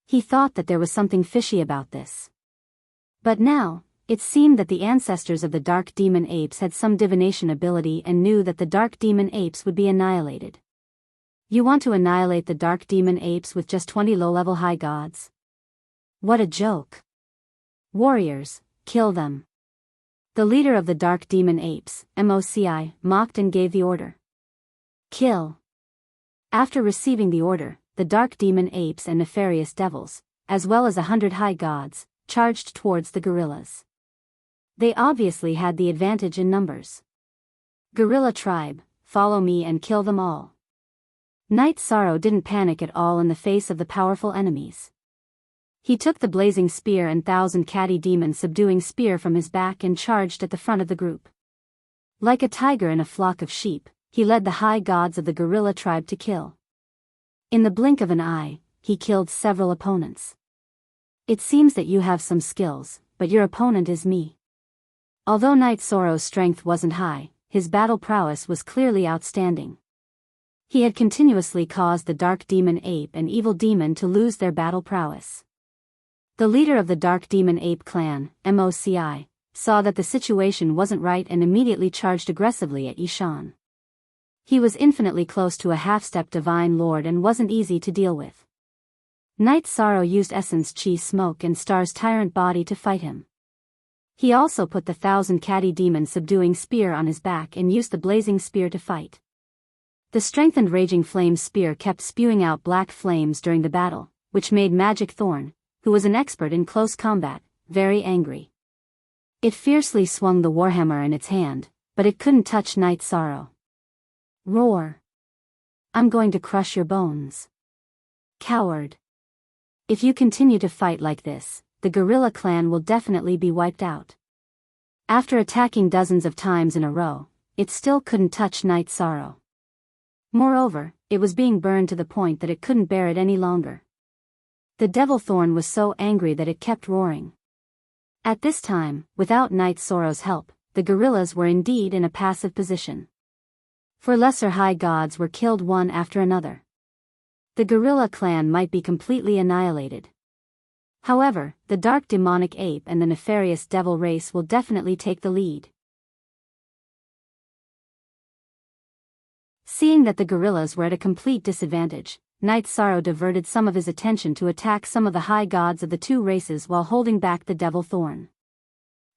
He thought that there was something fishy about this. But now, it seemed that the ancestors of the Dark Demon Apes had some divination ability and knew that the Dark Demon Apes would be annihilated. You want to annihilate the Dark Demon Apes with just 20 low-level high gods? What a joke. Warriors, kill them. The leader of the Dark Demon Apes, MOCI, mocked and gave the order. Kill. After receiving the order, the Dark Demon Apes and Nefarious Devils, as well as 100 high gods, charged towards the gorillas. They obviously had the advantage in numbers. Gorilla tribe, follow me and kill them all. Knight Sorrow didn't panic at all in the face of the powerful enemies. He took the blazing spear and 1,000 catty demon subduing spear from his back and charged at the front of the group. Like a tiger in a flock of sheep, he led the high gods of the gorilla tribe to kill. In the blink of an eye, he killed several opponents. It seems that you have some skills, but your opponent is me. Although Knight Sorrow's strength wasn't high, his battle prowess was clearly outstanding. He had continuously caused the Dark Demon Ape and Evil Demon to lose their battle prowess. The leader of the Dark Demon Ape Clan, MOCI, saw that the situation wasn't right and immediately charged aggressively at Yishan. He was infinitely close to a half-step Divine Lord and wasn't easy to deal with. Knight Sorrow used Essence Chi Smoke and Star's Tyrant Body to fight him. He also put the 1,000 catty demon subduing spear on his back and used the blazing spear to fight. The strengthened Raging Flame spear kept spewing out black flames during the battle, which made Magic Thorn, who was an expert in close combat, very angry. It fiercely swung the warhammer in its hand, but it couldn't touch Knight Sorrow. Roar. I'm going to crush your bones. Coward. If you continue to fight like this, the Gorilla Clan will definitely be wiped out. After attacking dozens of times in a row, it still couldn't touch Knight Sorrow. Moreover, it was being burned to the point that it couldn't bear it any longer. The Devil Thorn was so angry that it kept roaring. At this time, without Knight Sorrow's help, the gorillas were indeed in a passive position. For lesser high gods were killed one after another. The Gorilla Clan might be completely annihilated. However, the Dark Demonic Ape and the Nefarious Devil race will definitely take the lead. Seeing that the gorillas were at a complete disadvantage, Knight Sorrow diverted some of his attention to attack some of the high gods of the two races while holding back the Devil Thorn.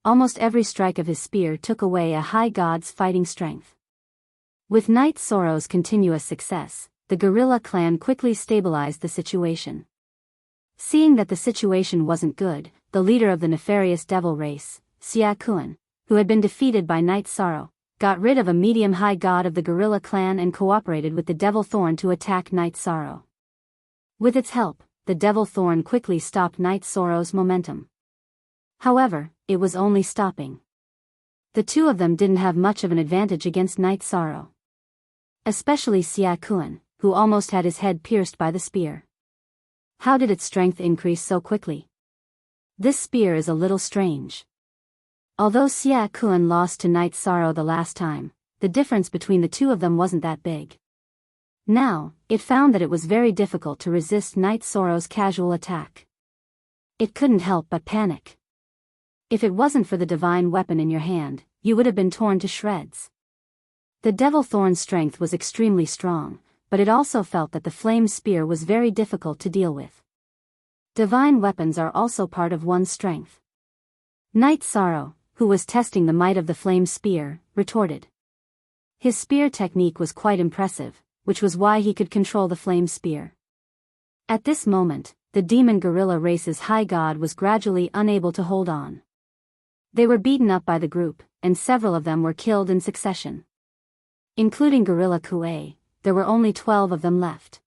Almost every strike of his spear took away a high god's fighting strength. With Knight Sorrow's continuous success, the Gorilla Clan quickly stabilized the situation. Seeing that the situation wasn't good, the leader of the Nefarious Devil race, Xia Kuan, who had been defeated by Knight Sorrow, got rid of a medium-high god of the Gorilla Clan and cooperated with the Devil Thorn to attack Knight Sorrow. With its help, the Devil Thorn quickly stopped Knight Sorrow's momentum. However, it was only stopping. The two of them didn't have much of an advantage against Knight Sorrow. Especially Xia Kuan, who almost had his head pierced by the spear. How did its strength increase so quickly? This spear is a little strange. Although Xia Kuan lost to Knight Sorrow the last time, the difference between the two of them wasn't that big. Now, it found that it was very difficult to resist Knight Sorrow's casual attack. It couldn't help but panic. If it wasn't for the divine weapon in your hand, you would have been torn to shreds. The Devil Thorn's strength was extremely strong, but it also felt that the flame spear was very difficult to deal with. Divine weapons are also part of one's strength. Knight Sorrow, who was testing the might of the flame spear, retorted. His spear technique was quite impressive, which was why he could control the flame spear. At this moment, the demon gorilla race's high god was gradually unable to hold on. They were beaten up by the group, and several of them were killed in succession. Including Gorilla Kuei, there were only 12 of them left.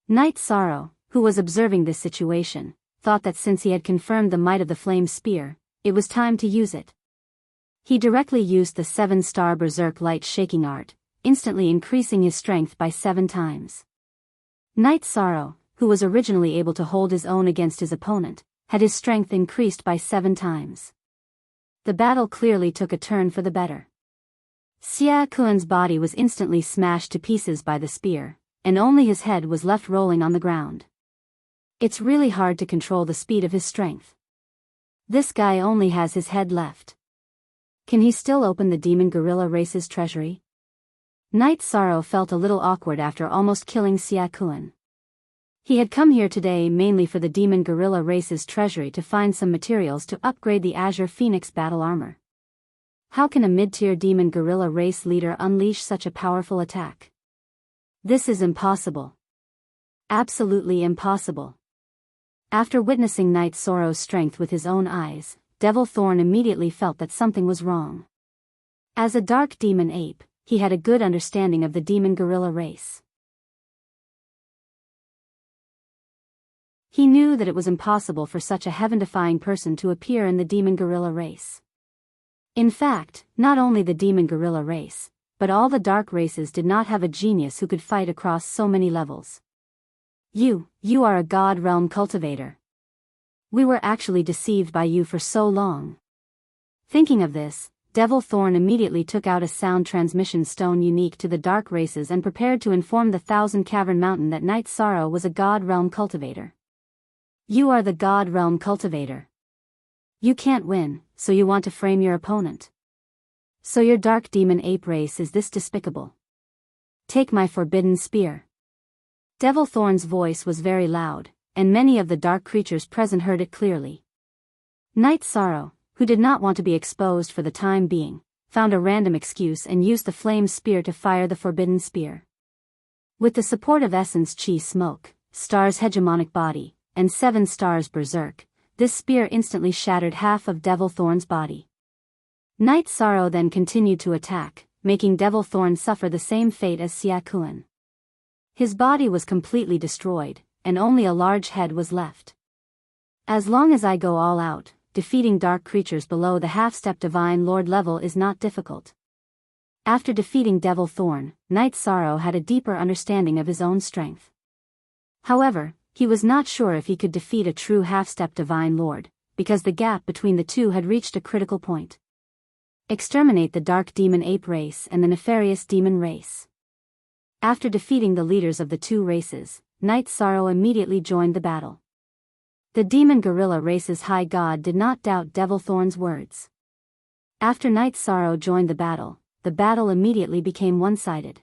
Knight Sorrow, who was observing this situation, thought that since he had confirmed the might of the flame spear, it was time to use it. He directly used the 7-star Berserk Light Shaking Art, instantly increasing his strength by 7 times. Knight Sorrow, who was originally able to hold his own against his opponent, had his strength increased by 7 times. The battle clearly took a turn for the better. Xia Kuan's body was instantly smashed to pieces by the spear, and only his head was left rolling on the ground. It's really hard to control the speed of his strength. This guy only has his head left. Can he still open the demon gorilla race's treasury? Knight Sorrow felt a little awkward after almost killing Xia Kuan. He had come here today mainly for the demon gorilla race's treasury to find some materials to upgrade the Azure Phoenix battle armor. How can a mid-tier demon gorilla race leader unleash such a powerful attack? This is impossible. Absolutely impossible. After witnessing Knight Sorrow's strength with his own eyes, Devil Thorn immediately felt that something was wrong. As a dark demon ape, he had a good understanding of the demon gorilla race. He knew that it was impossible for such a heaven-defying person to appear in the demon gorilla race. In fact, not only the demon gorilla race, but all the dark races did not have a genius who could fight across so many levels. You are a god realm cultivator. We were actually deceived by you for so long. Thinking of this, Devil Thorn immediately took out a sound transmission stone unique to the dark races and prepared to inform the Thousand Cavern Mountain that Knight Sorrow was a god realm cultivator. You are the god realm cultivator. You can't win, so you want to frame your opponent. So your dark demon ape race is this despicable. Take my forbidden spear. Devil Thorn's voice was very loud, and many of the dark creatures present heard it clearly. Knight Sorrow, who did not want to be exposed for the time being, found a random excuse and used the flame spear to fire the forbidden spear. With the support of Essence Chi Smoke, Star's hegemonic body, and 7 Stars Berserk, this spear instantly shattered half of Devil Thorn's body. Knight Sorrow then continued to attack, making Devil Thorn suffer the same fate as Xia Kuan. His body was completely destroyed, and only a large head was left. As long as I go all out, defeating dark creatures below the half-step Divine Lord level is not difficult. After defeating Devil Thorn, Knight Sorrow had a deeper understanding of his own strength. However, he was not sure if he could defeat a true half-step Divine Lord, because the gap between the two had reached a critical point. Exterminate the dark demon ape race and the nefarious demon race. After defeating the leaders of the two races, Knight Sorrow immediately joined the battle. The demon gorilla race's high god did not doubt Devil Thorn's words. After Knight Sorrow joined the battle immediately became one-sided.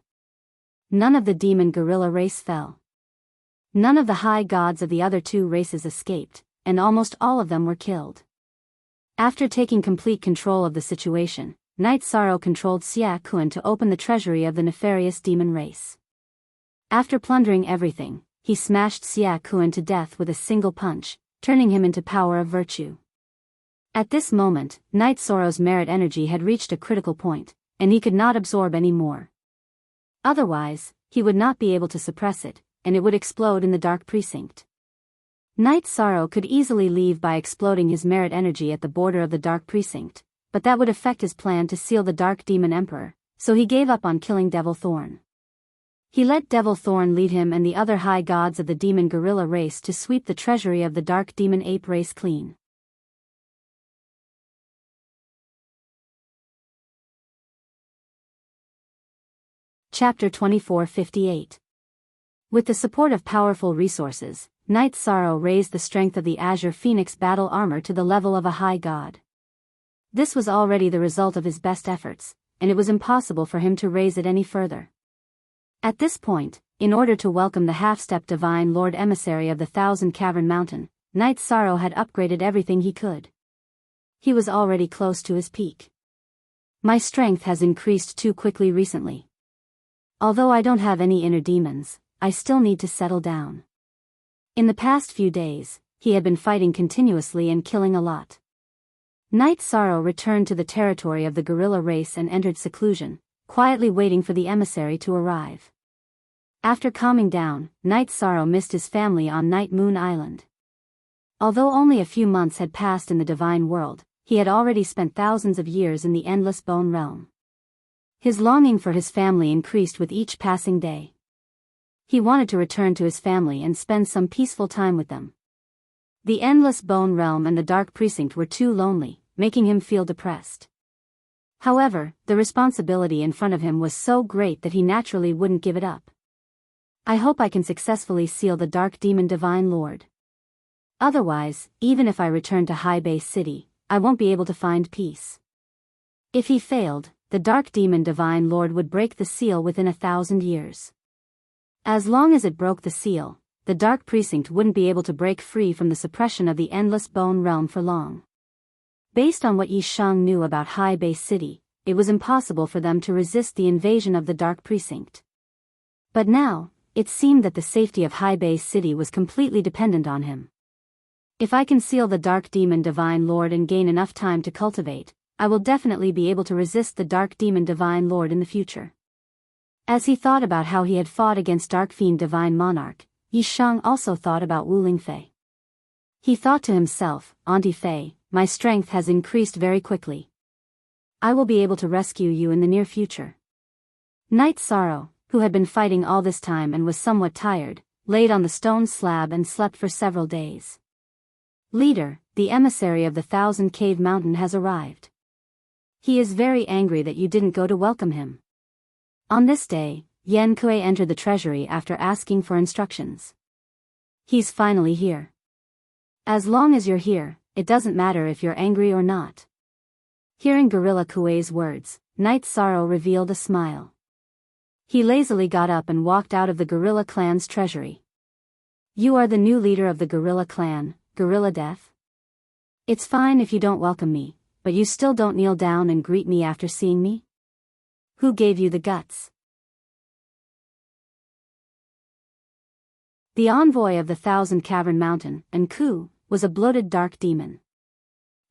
None of the demon gorilla race fell. None of the high gods of the other two races escaped, and almost all of them were killed. After taking complete control of the situation, Knight Sorrow controlled Xia Kuan to open the treasury of the nefarious demon race. After plundering everything, he smashed Xia Kuan to death with a single punch, turning him into power of virtue. At this moment, Knight Sorrow's merit energy had reached a critical point, and he could not absorb any more. Otherwise, he would not be able to suppress it, and it would explode in the dark precinct. Knight Sorrow could easily leave by exploding his merit energy at the border of the dark precinct, but that would affect his plan to seal the Dark Demon Emperor, so he gave up on killing Devil Thorn. He let Devil Thorn lead him and the other high gods of the demon gorilla race to sweep the treasury of the dark demon ape race clean. Chapter 2458. With the support of powerful resources, Knight Sorrow raised the strength of the Azure Phoenix battle armor to the level of a high god. This was already the result of his best efforts, and it was impossible for him to raise it any further. At this point, in order to welcome the half-step Divine Lord Emissary of the Thousand Cavern Mountain, Night Sorrow had upgraded everything he could. He was already close to his peak. My strength has increased too quickly recently. Although I don't have any inner demons, I still need to settle down. In the past few days, he had been fighting continuously and killing a lot. Night Sorrow returned to the territory of the gorilla race and entered seclusion, quietly waiting for the emissary to arrive. After calming down, Night Sorrow missed his family on Night Moon Island. Although only a few months had passed in the divine world, he had already spent thousands of years in the endless bone realm. His longing for his family increased with each passing day. He wanted to return to his family and spend some peaceful time with them. The endless bone realm and the dark precinct were too lonely, making him feel depressed. However, the responsibility in front of him was so great that he naturally wouldn't give it up. I hope I can successfully seal the Dark Demon Divine Lord. Otherwise, even if I return to High Base City, I won't be able to find peace. If he failed, the Dark Demon Divine Lord would break the seal within 1,000 years. As long as it broke the seal, the Dark Precinct wouldn't be able to break free from the suppression of the endless bone realm for long. Based on what Yi Shang knew about High Base City, it was impossible for them to resist the invasion of the Dark Precinct. But now, it seemed that the safety of High Base City was completely dependent on him. If I can seal the Dark Demon Divine Lord and gain enough time to cultivate, I will definitely be able to resist the Dark Demon Divine Lord in the future. As he thought about how he had fought against Dark Fiend Divine Monarch, Yi Shang also thought about Wu Lingfei. He thought to himself, Auntie Fei, my strength has increased very quickly. I will be able to rescue you in the near future. Night Sorrow, who had been fighting all this time and was somewhat tired, laid on the stone slab and slept for several days. Leader, the emissary of the 1,000 Cave Mountain has arrived. He is very angry that you didn't go to welcome him. On this day, Yan Kuei entered the treasury after asking for instructions. He's finally here. As long as you're here, it doesn't matter if you're angry or not. Hearing Gorilla Kuei's words, Night Sorrow revealed a smile. He lazily got up and walked out of the Gorilla Clan's treasury. You are the new leader of the Gorilla Clan, Gorilla Death? It's fine if you don't welcome me, but you still don't kneel down and greet me after seeing me? Who gave you the guts? The envoy of the 1,000 Cavern Mountain, Enku, was a bloated dark demon.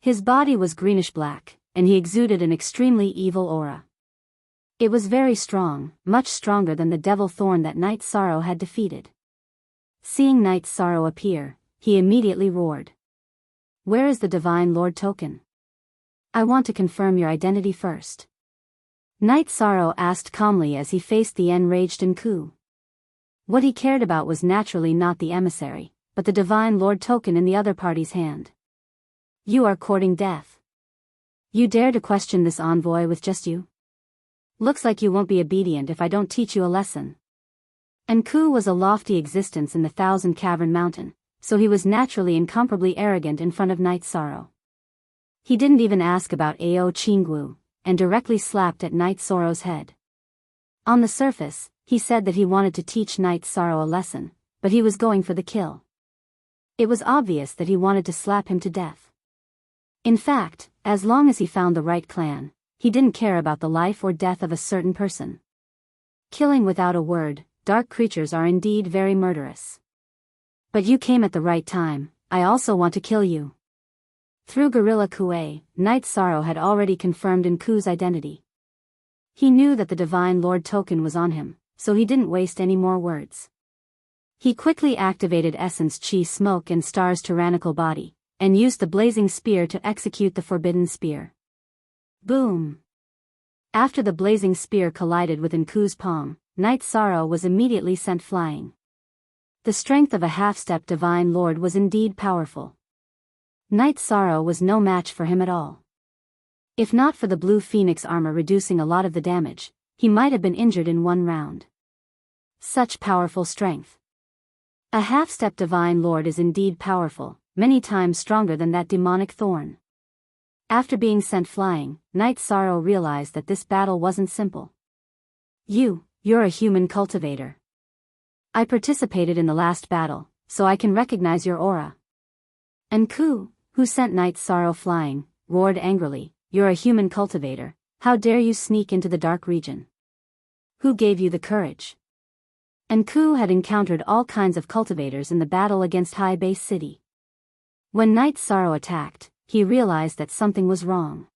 His body was greenish-black, and he exuded an extremely evil aura. It was very strong, much stronger than the devil thorn that Night Sorrow had defeated. Seeing Night Sorrow appear, he immediately roared. Where is the Divine Lord token? I want to confirm your identity first. Night Sorrow asked calmly as he faced the enraged Enku. What he cared about was naturally not the emissary, but the Divine Lord token in the other party's hand. You are courting death. You dare to question this envoy with just you? Looks like you won't be obedient if I don't teach you a lesson. Enku was a lofty existence in the 1,000 Cavern Mountain, so he was naturally incomparably arrogant in front of Night Sorrow. He didn't even ask about Ao Qinggu, and directly slapped at Night Sorrow's head. On the surface, he said that he wanted to teach Night Sorrow a lesson, but he was going for the kill. It was obvious that he wanted to slap him to death. In fact, as long as he found the right clan, he didn't care about the life or death of a certain person. Killing without a word, dark creatures are indeed very murderous. But you came at the right time, I also want to kill you. Through Gorilla Kuei, Night Sorrow had already confirmed Enku's identity. He knew that the Divine Lord token was on him, so he didn't waste any more words. He quickly activated Essence Chi Smoke and Star's tyrannical body, and used the blazing spear to execute the forbidden spear. Boom! After the blazing spear collided with Enku's palm, Night Sorrow was immediately sent flying. The strength of a half-step Divine Lord was indeed powerful. Night Sorrow was no match for him at all. If not for the Blue Phoenix armor reducing a lot of the damage, he might have been injured in one round. Such powerful strength. A half-step Divine Lord is indeed powerful, many times stronger than that demonic thorn. After being sent flying, Night Sorrow realized that this battle wasn't simple. You're a human cultivator. I participated in the last battle, so I can recognize your aura. Enku, who sent Night Sorrow flying, roared angrily, "You're a human cultivator, how dare you sneak into the dark region? Who gave you the courage?" Enku had encountered all kinds of cultivators in the battle against High Base City. When Night Sorrow attacked, he realized that something was wrong.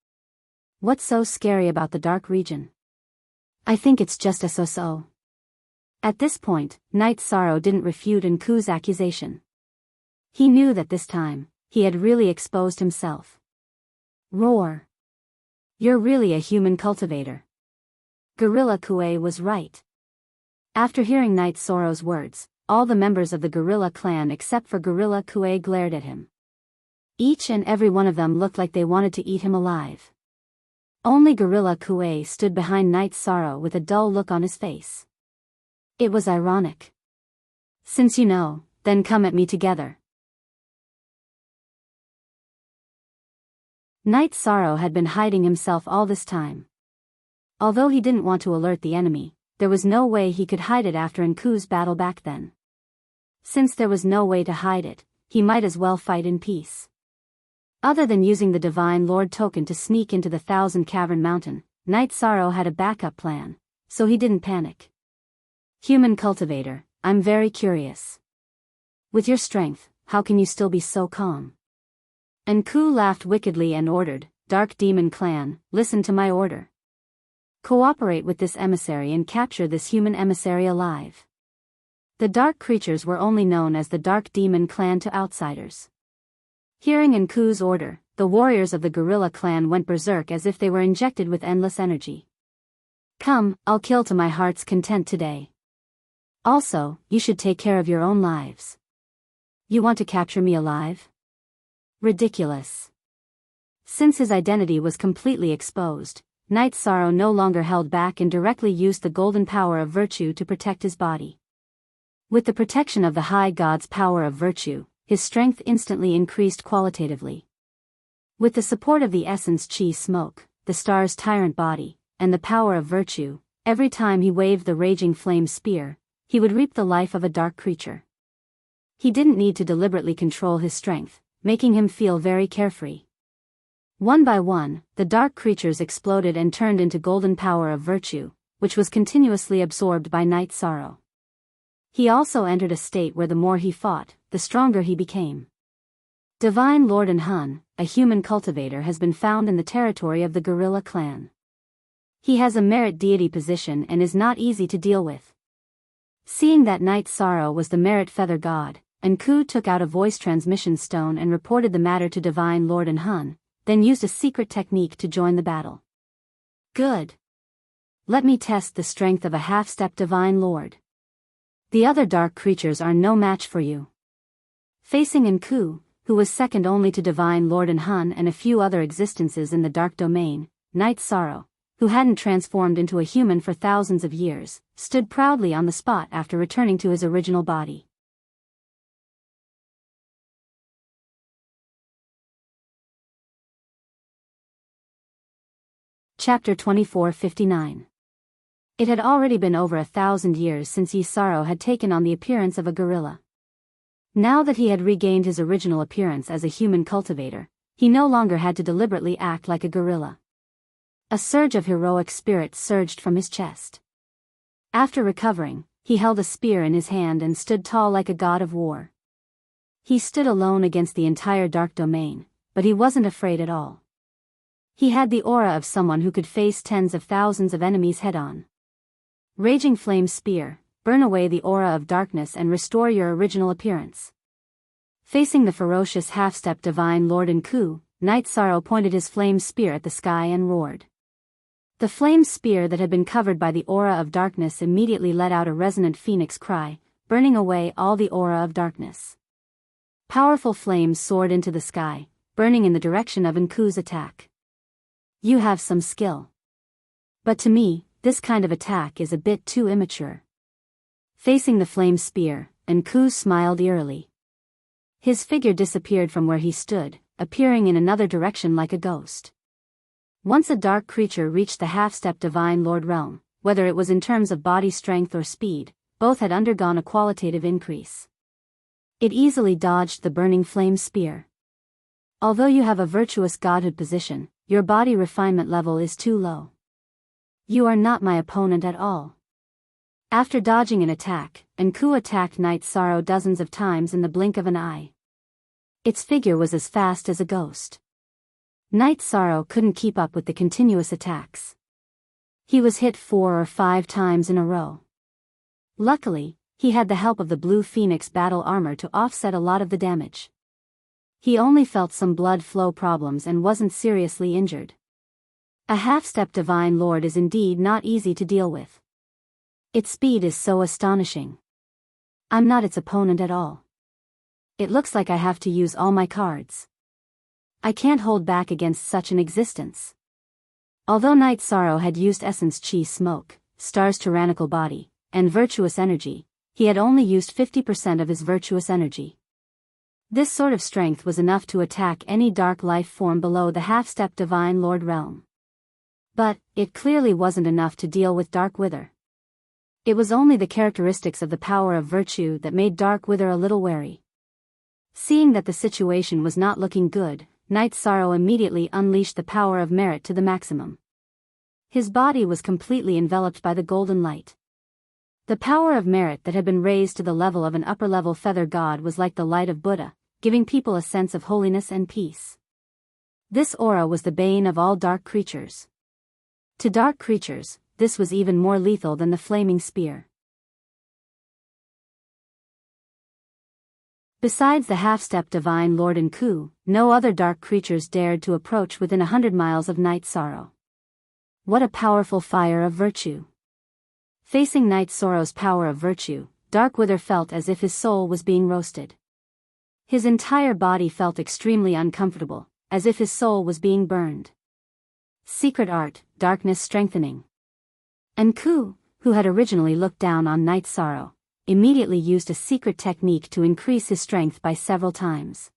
What's so scary about the dark region? I think it's just a so-so. At this point, Night Sorrow didn't refute Enku's accusation. He knew that this time, he had really exposed himself. Roar. You're really a human cultivator. Gorilla Kue was right. After hearing Night Sorrow's words, all the members of the gorilla clan except for Gorilla Kue glared at him. Each and every one of them looked like they wanted to eat him alive. Only Gorilla Kue stood behind Night Sorrow with a dull look on his face. It was ironic. Since you know, then come at me together. Night Sorrow had been hiding himself all this time. Although he didn't want to alert the enemy, there was no way he could hide it after Enku's battle back then. Since there was no way to hide it, he might as well fight in peace. Other than using the Divine Lord token to sneak into the Thousand Cavern Mountain, Night Sorrow had a backup plan, so he didn't panic. Human cultivator, I'm very curious. With your strength, how can you still be so calm? Enku laughed wickedly and ordered, Dark Demon Clan, listen to my order. Cooperate with this emissary and capture this human emissary alive. The dark creatures were only known as the Dark Demon Clan to outsiders. Hearing Enku's order, the warriors of the gorilla clan went berserk as if they were injected with endless energy. Come, I'll kill to my heart's content today. Also, you should take care of your own lives. You want to capture me alive? Ridiculous. Since his identity was completely exposed, Night Sorrow no longer held back and directly used the golden power of virtue to protect his body. With the protection of the High God's power of virtue, his strength instantly increased qualitatively. With the support of the essence Chi Smoke, the star's tyrant body, and the power of virtue, every time he waved the raging flame spear, he would reap the life of a dark creature. He didn't need to deliberately control his strength, making him feel very carefree. One by one, the dark creatures exploded and turned into golden power of virtue, which was continuously absorbed by Night Sorrow. He also entered a state where the more he fought, the stronger he became. Divine Lord Hun, a human cultivator, has been found in the territory of the gorilla clan. He has a merit deity position and is not easy to deal with. Seeing that Night Sorrow was the merit feather god, Enku took out a voice transmission stone and reported the matter to Divine Lord Hun, then used a secret technique to join the battle. Good. Let me test the strength of a half-step Divine Lord. The other dark creatures are no match for you. Facing Enku, who was second only to Divine Lord Hun and a few other existences in the dark domain, Night Sorrow, who hadn't transformed into a human for thousands of years, stood proudly on the spot after returning to his original body. Chapter 2459. It had already been over 1,000 years since Yi Sorrow had taken on the appearance of a gorilla. Now that he had regained his original appearance as a human cultivator, he no longer had to deliberately act like a gorilla. A surge of heroic spirit surged from his chest. After recovering, he held a spear in his hand and stood tall like a god of war. He stood alone against the entire dark domain, but he wasn't afraid at all. He had the aura of someone who could face tens of thousands of enemies head-on. Raging Flame Spear, burn away the aura of darkness and restore your original appearance. Facing the ferocious half-step Divine Lord Enku, Night Sorrow pointed his flame spear at the sky and roared. The flame spear that had been covered by the aura of darkness immediately let out a resonant phoenix cry, burning away all the aura of darkness. Powerful flames soared into the sky, burning in the direction of Enku's attack. You have some skill. But to me, this kind of attack is a bit too immature. Facing the flame spear, Enku smiled eerily. His figure disappeared from where he stood, appearing in another direction like a ghost. Once a dark creature reached the half-step Divine Lord realm, whether it was in terms of body strength or speed, both had undergone a qualitative increase. It easily dodged the burning flame spear. Although you have a virtuous godhood position, your body refinement level is too low. You are not my opponent at all. After dodging an attack, Enku attacked Night Sorrow dozens of times in the blink of an eye. Its figure was as fast as a ghost. Night Sorrow couldn't keep up with the continuous attacks. He was hit 4 or 5 times in a row. Luckily, he had the help of the Blue Phoenix battle armor to offset a lot of the damage. He only felt some blood flow problems and wasn't seriously injured. A half-step Divine Lord is indeed not easy to deal with. Its speed is so astonishing. I'm not its opponent at all. It looks like I have to use all my cards. I can't hold back against such an existence. Although Night Sorrow had used Essence Chi Smoke, Star's tyrannical body, and virtuous energy, he had only used 50% of his virtuous energy. This sort of strength was enough to attack any dark life form below the half-step Divine Lord realm. But, it clearly wasn't enough to deal with Dark Wither. It was only the characteristics of the power of virtue that made Dark Wither a little wary. Seeing that the situation was not looking good, Night Sorrow immediately unleashed the power of merit to the maximum. His body was completely enveloped by the golden light. The power of merit that had been raised to the level of an upper-level feather god was like the light of Buddha, giving people a sense of holiness and peace. This aura was the bane of all dark creatures. To dark creatures, this was even more lethal than the flaming spear. Besides the half-step Divine Lord Enku, no other dark creatures dared to approach within 100 miles of Night Sorrow. What a powerful fire of virtue! Facing Night Sorrow's power of virtue, Dark Wither felt as if his soul was being roasted. His entire body felt extremely uncomfortable, as if his soul was being burned. Secret art, darkness strengthening. Enku, who had originally looked down on Night Sorrow, immediately used a secret technique to increase his strength by several times.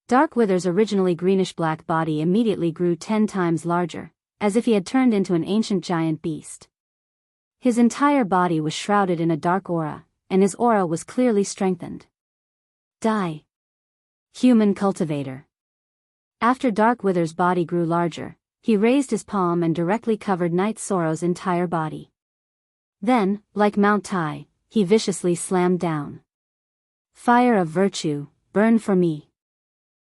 Dark Wither's originally greenish-black body immediately grew 10 times larger, as if he had turned into an ancient giant beast. His entire body was shrouded in a dark aura, and his aura was clearly strengthened. Die. Human Cultivator. After Dark Wither's body grew larger, he raised his palm and directly covered Night Sorrow's entire body. Then, like Mount Tai, he viciously slammed down. Fire of virtue, burn for me.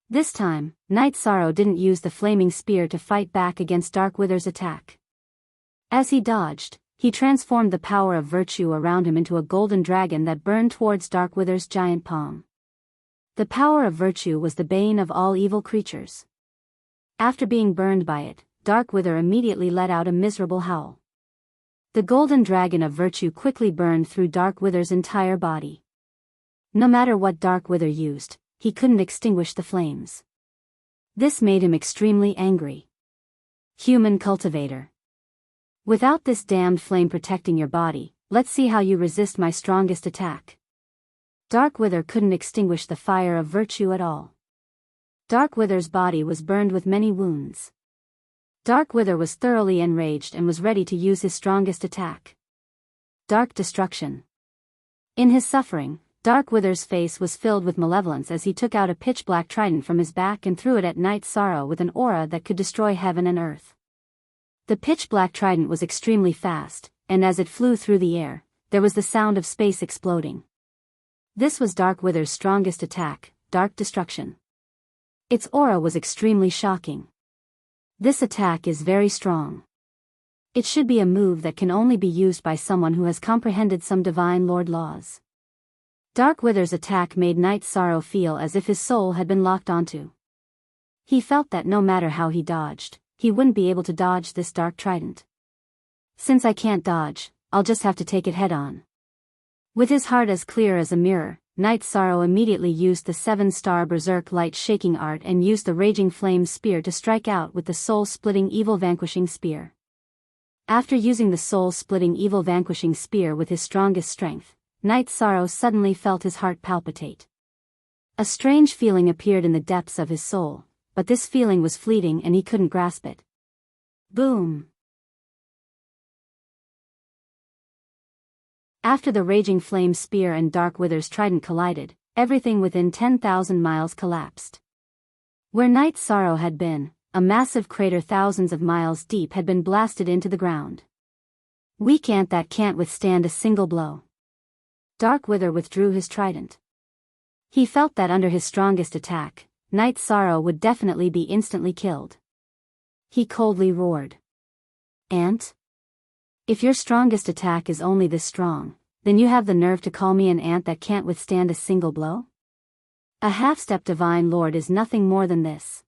This time, Night Sorrow didn't use the flaming spear to fight back against Dark Wither's attack. As he dodged, he transformed the power of virtue around him into a golden dragon that burned towards Dark Wither's giant palm. The power of virtue was the bane of all evil creatures. After being burned by it, Dark Wither immediately let out a miserable howl. The golden dragon of virtue quickly burned through Dark Wither's entire body. No matter what Dark Wither used, he couldn't extinguish the flames. This made him extremely angry. Human Cultivator. Without this damned flame protecting your body, let's see how you resist my strongest attack. Dark Wither couldn't extinguish the fire of virtue at all. Dark Wither's body was burned with many wounds. Dark Wither was thoroughly enraged and was ready to use his strongest attack. Dark Destruction. In his suffering, Dark Wither's face was filled with malevolence as he took out a pitch-black trident from his back and threw it at Night Sorrow with an aura that could destroy heaven and earth. The pitch-black trident was extremely fast, and as it flew through the air, there was the sound of space exploding. This was Dark Wither's strongest attack, Dark Destruction. Its aura was extremely shocking. This attack is very strong. It should be a move that can only be used by someone who has comprehended some Divine Lord laws. Dark Wither's attack made Night Sorrow feel as if his soul had been locked onto. He felt that no matter how he dodged, he wouldn't be able to dodge this dark trident. Since I can't dodge, I'll just have to take it head-on. With his heart as clear as a mirror, Night Sorrow immediately used the 7-star Berserk Light Shaking Art and used the Raging Flame Spear to strike out with the Soul-Splitting Evil Vanquishing Spear. After using the Soul-Splitting Evil Vanquishing Spear with his strongest strength, Night Sorrow suddenly felt his heart palpitate. A strange feeling appeared in the depths of his soul, but this feeling was fleeting and he couldn't grasp it. Boom! After the Raging Flame Spear and Dark Wither's trident collided, everything within 10,000 miles collapsed. Where Night Sorrow had been, a massive crater thousands of miles deep had been blasted into the ground. Weak ant that can't withstand a single blow. Dark Wither withdrew his trident. He felt that under his strongest attack, Night Sorrow would definitely be instantly killed. He coldly roared. Ant? If your strongest attack is only this strong, then you have the nerve to call me an ant that can't withstand a single blow? A half-step divine lord is nothing more than this.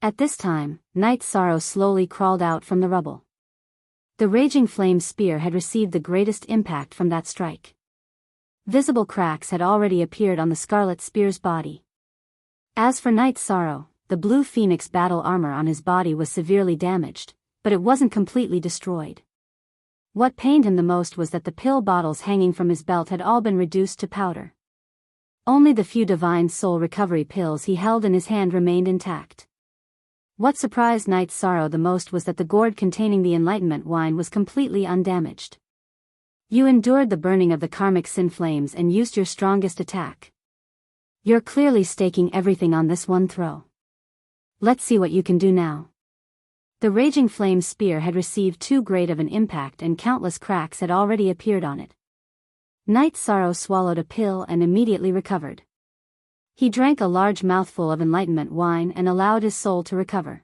At this time, Night Sorrow slowly crawled out from the rubble. The raging flame spear had received the greatest impact from that strike. Visible cracks had already appeared on the scarlet spear's body. As for Night Sorrow, the blue phoenix battle armor on his body was severely damaged, but it wasn't completely destroyed. What pained him the most was that the pill bottles hanging from his belt had all been reduced to powder. Only the few divine soul recovery pills he held in his hand remained intact. What surprised Night Sorrow the most was that the gourd containing the enlightenment wine was completely undamaged. You endured the burning of the karmic sin flames and used your strongest attack. You're clearly staking everything on this one throw. Let's see what you can do now. The raging flame spear had received too great of an impact and countless cracks had already appeared on it. Night Sorrow swallowed a pill and immediately recovered. He drank a large mouthful of enlightenment wine and allowed his soul to recover.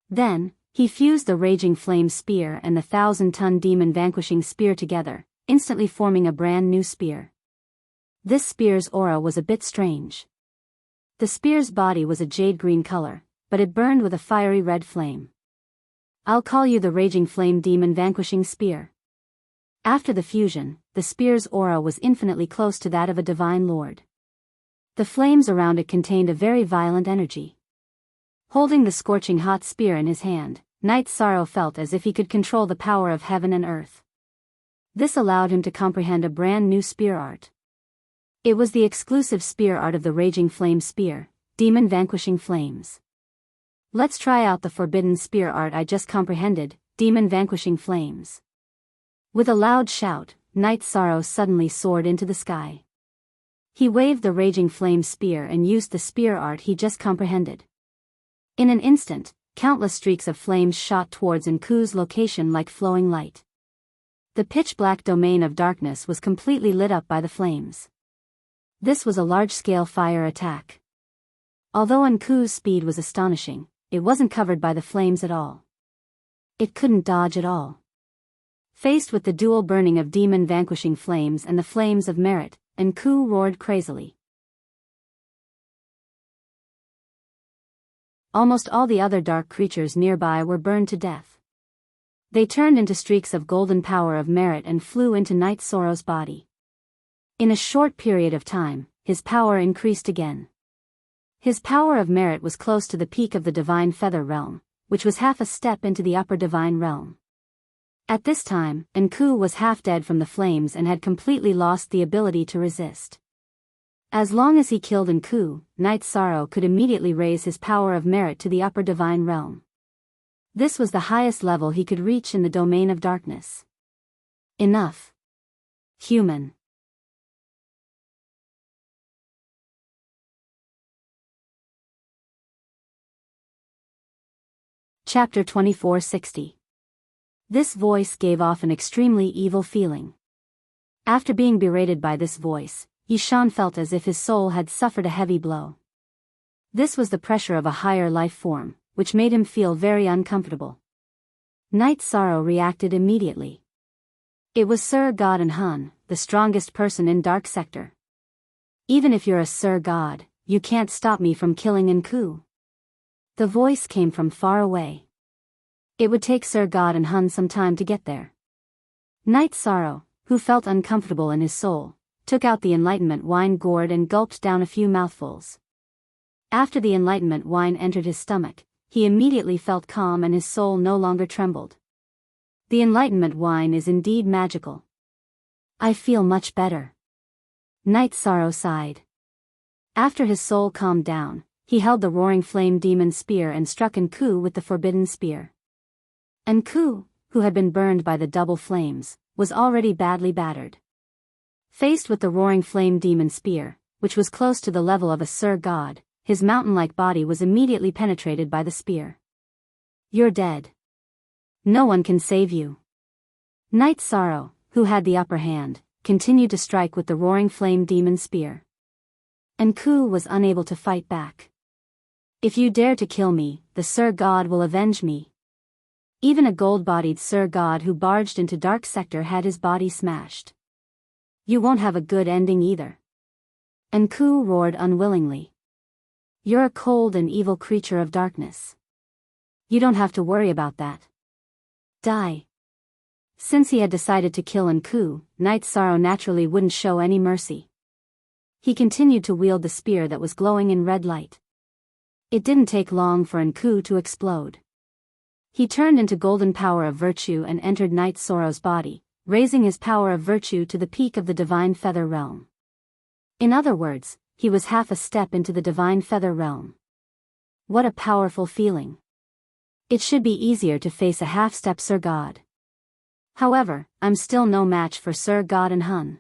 Then, he fused the raging flame spear and the 1,000-ton demon vanquishing spear together, instantly forming a brand new spear. This spear's aura was a bit strange. The spear's body was a jade green color, but it burned with a fiery red flame. I'll call you the raging flame demon vanquishing spear. After the fusion, the spear's aura was infinitely close to that of a divine lord. The flames around it contained a very violent energy. Holding the scorching hot spear in his hand, Night Sorrow felt as if he could control the power of heaven and earth. This allowed him to comprehend a brand new spear art. It was the exclusive spear art of the raging flame spear, demon vanquishing flames. Let's try out the forbidden spear art I just comprehended, demon vanquishing flames. With a loud shout, Night Sorrow suddenly soared into the sky. He waved the raging flame spear and used the spear art he just comprehended. In an instant, countless streaks of flames shot towards Nku's location like flowing light. The pitch-black domain of darkness was completely lit up by the flames. This was a large-scale fire attack. Although Nku's speed was astonishing, it wasn't covered by the flames at all. It couldn't dodge at all. Faced with the dual burning of demon vanquishing flames and the flames of merit, Nku roared crazily. Almost all the other dark creatures nearby were burned to death. They turned into streaks of golden power of merit and flew into Night Sorrow's body. In a short period of time, his power increased again. His power of merit was close to the peak of the divine feather realm, which was half a step into the upper divine realm. At this time, Nku was half dead from the flames and had completely lost the ability to resist. As long as he killed Nku, Night Sorrow could immediately raise his power of merit to the upper divine realm. This was the highest level he could reach in the domain of darkness. Enough. Human. Chapter 2460. This voice gave off an extremely evil feeling. After being berated by this voice, Yishan felt as if his soul had suffered a heavy blow. This was the pressure of a higher life form, which made him feel very uncomfortable. Night Sorrow reacted immediately. It was Sir God and Hun, the strongest person in Dark Sector. Even if you're a Sir God, you can't stop me from killing Nku. The voice came from far away. It would take Sir God and Hun some time to get there. Night Sorrow, who felt uncomfortable in his soul, took out the enlightenment wine gourd and gulped down a few mouthfuls. After the enlightenment wine entered his stomach, he immediately felt calm and his soul no longer trembled. The enlightenment wine is indeed magical. I feel much better. Night Sorrow sighed. After his soul calmed down, he held the roaring flame demon spear and struck Nku with the forbidden spear. Nku, who had been burned by the double flames, was already badly battered. Faced with the roaring flame demon spear, which was close to the level of a Sir God, his mountain-like body was immediately penetrated by the spear. "You're dead. No one can save you." Night Sorrow, who had the upper hand, continued to strike with the roaring flame demon spear. Enku was unable to fight back. "If you dare to kill me, the Sir God will avenge me." Even a gold-bodied Sir God who barged into Dark Sector had his body smashed. "You won't have a good ending either." Enku roared unwillingly. "You're a cold and evil creature of darkness. You don't have to worry about that. Die." Since he had decided to kill Enku, Night Sorrow naturally wouldn't show any mercy. He continued to wield the spear that was glowing in red light. It didn't take long for Enku to explode. He turned into golden power of virtue and entered Night Sorrow's body, raising his power of virtue to the peak of the Divine Feather Realm. In other words, he was half a step into the Divine Feather Realm. What a powerful feeling. It should be easier to face a half-step Sir God. However, I'm still no match for Sir God and Hun.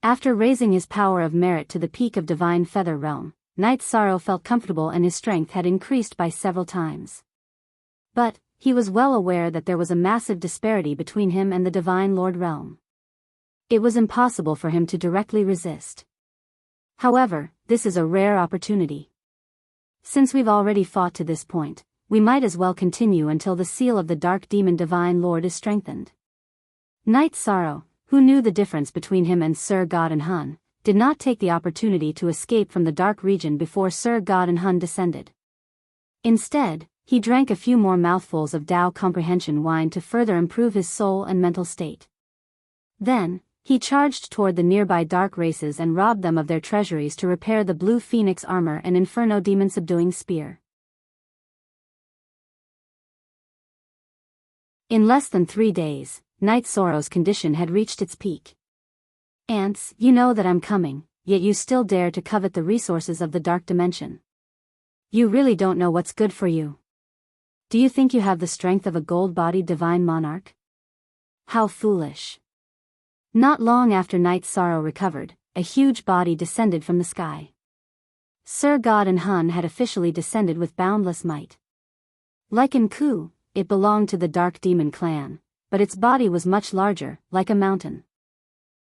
After raising his power of merit to the peak of Divine Feather Realm, Night Sorrow felt comfortable and his strength had increased by several times. But, he was well aware that there was a massive disparity between him and the Divine Lord Realm. It was impossible for him to directly resist. However, this is a rare opportunity. Since we've already fought to this point, we might as well continue until the seal of the Dark Demon Divine Lord is strengthened. Night Sorrow, who knew the difference between him and Sir God and Hun, did not take the opportunity to escape from the dark region before Sir God and Hun descended. Instead, he drank a few more mouthfuls of Tao Comprehension wine to further improve his soul and mental state. Then, he charged toward the nearby dark races and robbed them of their treasuries to repair the Blue Phoenix armor and Inferno Demon Subduing Spear. In less than 3 days, Night Sorrow's condition had reached its peak. "Ants, you know that I'm coming, yet you still dare to covet the resources of the Dark Dimension. You really don't know what's good for you. Do you think you have the strength of a gold-bodied divine monarch? How foolish." Not long after Night Sorrow recovered, a huge body descended from the sky. Sir God and Hun had officially descended with boundless might. Like Enku, it belonged to the Dark Demon clan, but its body was much larger, like a mountain.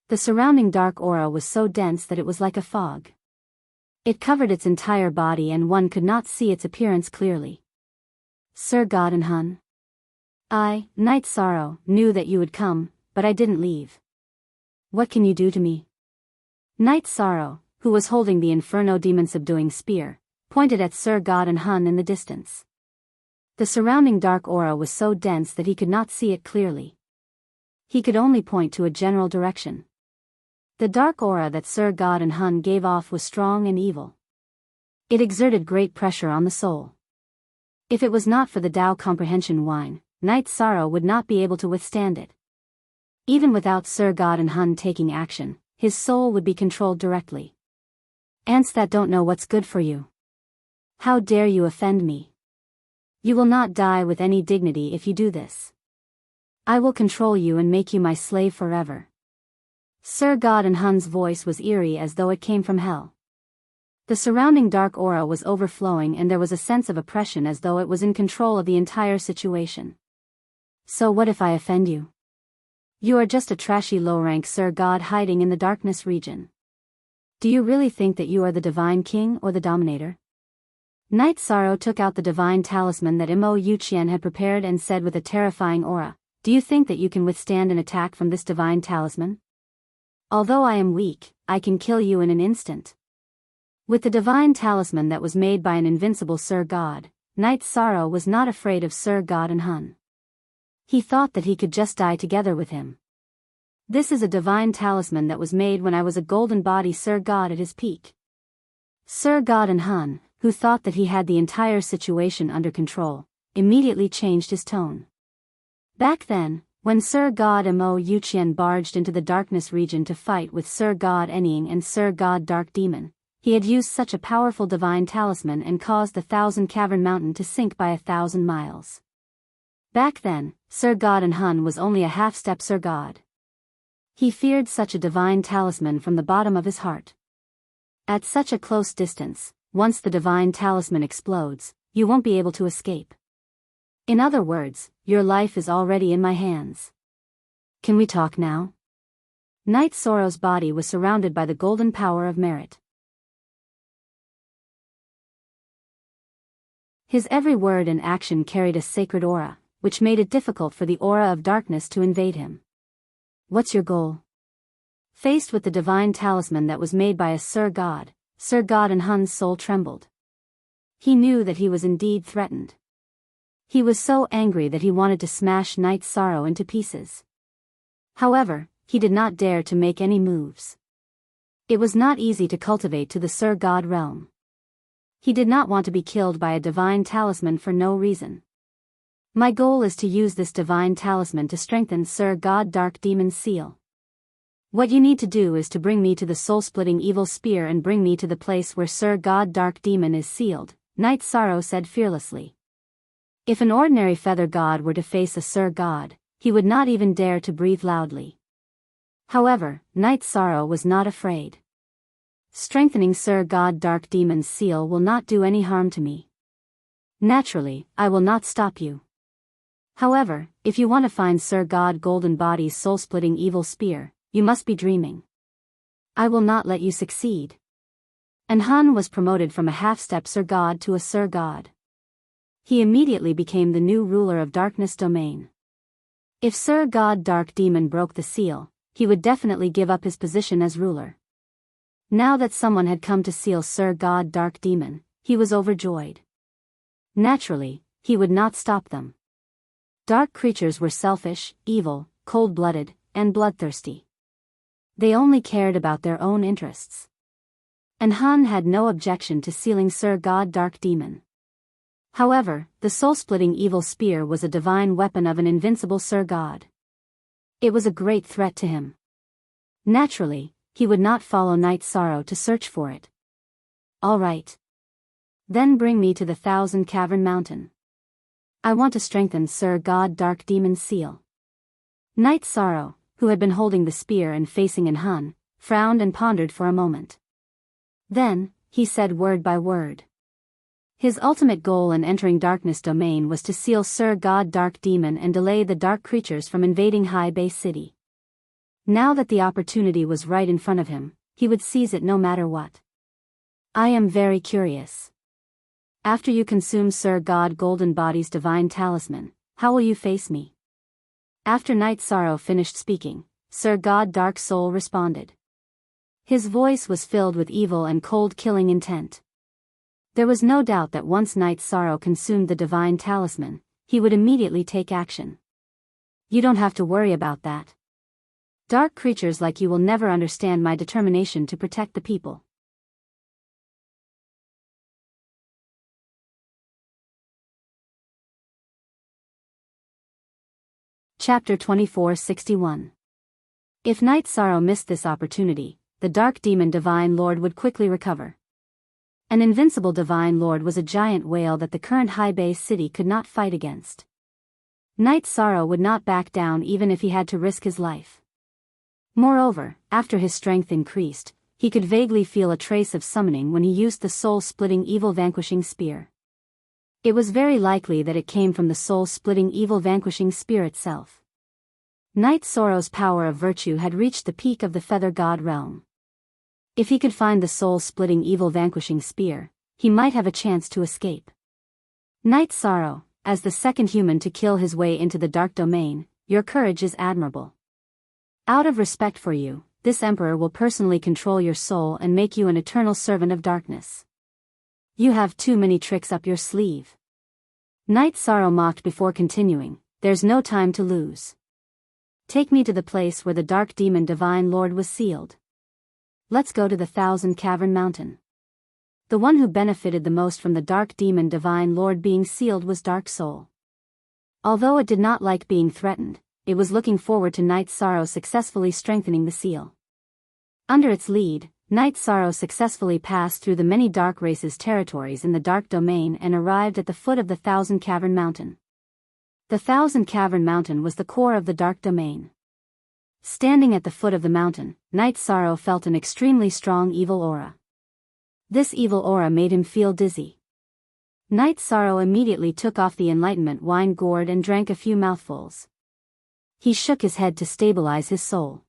The surrounding dark aura was so dense that it was like a fog. It covered its entire body and one could not see its appearance clearly. "Sir God and Hun. I, Night Sorrow, knew that you would come, but I didn't leave. What can you do to me?" Night Sorrow, who was holding the Inferno Demon Subduing Spear, pointed at Sir God and Hun in the distance. The surrounding dark aura was so dense that he could not see it clearly. He could only point to a general direction. The dark aura that Sir God and Hun gave off was strong and evil. It exerted great pressure on the soul. If it was not for the Tao Comprehension wine, Night Sorrow would not be able to withstand it. Even without Sir God and Hun taking action, his soul would be controlled directly. "Ants that don't know what's good for you. How dare you offend me? You will not die with any dignity if you do this. I will control you and make you my slave forever." Sir God and Hun's voice was eerie as though it came from hell. The surrounding dark aura was overflowing and there was a sense of oppression as though it was in control of the entire situation. "So what if I offend you? You are just a trashy low-rank Sir God hiding in the darkness region. Do you really think that you are the Divine King or the Dominator?" Night Sorrow took out the divine talisman that Imo Yuqian had prepared and said with a terrifying aura, "Do you think that you can withstand an attack from this divine talisman? Although I am weak, I can kill you in an instant." With the divine talisman that was made by an invincible Sir God, Night Sorrow was not afraid of Sir God and Hun. He thought that he could just die together with him. "This is a divine talisman that was made when I was a golden body Sir God at his peak." Sir God and Hun, who thought that he had the entire situation under control, immediately changed his tone. Back then, when Sir God Imo Yuqian barged into the darkness region to fight with Sir God Enying and Sir God Dark Demon, he had used such a powerful divine talisman and caused the 1,000 Cavern Mountain to sink by 1,000 miles. Back then, Sir God and Hun was only a half-step Sir God. He feared such a divine talisman from the bottom of his heart. At such a close distance, once the divine talisman explodes, you won't be able to escape. In other words, your life is already in my hands. Can we talk now? Knight Sorrow's body was surrounded by the golden power of merit. His every word and action carried a sacred aura, which made it difficult for the aura of darkness to invade him. What's your goal? Faced with the divine talisman that was made by a Sir God and Hun's soul trembled. He knew that he was indeed threatened. He was so angry that he wanted to smash Knight Sorrow into pieces. However, he did not dare to make any moves. It was not easy to cultivate to the Sir God realm. He did not want to be killed by a divine talisman for no reason. My goal is to use this divine talisman to strengthen Sir God Dark Demon's seal. What you need to do is to bring me to the soul-splitting evil spear and bring me to the place where Sir God Dark Demon is sealed, Knight Sorrow said fearlessly. If an ordinary feather god were to face a Sir God, he would not even dare to breathe loudly. However, Knight Sorrow was not afraid. Strengthening Sir God Dark Demon's seal will not do any harm to me. Naturally, I will not stop you. However, if you want to find Sir God Golden Body's soul-splitting evil spear, you must be dreaming. I will not let you succeed. And Hun was promoted from a half-step Sir God to a Sir God. He immediately became the new ruler of Darkness Domain. If Sir God Dark Demon broke the seal, he would definitely give up his position as ruler. Now that someone had come to seal Sir God Dark Demon, he was overjoyed. Naturally, he would not stop them. Dark creatures were selfish, evil, cold-blooded, and bloodthirsty. They only cared about their own interests. And Hun had no objection to sealing Sir God Dark Demon. However, the soul-splitting evil spear was a divine weapon of an invincible Sir God. It was a great threat to him. Naturally, he would not follow Knight Sorrow to search for it. All right. Then bring me to the 1,000 Cavern Mountain. I want to strengthen Sir God Dark Demon's seal. Knight Sorrow, who had been holding the spear and facing in Hun, frowned and pondered for a moment. Then, he said word by word. His ultimate goal in entering Darkness Domain was to seal Sir God Dark Demon and delay the dark creatures from invading High Bay City. Now that the opportunity was right in front of him, he would seize it no matter what. I am very curious. After you consume Sir God Golden Body's divine talisman, how will you face me? After Knight Sorrow finished speaking, Sir God Dark Soul responded. His voice was filled with evil and cold-killing intent. There was no doubt that once Knight Sorrow consumed the divine talisman, he would immediately take action. You don't have to worry about that. Dark creatures like you will never understand my determination to protect the people. Chapter 2461. If Knight Sorrow missed this opportunity, the Dark Demon Divine Lord would quickly recover. An invincible Divine Lord was a giant whale that the current High Bay City could not fight against. Knight Sorrow would not back down even if he had to risk his life. Moreover, after his strength increased, he could vaguely feel a trace of summoning when he used the soul-splitting evil vanquishing spear. It was very likely that it came from the soul-splitting evil vanquishing spear itself. Knight Sorrow's power of virtue had reached the peak of the Feather God realm. If he could find the soul-splitting evil vanquishing spear, he might have a chance to escape. Knight Sorrow, as the second human to kill his way into the Dark Domain, your courage is admirable. Out of respect for you, this Emperor will personally control your soul and make you an eternal servant of darkness. You have too many tricks up your sleeve. Knight Sorrow mocked before continuing, there's no time to lose. Take me to the place where the Dark Demon Divine Lord was sealed. Let's go to the 1,000 Cavern Mountain. The one who benefited the most from the Dark Demon Divine Lord being sealed was Dark Soul. Although it did not like being threatened, it was looking forward to Knight Sorrow successfully strengthening the seal. Under its lead, Knight Sorrow successfully passed through the many dark races' territories in the Dark Domain and arrived at the foot of the 1,000 Cavern Mountain. The 1,000 Cavern Mountain was the core of the Dark Domain. Standing at the foot of the mountain, Knight Sorrow felt an extremely strong evil aura. This evil aura made him feel dizzy. Night Sorrow immediately took off the enlightenment wine gourd and drank a few mouthfuls. He shook his head to stabilize his soul.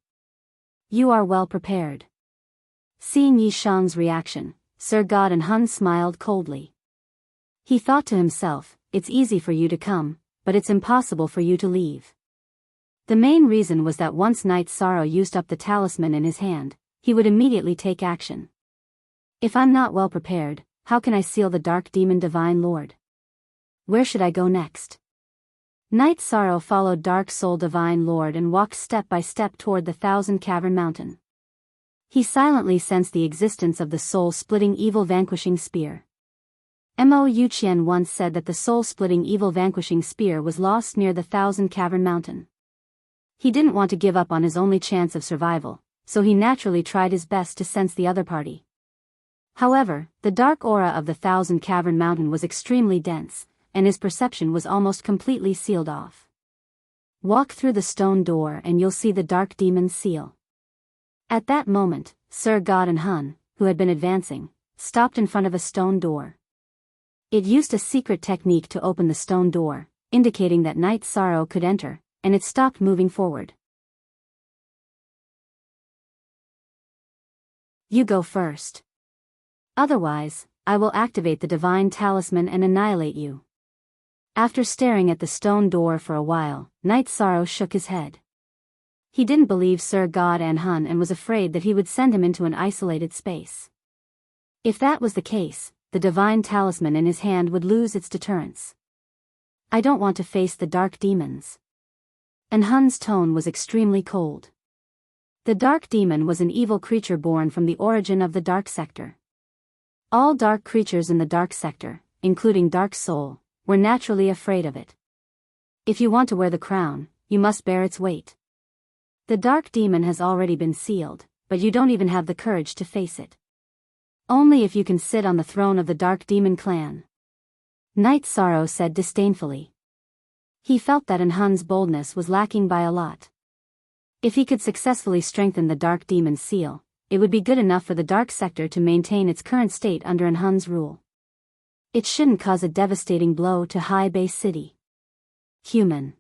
You are well prepared. Seeing Yi Shang's reaction, Sir God and Hun smiled coldly. He thought to himself, it's easy for you to come, but it's impossible for you to leave. The main reason was that once Night Sorrow used up the talisman in his hand, he would immediately take action. If I'm not well prepared, how can I seal the Dark Demon Divine Lord? Where should I go next? Night Sorrow followed Dark Soul Divine Lord and walked step by step toward the Thousand Cavern Mountain. He silently sensed the existence of the soul-splitting evil vanquishing spear. Mo Yuqian once said that the soul-splitting evil vanquishing spear was lost near the Thousand Cavern Mountain. He didn't want to give up on his only chance of survival, so he naturally tried his best to sense the other party. However, the dark aura of the Thousand Cavern Mountain was extremely dense, and his perception was almost completely sealed off. Walk through the stone door and you'll see the Dark Demon's seal. At that moment, Sir God and Hun, who had been advancing, stopped in front of a stone door. It used a secret technique to open the stone door, indicating that Night Sorrow could enter, and it stopped moving forward. You go first. Otherwise, I will activate the divine talisman and annihilate you. After staring at the stone door for a while, Night Sorrow shook his head. He didn't believe Sir God and Hun and was afraid that he would send him into an isolated space. If that was the case, the divine talisman in his hand would lose its deterrence. I don't want to face the dark demons. And Hun's tone was extremely cold. The dark demon was an evil creature born from the origin of the dark sector. All dark creatures in the dark sector, including Dark Soul, were naturally afraid of it. If you want to wear the crown, you must bear its weight. The dark demon has already been sealed, but you don't even have the courage to face it. Only if you can sit on the throne of the Dark Demon clan. Night Sorrow said disdainfully. He felt that Hun's boldness was lacking by a lot. If he could successfully strengthen the Dark Demon's seal, it would be good enough for the Dark Sector to maintain its current state under Hun's rule. It shouldn't cause a devastating blow to High Bay City. Human.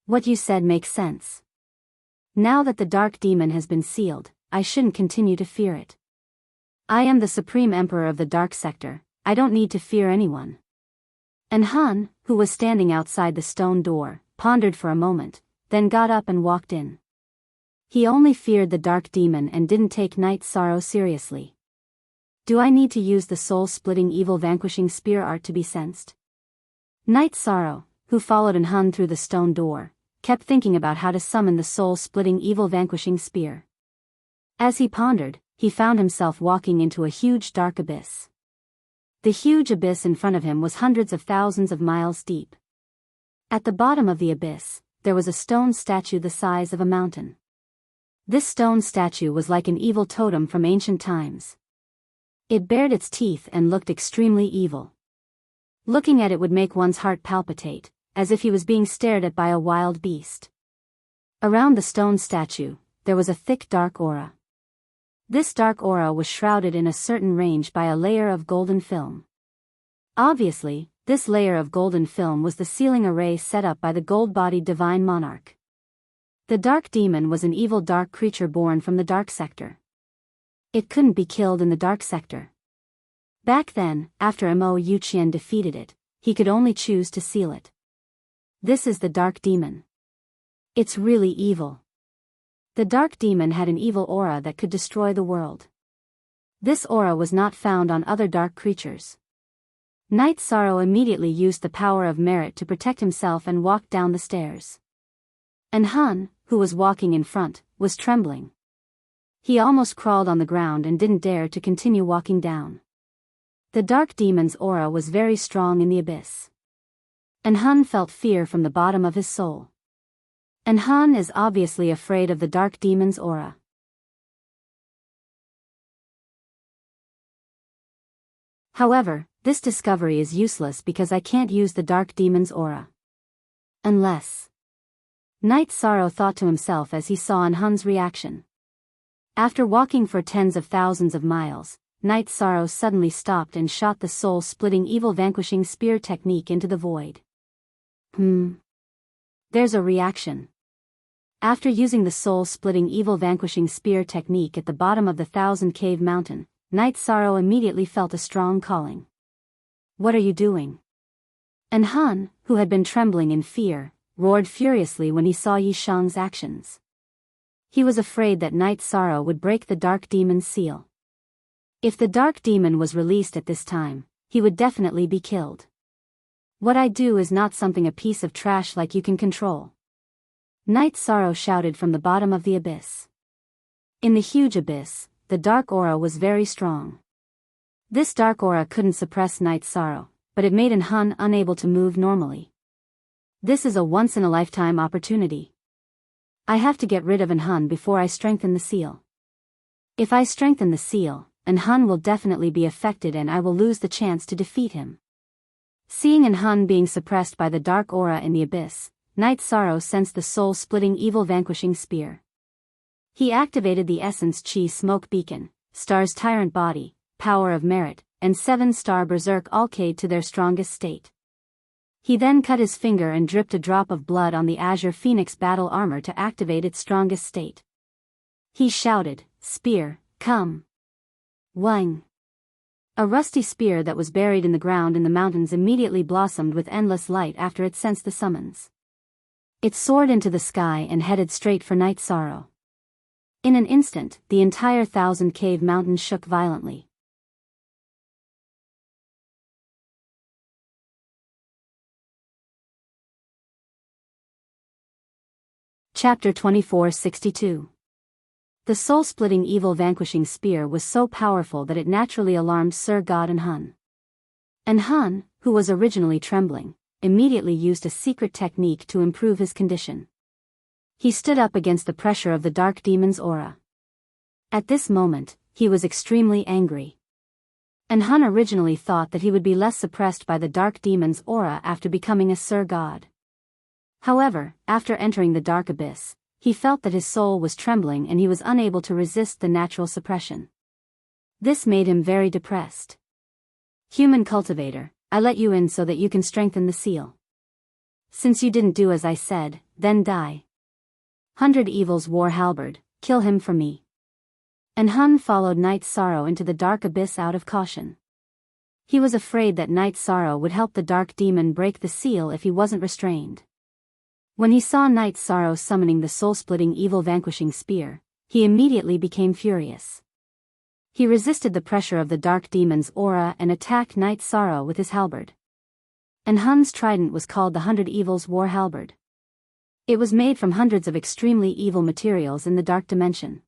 What you said makes sense. Now that the Dark Demon has been sealed, I shouldn't continue to fear it. I am the Supreme Emperor of the Dark Sector, I don't need to fear anyone. And Hun, who was standing outside the stone door, pondered for a moment, then got up and walked in. He only feared the Dark Demon and didn't take Night Sorrow seriously. Do I need to use the soul-splitting evil vanquishing spear art to be sensed? Night Sorrow, who followed Hun through the stone door, kept thinking about how to summon the soul-splitting evil vanquishing spear. As he pondered, he found himself walking into a huge dark abyss. The huge abyss in front of him was hundreds of thousands of miles deep. At the bottom of the abyss, there was a stone statue the size of a mountain. This stone statue was like an evil totem from ancient times. It bared its teeth and looked extremely evil. Looking at it would make one's heart palpitate, as if he was being stared at by a wild beast. Around the stone statue, there was a thick dark aura. This dark aura was shrouded in a certain range by a layer of golden film. Obviously, this layer of golden film was the sealing array set up by the gold-bodied divine monarch. The dark demon was an evil dark creature born from the dark sector. It couldn't be killed in the dark sector. Back then, after Mo Yuqian defeated it, he could only choose to seal it. This is the dark demon. It's really evil. The dark demon had an evil aura that could destroy the world. This aura was not found on other dark creatures. Night Sorrow immediately used the power of merit to protect himself and walked down the stairs. And Hun, who was walking in front, was trembling. He almost crawled on the ground and didn't dare to continue walking down. The dark demon's aura was very strong in the abyss. And Hun felt fear from the bottom of his soul. And Hun is obviously afraid of the dark demon's aura. However, this discovery is useless because I can't use the dark demon's aura. Unless... Night Sorrow thought to himself as he saw Hun's reaction. After walking for tens of thousands of miles, Night Sorrow suddenly stopped and shot the soul-splitting evil vanquishing spear technique into the void. There's a reaction. After using the soul-splitting evil vanquishing spear technique at the bottom of the 1,000 Cave Mountain, Night Sorrow immediately felt a strong calling. What are you doing? And Han, who had been trembling in fear, roared furiously when he saw Yi Shang's actions. He was afraid that Night Sorrow would break the Dark Demon's seal. If the Dark Demon was released at this time, he would definitely be killed. What I do is not something a piece of trash like you can control. Night Sorrow shouted from the bottom of the abyss. In the huge abyss, the dark aura was very strong. This dark aura couldn't suppress Night Sorrow, but it made Han unable to move normally. This is a once-in-a-lifetime opportunity. I have to get rid of Han before I strengthen the seal. If I strengthen the seal, Han will definitely be affected and I will lose the chance to defeat him. Seeing Han being suppressed by the dark aura in the abyss, Night Sorrow sensed the soul-splitting evil vanquishing spear. He activated the Essence Chi Smoke Beacon, Star's Tyrant Body, Power of Merit, and 7-star Berserk Alcade to their strongest state. He then cut his finger and dripped a drop of blood on the Azure Phoenix battle armor to activate its strongest state. He shouted, "Spear, come!" Wang! A rusty spear that was buried in the ground in the mountains immediately blossomed with endless light after it sensed the summons. It soared into the sky and headed straight for Night Sorrow. In an instant, the entire 1,000 Cave Mountain shook violently. Chapter 2462. The soul-splitting evil vanquishing spear was so powerful that it naturally alarmed Sir God and Han. And Han, who was originally trembling, immediately used a secret technique to improve his condition. He stood up against the pressure of the Dark Demon's aura. At this moment, he was extremely angry. And Han originally thought that he would be less suppressed by the Dark Demon's aura after becoming a Sir God. However, after entering the Dark Abyss, he felt that his soul was trembling and he was unable to resist the natural suppression. This made him very depressed. Human cultivator, I let you in so that you can strengthen the seal. Since you didn't do as I said, then die. 100 Evil's war halberd, kill him for me. And Han followed Night Sorrow into the Dark Abyss out of caution. He was afraid that Night Sorrow would help the Dark Demon break the seal if he wasn't restrained. When he saw Night Sorrow summoning the soul-splitting evil vanquishing spear, he immediately became furious. He resisted the pressure of the Dark Demon's aura and attacked Night Sorrow with his halberd. And Han's trident was called the 100 Evil's war halberd. It was made from hundreds of extremely evil materials in the Dark Dimension.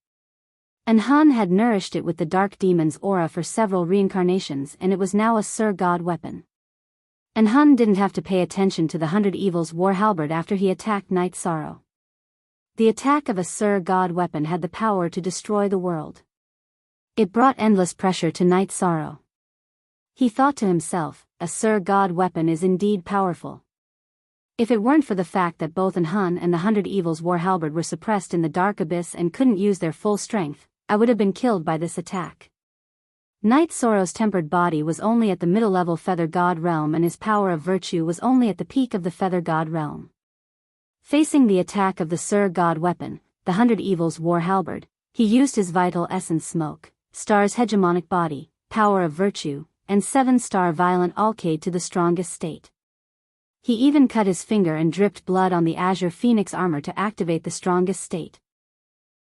And Han had nourished it with the Dark Demon's aura for several reincarnations and it was now a Sir God weapon. And Han didn't have to pay attention to the 100 Evil's war halberd after he attacked Night Sorrow. The attack of a Sir God weapon had the power to destroy the world. It brought endless pressure to Night Sorrow. He thought to himself, a Sir God weapon is indeed powerful. If it weren't for the fact that both Han and the 100 Evil's war halberd were suppressed in the Dark Abyss and couldn't use their full strength, I would have been killed by this attack. Night Sorrow's tempered body was only at the middle-level Feather God realm and his power of virtue was only at the peak of the Feather God realm. Facing the attack of the Sir God weapon, the 100 Evil's war halberd, he used his vital essence smoke, Star's hegemonic body, power of virtue, and 7-star violent alcade to the strongest state. He even cut his finger and dripped blood on the Azure Phoenix armor to activate the strongest state.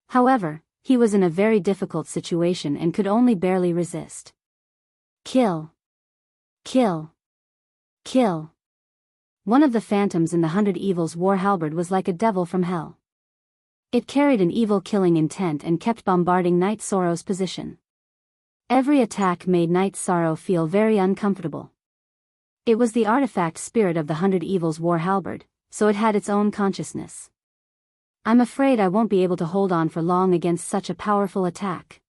However, he was in a very difficult situation and could only barely resist. Kill! Kill! Kill! One of the phantoms in the 100 Evil's war halberd was like a devil from hell. It carried an evil killing intent and kept bombarding Night Sorrow's position. Every attack made Night Sorrow feel very uncomfortable. It was the artifact spirit of the 100 Evil's war halberd, so it had its own consciousness. I'm afraid I won't be able to hold on for long against such a powerful attack.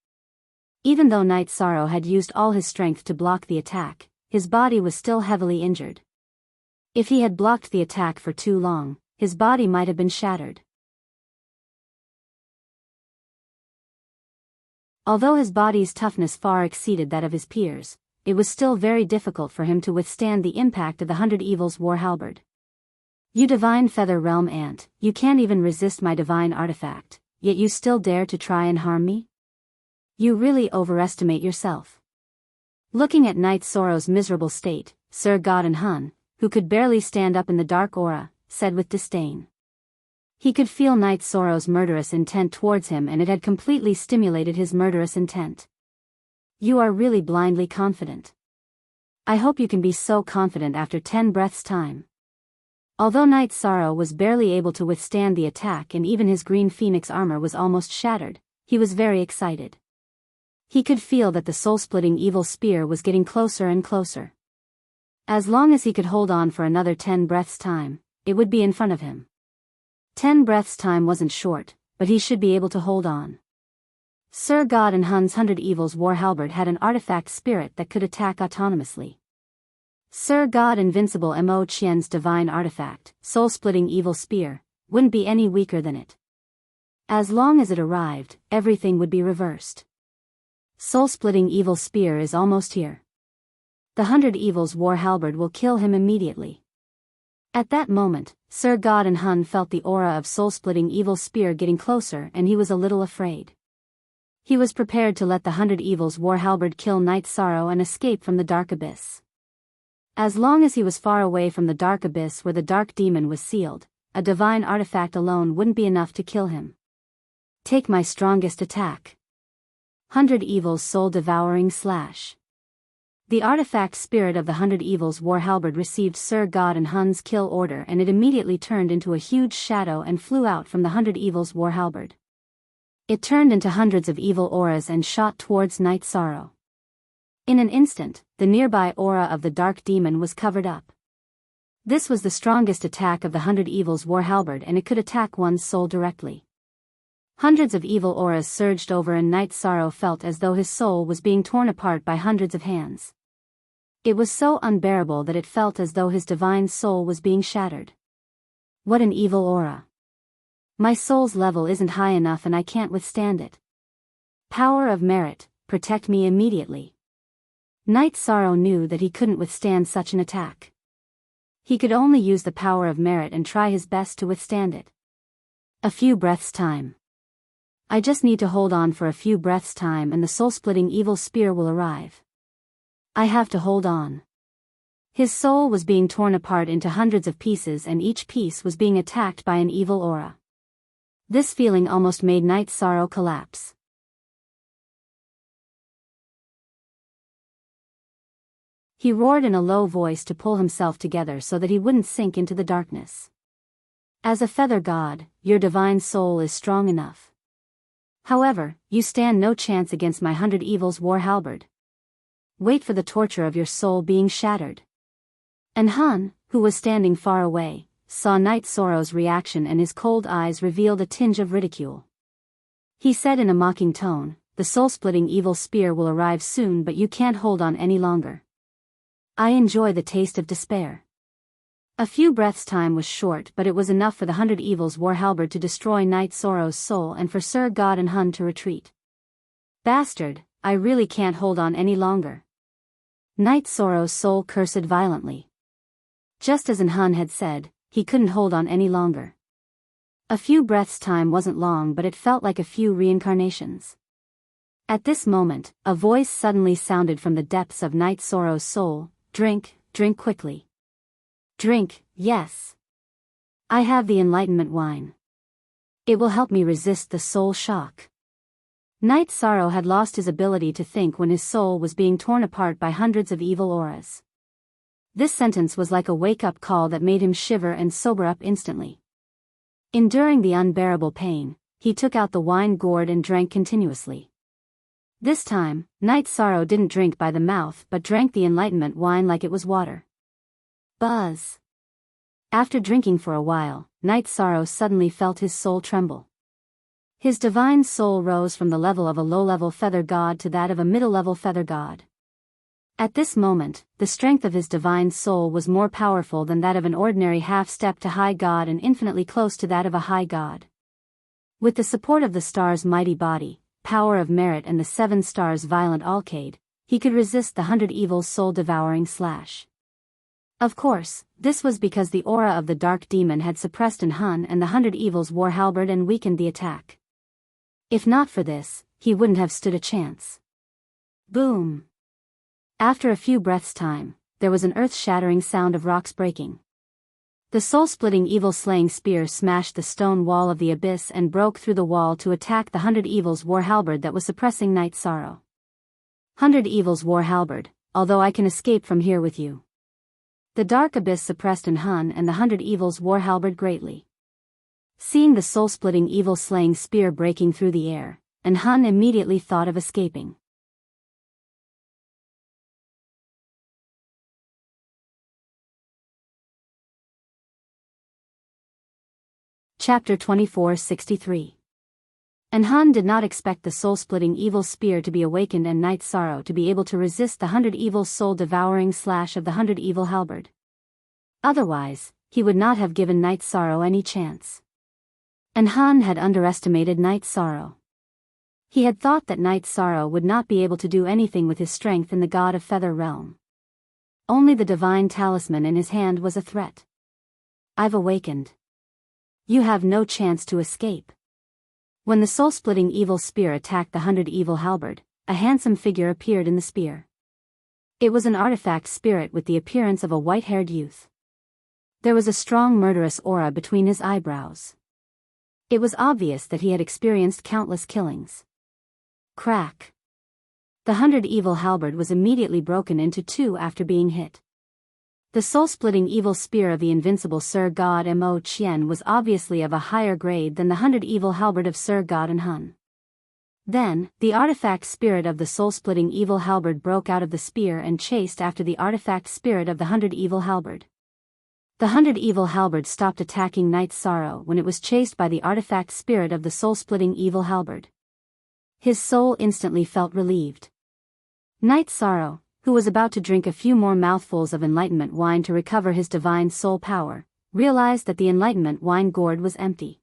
Even though Night Sorrow had used all his strength to block the attack, his body was still heavily injured. If he had blocked the attack for too long, his body might have been shattered. Although his body's toughness far exceeded that of his peers, it was still very difficult for him to withstand the impact of the 100 Evils war halberd. You divine Feather Realm Ant, you can't even resist my divine artifact, yet you still dare to try and harm me? You really overestimate yourself. Looking at Night Sorrow's miserable state, Sir Godin Hun, who could barely stand up in the dark aura, said with disdain. He could feel Night Sorrow's murderous intent towards him, and it had completely stimulated his murderous intent. You are really blindly confident. I hope you can be so confident after 10 breaths' time. Although Night Sorrow was barely able to withstand the attack and even his green phoenix armor was almost shattered, he was very excited. He could feel that the soul-splitting evil spear was getting closer and closer. As long as he could hold on for another 10 breaths' time, it would be in front of him. 10 breaths' time wasn't short, but he should be able to hold on. Sir Godin Hun's 100 Evils war halberd had an artifact spirit that could attack autonomously. Sir God Invincible Mo Qian's divine artifact, soul-splitting evil spear, wouldn't be any weaker than it. As long as it arrived, everything would be reversed. Soul-splitting evil spear is almost here. The 100 Evils war halberd will kill him immediately. At that moment, Sir Godin Hun felt the aura of soul-splitting evil spear getting closer, and he was a little afraid. He was prepared to let the 100 Evils war halberd kill Night Sorrow and escape from the dark abyss. As long as he was far away from the dark abyss where the dark demon was sealed, a divine artifact alone wouldn't be enough to kill him. Take my strongest attack. 100 Evils soul-devouring slash. The artifact spirit of the 100 Evils war halberd received Sir Godin Hun's kill order, and it immediately turned into a huge shadow and flew out from the 100 Evils war halberd. It turned into hundreds of evil auras and shot towards Night Sorrow. In an instant, the nearby aura of the dark demon was covered up. This was the strongest attack of the 100 Evils war halberd, and it could attack one's soul directly. Hundreds of evil auras surged over, and Night Sorrow felt as though his soul was being torn apart by hundreds of hands. It was so unbearable that it felt as though his divine soul was being shattered. What an evil aura. My soul's level isn't high enough and I can't withstand it. Power of merit, protect me immediately. Night Sorrow knew that he couldn't withstand such an attack. He could only use the power of merit and try his best to withstand it. A few breaths' time. I just need to hold on for a few breaths' time and the soul-splitting evil spear will arrive. I have to hold on. His soul was being torn apart into hundreds of pieces, and each piece was being attacked by an evil aura. This feeling almost made Night Sorrow collapse. He roared in a low voice to pull himself together so that he wouldn't sink into the darkness. As a feather god, your divine soul is strong enough. However, you stand no chance against my 100 Evils war halberd. Wait for the torture of your soul being shattered. And Hun, who was standing far away, saw Night Sorrow's reaction, and his cold eyes revealed a tinge of ridicule. He said in a mocking tone, "The soul-splitting evil spear will arrive soon, but you can't hold on any longer. I enjoy the taste of despair." A few breaths' time was short, but it was enough for the 100 Evils war halberd to destroy Night Sorrow's soul and for Sir Godin Hun to retreat. Bastard, I really can't hold on any longer. Night Sorrow's soul cursed violently. Just as Hun had said, he couldn't hold on any longer. A few breaths' time wasn't long, but it felt like a few reincarnations. At this moment, a voice suddenly sounded from the depths of Night Sorrow's soul, "Drink, drink quickly. Drink, yes. I have the enlightenment wine. It will help me resist the soul shock." Night Sorrow had lost his ability to think when his soul was being torn apart by hundreds of evil auras. This sentence was like a wake-up call that made him shiver and sober up instantly. Enduring the unbearable pain, he took out the wine gourd and drank continuously. This time, Night Sorrow didn't drink by the mouth but drank the enlightenment wine like it was water. Buzz. After drinking for a while, Night Sorrow suddenly felt his soul tremble. His divine soul rose from the level of a low-level feather god to that of a middle-level feather god. At this moment, the strength of his divine soul was more powerful than that of an ordinary half-step to high god and infinitely close to that of a high god. With the support of the star's mighty body, power of merit and the 7 stars violent alcade, he could resist the 100 evils soul-devouring slash. Of course, this was because the aura of the dark demon had suppressed in Hun and the 100 evils war halberd and weakened the attack. If not for this, he wouldn't have stood a chance. Boom! After a few breaths' time, there was an earth-shattering sound of rocks breaking. The soul-splitting evil-slaying spear smashed the stone wall of the abyss and broke through the wall to attack the 100 evils war halberd that was suppressing Night Sorrow. 100 evils war halberd, although I can escape from here with you. The dark abyss suppressed in Hun and the 100 evils war halberd greatly. Seeing the soul-splitting evil-slaying spear breaking through the air, and Hun immediately thought of escaping. Chapter 2463. And Hun did not expect the soul-splitting evil spear to be awakened and Night Sorrow to be able to resist the 100 evil soul-devouring slash of the 100 evil halberd. Otherwise, he would not have given Night Sorrow any chance. And Hun had underestimated Night Sorrow. He had thought that Night Sorrow would not be able to do anything with his strength in the God of Feather realm. Only the divine talisman in his hand was a threat. I've awakened. You have no chance to escape. When the soul-splitting evil spear attacked the 100 evil halberd, a handsome figure appeared in the spear. It was an artifact spirit with the appearance of a white-haired youth. There was a strong murderous aura between his eyebrows. It was obvious that he had experienced countless killings. Crack. The 100 evil halberd was immediately broken into 2 after being hit. The soul-splitting evil spear of the invincible Sir God Mo Chien was obviously of a higher grade than the 100 evil halberd of Sir God and Hun. Then, the artifact spirit of the soul-splitting evil halberd broke out of the spear and chased after the artifact spirit of the 100 evil halberd. The 100 evil halberd stopped attacking Night Sorrow when it was chased by the artifact spirit of the soul-splitting evil halberd. His soul instantly felt relieved. Night Sorrow, who was about to drink a few more mouthfuls of enlightenment wine to recover his divine soul power, realized that the enlightenment wine gourd was empty.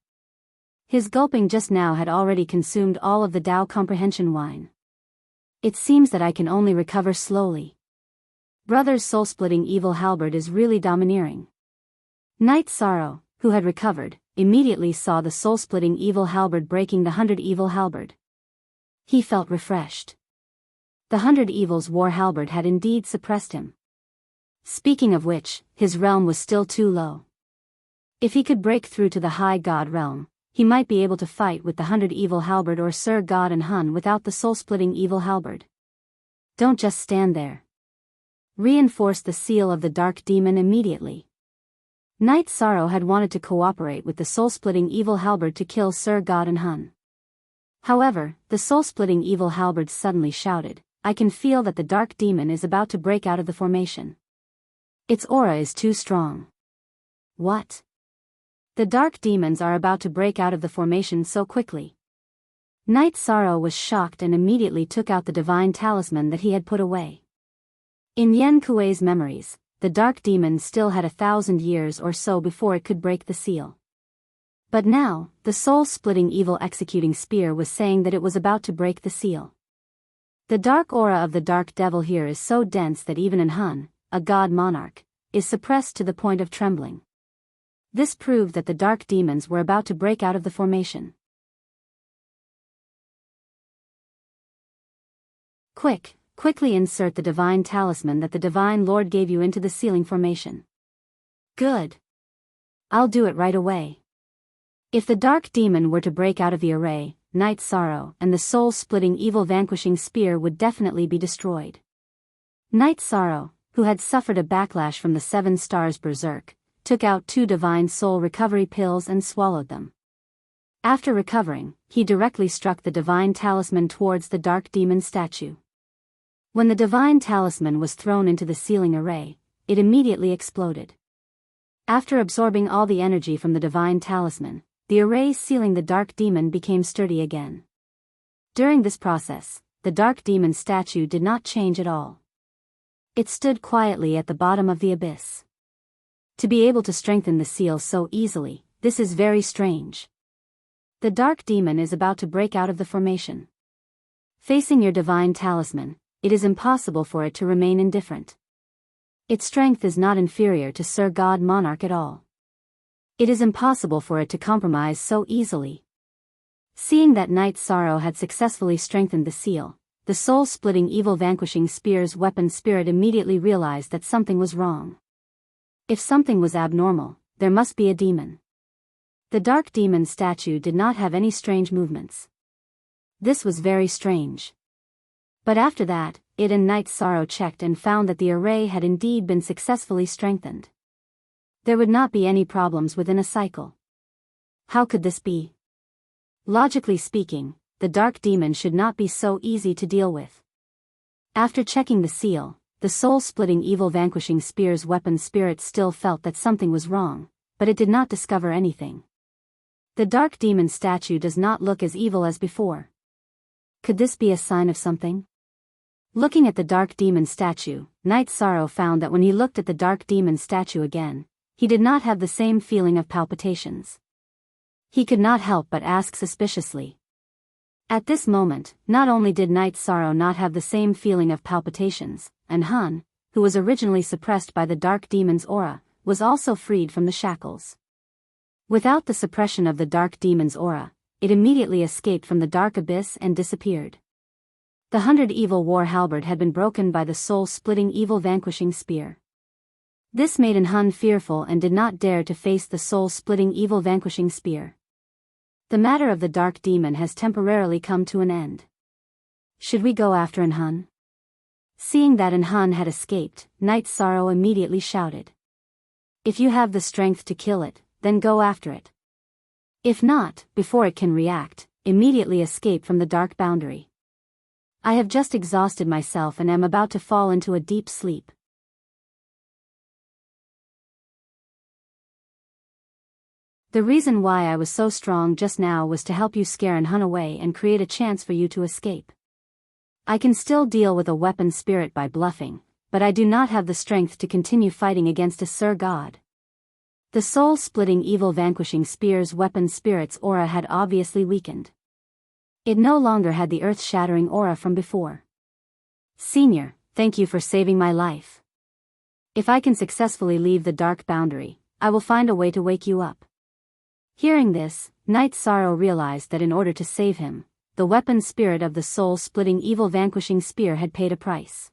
His gulping just now had already consumed all of the Tao comprehension wine. It seems that I can only recover slowly. Brother's soul-splitting evil halberd is really domineering. Night Sorrow, who had recovered, immediately saw the soul-splitting evil halberd breaking the 100 evil halberd. He felt refreshed. The 100 evils war halberd had indeed suppressed him. Speaking of which, his realm was still too low. If he could break through to the high god realm, he might be able to fight with the 100 evil halberd or Sir God and Hun without the soul-splitting evil halberd. Don't just stand there. Reinforce the seal of the dark demon immediately. Night Sorrow had wanted to cooperate with the soul-splitting evil halberd to kill Sir God and Hun. However, the soul-splitting evil halberd suddenly shouted, I can feel that the dark demon is about to break out of the formation. Its aura is too strong. What? The dark demons are about to break out of the formation so quickly. Night Sorrow was shocked and immediately took out the divine talisman that he had put away. In Yen Kuei's memories, the dark demon still had 1,000 years or so before it could break the seal. But now, the soul-splitting evil executing spear was saying that it was about to break the seal. The dark aura of the dark devil here is so dense that even in Hun, a god monarch, is suppressed to the point of trembling. This proved that the dark demons were about to break out of the formation. Quickly insert the divine talisman that the divine lord gave you into the sealing formation. Good. I'll do it right away. If the dark demon were to break out of the array, Night Sorrow and the soul-splitting evil vanquishing spear would definitely be destroyed. Night Sorrow, who had suffered a backlash from the 7 stars berserk, took out 2 divine soul recovery pills and swallowed them. After recovering, he directly struck the divine talisman towards the dark demon statue. When the divine talisman was thrown into the sealing array, it immediately exploded. After absorbing all the energy from the divine talisman, the array sealing the dark demon became sturdy again. During this process, the dark demon statue did not change at all. It stood quietly at the bottom of the abyss. To be able to strengthen the seal so easily, this is very strange. The dark demon is about to break out of the formation. Facing your divine talisman, it is impossible for it to remain indifferent. Its strength is not inferior to Sir God Monarch at all. It is impossible for it to compromise so easily. Seeing that Knight Sorrow had successfully strengthened the seal, the soul-splitting evil-vanquishing spear's weapon spirit immediately realized that something was wrong. If something was abnormal, there must be a demon. The dark demon statue did not have any strange movements. This was very strange. But after that, it and Knight Sorrow checked and found that the array had indeed been successfully strengthened. There would not be any problems within a cycle. How could this be? Logically speaking, the dark demon should not be so easy to deal with. After checking the seal, the soul-splitting evil-vanquishing spear's weapon spirit still felt that something was wrong, but it did not discover anything. The dark demon statue does not look as evil as before. Could this be a sign of something? Looking at the dark demon statue, Knight Sorrow found that when he looked at the dark demon statue again, he did not have the same feeling of palpitations. He could not help but ask suspiciously. At this moment, not only did Knight Sorrow not have the same feeling of palpitations, and Han, who was originally suppressed by the dark demon's aura, was also freed from the shackles. Without the suppression of the dark demon's aura, it immediately escaped from the dark abyss and disappeared. The 100 evil war halberd had been broken by the soul-splitting evil-vanquishing spear. This made Han fearful and did not dare to face the soul-splitting evil-vanquishing spear. The matter of the dark demon has temporarily come to an end. Should we go after Han? Seeing that Han had escaped, Knight Sorrow immediately shouted. If you have the strength to kill it, then go after it. If not, before it can react, immediately escape from the dark boundary. I have just exhausted myself and am about to fall into a deep sleep. The reason why I was so strong just now was to help you scare Han away and create a chance for you to escape. I can still deal with a weapon spirit by bluffing, but I do not have the strength to continue fighting against a Sir God. The soul-splitting evil-vanquishing spear's weapon spirit's aura had obviously weakened. It no longer had the earth-shattering aura from before. Senior, thank you for saving my life. If I can successfully leave the dark boundary, I will find a way to wake you up. Hearing this, Knight Sorrow realized that in order to save him, the weapon spirit of the soul-splitting evil-vanquishing spear had paid a price.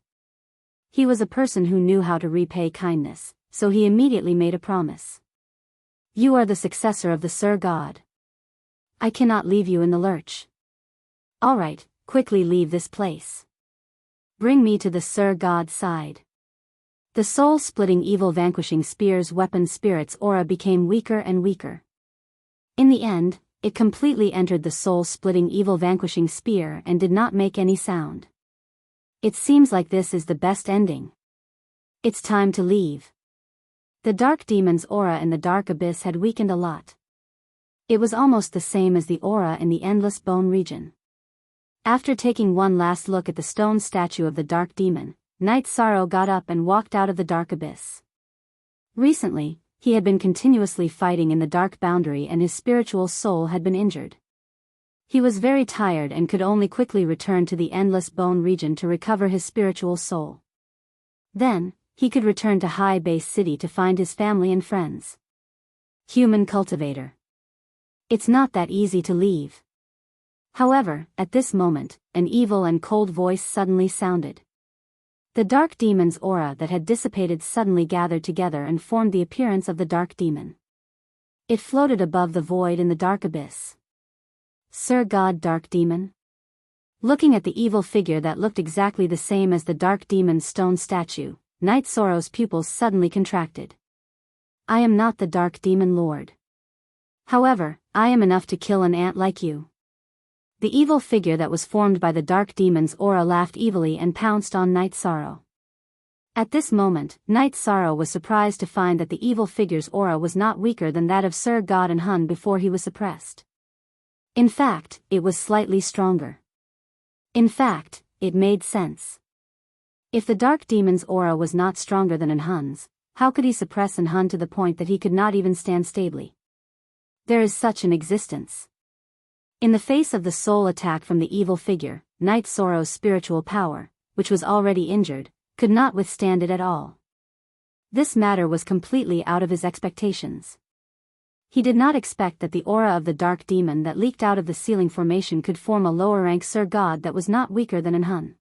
He was a person who knew how to repay kindness, so he immediately made a promise. You are the successor of the Sir God. I cannot leave you in the lurch. All right, quickly leave this place. Bring me to the Sir God's side. The soul-splitting evil-vanquishing spear's weapon spirit's aura became weaker and weaker. In the end, it completely entered the soul-splitting evil-vanquishing spear and did not make any sound. It seems like this is the best ending. It's time to leave. The dark demon's aura in the dark abyss had weakened a lot. It was almost the same as the aura in the endless bone region. After taking one last look at the stone statue of the dark demon, Knight Sorrow got up and walked out of the dark abyss. Recently, he had been continuously fighting in the dark boundary and his spiritual soul had been injured. He was very tired and could only quickly return to the endless bone region to recover his spiritual soul. Then, he could return to High Base City to find his family and friends. Human cultivator. It's not that easy to leave. However, at this moment, an evil and cold voice suddenly sounded. The dark demon's aura that had dissipated suddenly gathered together and formed the appearance of the dark demon. It floated above the void in the dark abyss. Sir God Dark Demon? Looking at the evil figure that looked exactly the same as the dark demon's stone statue, Knight Sorrow's pupils suddenly contracted. I am not the dark demon lord. However, I am enough to kill an ant like you. The evil figure that was formed by the dark demon's aura laughed evilly and pounced on Knight Sorrow. At this moment, Knight Sorrow was surprised to find that the evil figure's aura was not weaker than that of Sir God and Han before he was suppressed. In fact, it was slightly stronger. In fact, it made sense. If the dark demon's aura was not stronger than Han's, how could he suppress Han to the point that he could not even stand stably? There is such an existence. In the face of the soul attack from the evil figure, Night Sorrow's spiritual power, which was already injured, could not withstand it at all. This matter was completely out of his expectations. He did not expect that the aura of the dark demon that leaked out of the ceiling formation could form a lower-rank Sir God that was not weaker than an Hun.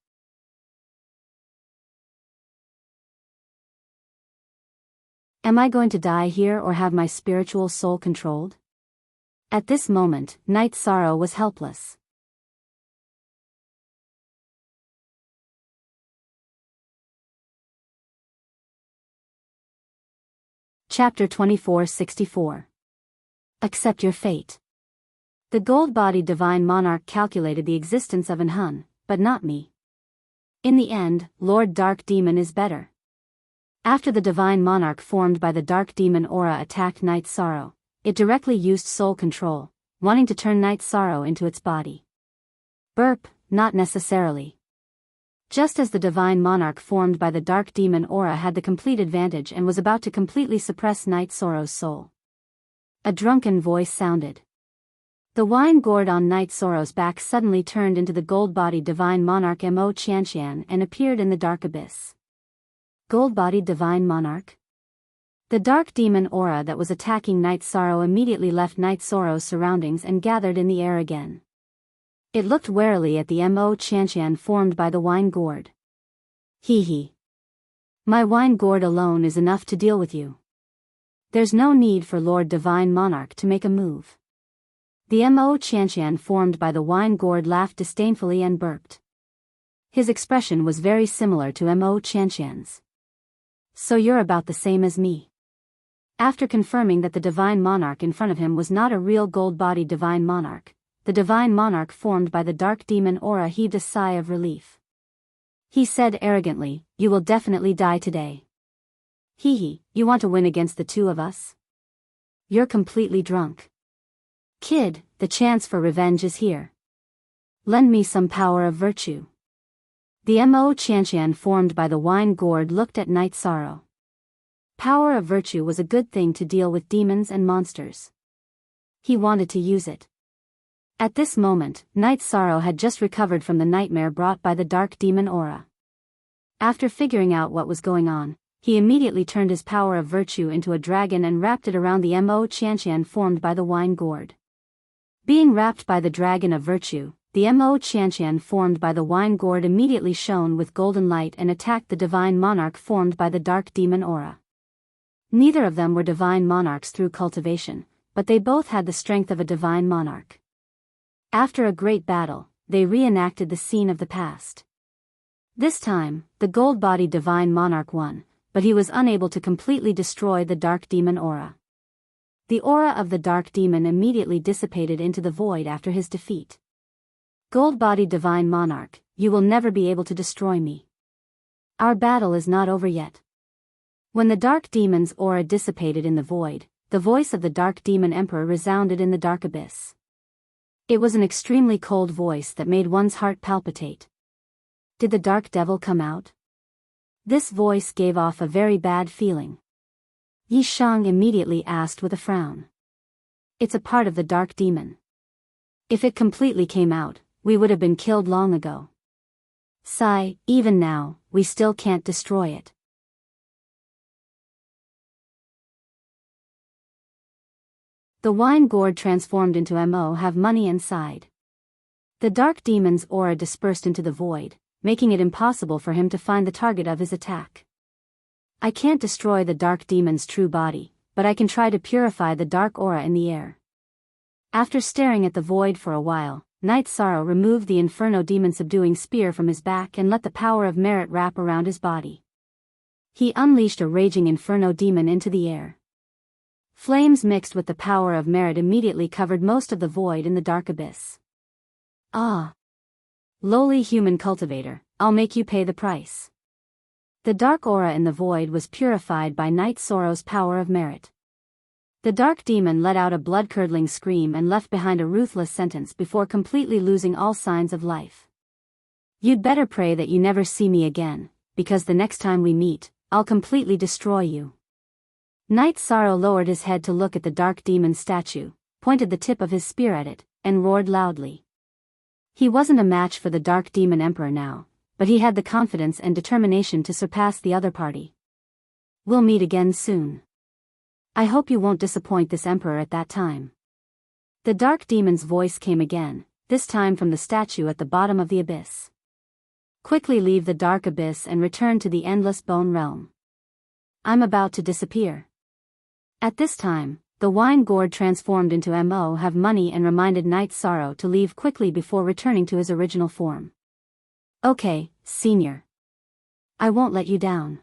Am I going to die here or have my spiritual soul controlled? At this moment, Night Sorrow was helpless. Chapter 2464. Accept your fate. The gold-bodied divine monarch calculated the existence of an Hun, but not me. In the end, Lord Dark Demon is better. After the divine monarch formed by the dark demon aura attacked Night Sorrow, it directly used soul control, wanting to turn Night Sorrow into its body. Burp, not necessarily. Just as the divine monarch formed by the dark demon aura had the complete advantage and was about to completely suppress Night Sorrow's soul, a drunken voice sounded. The wine gourd on Night Sorrow's back suddenly turned into the gold-bodied divine monarch Mo Qianqian and appeared in the dark abyss. Gold-bodied divine monarch? The dark demon aura that was attacking Night Sorrow immediately left Night Sorrow's surroundings and gathered in the air again. It looked warily at the Mo Qianqian formed by the wine gourd. Hee. My wine gourd alone is enough to deal with you. There's no need for Lord Divine Monarch to make a move. The Mo Qianqian formed by the wine gourd laughed disdainfully and burped. His expression was very similar to Mo Qianqian's. So you're about the same as me. After confirming that the divine monarch in front of him was not a real gold-bodied divine monarch, the divine monarch formed by the dark demon aura heaved a sigh of relief. He said arrogantly, "You will definitely die today. Hee, you want to win against the two of us? You're completely drunk. Kid, the chance for revenge is here. Lend me some power of virtue." The Mo Qianqian formed by the wine gourd looked at Night Sorrow. Power of virtue was a good thing to deal with demons and monsters. He wanted to use it. At this moment, Night Sorrow had just recovered from the nightmare brought by the dark demon aura. After figuring out what was going on, he immediately turned his power of virtue into a dragon and wrapped it around the Mo Qianqian formed by the wine gourd. Being wrapped by the dragon of virtue, the Mo Qianqian formed by the wine gourd immediately shone with golden light and attacked the divine monarch formed by the dark demon aura. Neither of them were divine monarchs through cultivation, but they both had the strength of a divine monarch. After a great battle, they reenacted the scene of the past. This time, the gold-bodied divine monarch won, but he was unable to completely destroy the dark demon aura. The aura of the dark demon immediately dissipated into the void after his defeat. Gold-bodied divine monarch, you will never be able to destroy me. Our battle is not over yet. When the dark demon's aura dissipated in the void, the voice of the dark demon emperor resounded in the dark abyss. It was an extremely cold voice that made one's heart palpitate. Did the dark devil come out? This voice gave off a very bad feeling. Yi Shang immediately asked with a frown. It's a part of the dark demon. If it completely came out, we would have been killed long ago. Sigh, even now, we still can't destroy it. The wine gourd transformed into Mo have money and sighed. The dark demon's aura dispersed into the void, making it impossible for him to find the target of his attack. I can't destroy the dark demon's true body, but I can try to purify the dark aura in the air. After staring at the void for a while, Night Sorrow removed the Inferno demon subduing spear from his back and let the power of merit wrap around his body. He unleashed a raging Inferno demon into the air. Flames mixed with the power of merit immediately covered most of the void in the dark abyss. Ah! Lowly human cultivator, I'll make you pay the price. The dark aura in the void was purified by Night Sorrow's power of merit. The dark demon let out a blood-curdling scream and left behind a ruthless sentence before completely losing all signs of life. You'd better pray that you never see me again, because the next time we meet, I'll completely destroy you. Night Sorrow lowered his head to look at the dark demon statue, pointed the tip of his spear at it, and roared loudly. He wasn't a match for the Dark Demon Emperor now, but he had the confidence and determination to surpass the other party. We'll meet again soon. I hope you won't disappoint this Emperor at that time. The Dark Demon's voice came again, this time from the statue at the bottom of the abyss. Quickly leave the dark abyss and return to the endless bone realm. I'm about to disappear. At this time, the wine gourd transformed into Mo have money and reminded Knight Sorrow to leave quickly before returning to his original form. Okay, Senior. I won't let you down.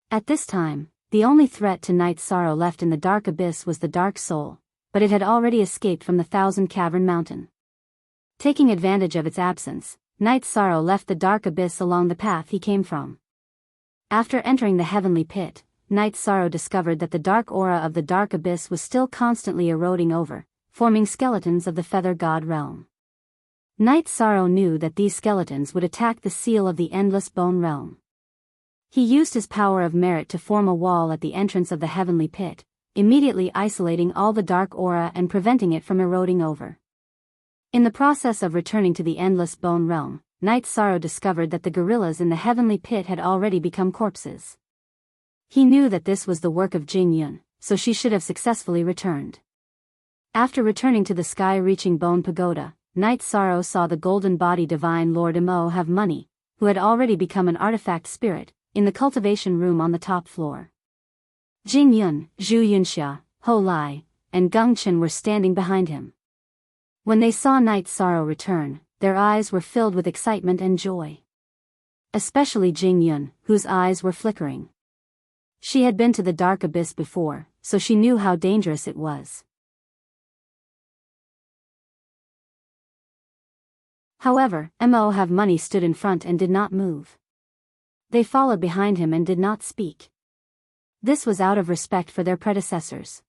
At this time, the only threat to Knight Sorrow left in the dark abyss was the Dark Soul, but it had already escaped from the Thousand Cavern Mountain. Taking advantage of its absence, Knight Sorrow left the dark abyss along the path he came from. After entering the heavenly pit, Knight Sorrow discovered that the dark aura of the dark abyss was still constantly eroding over, forming skeletons of the Feather God realm. Knight Sorrow knew that these skeletons would attack the seal of the endless bone realm. He used his power of merit to form a wall at the entrance of the heavenly pit, immediately isolating all the dark aura and preventing it from eroding over. In the process of returning to the endless bone realm, Knight Sorrow discovered that the gorillas in the heavenly pit had already become corpses. He knew that this was the work of Jing Yun, so she should have successfully returned. After returning to the sky-reaching bone pagoda, Knight Sorrow saw the golden body divine Lord Mo have money, who had already become an artifact spirit, in the cultivation room on the top floor. Jing Yun, Zhu Yunxia, Ho Lai, and Geng Chen were standing behind him. When they saw Knight Sorrow return, their eyes were filled with excitement and joy. Especially Jing Yun, whose eyes were flickering. She had been to the dark abyss before, so she knew how dangerous it was. However, Mo have money stood in front and did not move. They followed behind him and did not speak. This was out of respect for their predecessors.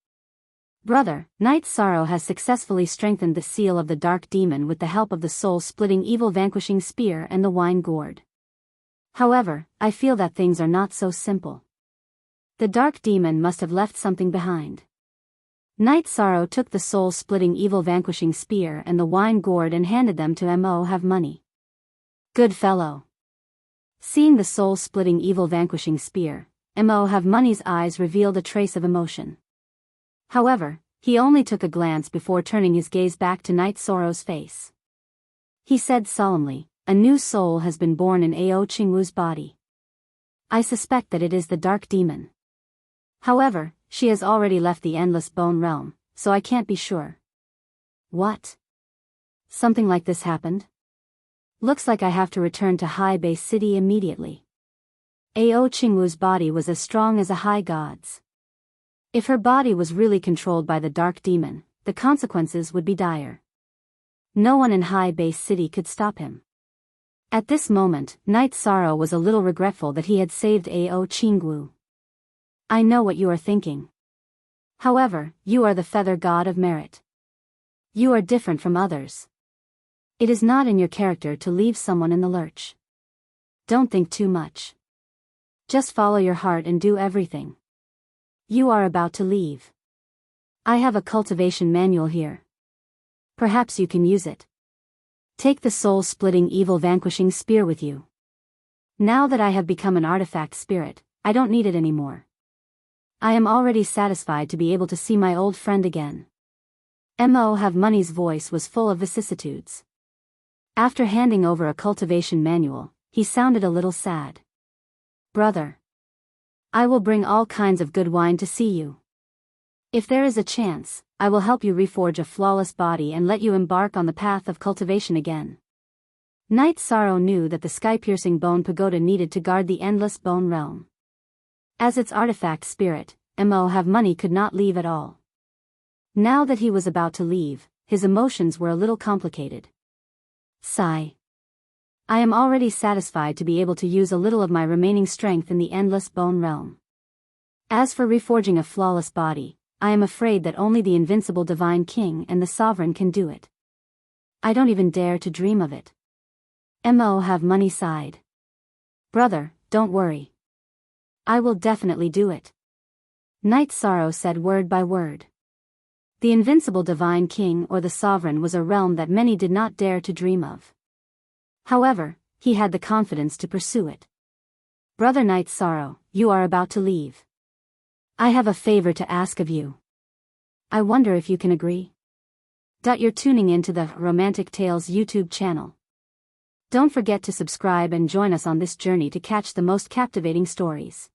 Brother, Knight Sorrow has successfully strengthened the seal of the Dark Demon with the help of the soul-splitting evil vanquishing spear and the wine gourd. However, I feel that things are not so simple. The Dark Demon must have left something behind. Knight Sorrow took the soul-splitting evil vanquishing spear and the wine gourd and handed them to Mo have money. Good fellow. Seeing the soul-splitting evil vanquishing spear, Mo have money's eyes revealed a trace of emotion. However, he only took a glance before turning his gaze back to Knight Sorrow's face. He said solemnly, "A new soul has been born in Ao Qingwu's body. I suspect that it is the Dark Demon. However, she has already left the endless bone realm, so I can't be sure." What? Something like this happened? Looks like I have to return to High Base City immediately. Ao Qingwu's body was as strong as a high god's. If her body was really controlled by the Dark Demon, the consequences would be dire. No one in High Base City could stop him. At this moment, Knight Sorrow was a little regretful that he had saved Ao Qingwu. I know what you are thinking. However, you are the Feather God of Merit. You are different from others. It is not in your character to leave someone in the lurch. Don't think too much. Just follow your heart and do everything. You are about to leave. I have a cultivation manual here. Perhaps you can use it. Take the soul-splitting evil vanquishing spear with you. Now that I have become an artifact spirit, I don't need it anymore. I am already satisfied to be able to see my old friend again. Mo have money's voice was full of vicissitudes. After handing over a cultivation manual, he sounded a little sad. Brother. I will bring all kinds of good wine to see you. If there is a chance, I will help you reforge a flawless body and let you embark on the path of cultivation again. Knight Sorrow knew that the sky-piercing bone pagoda needed to guard the endless bone realm. As its artifact spirit, Mo have money could not leave at all. Now that he was about to leave, his emotions were a little complicated. Sigh. I am already satisfied to be able to use a little of my remaining strength in the endless bone realm. As for reforging a flawless body, I am afraid that only the invincible Divine King and the Sovereign can do it. I don't even dare to dream of it. Mo have money sighed. Brother, don't worry. I will definitely do it. Knight Sorrow said word by word. The invincible divine king or the sovereign was a realm that many did not dare to dream of. However, he had the confidence to pursue it. Brother Knight Sorrow, you are about to leave. I have a favor to ask of you. I wonder if you can agree? You're tuning into the Romantic Tales YouTube channel. Don't forget to subscribe and join us on this journey to catch the most captivating stories.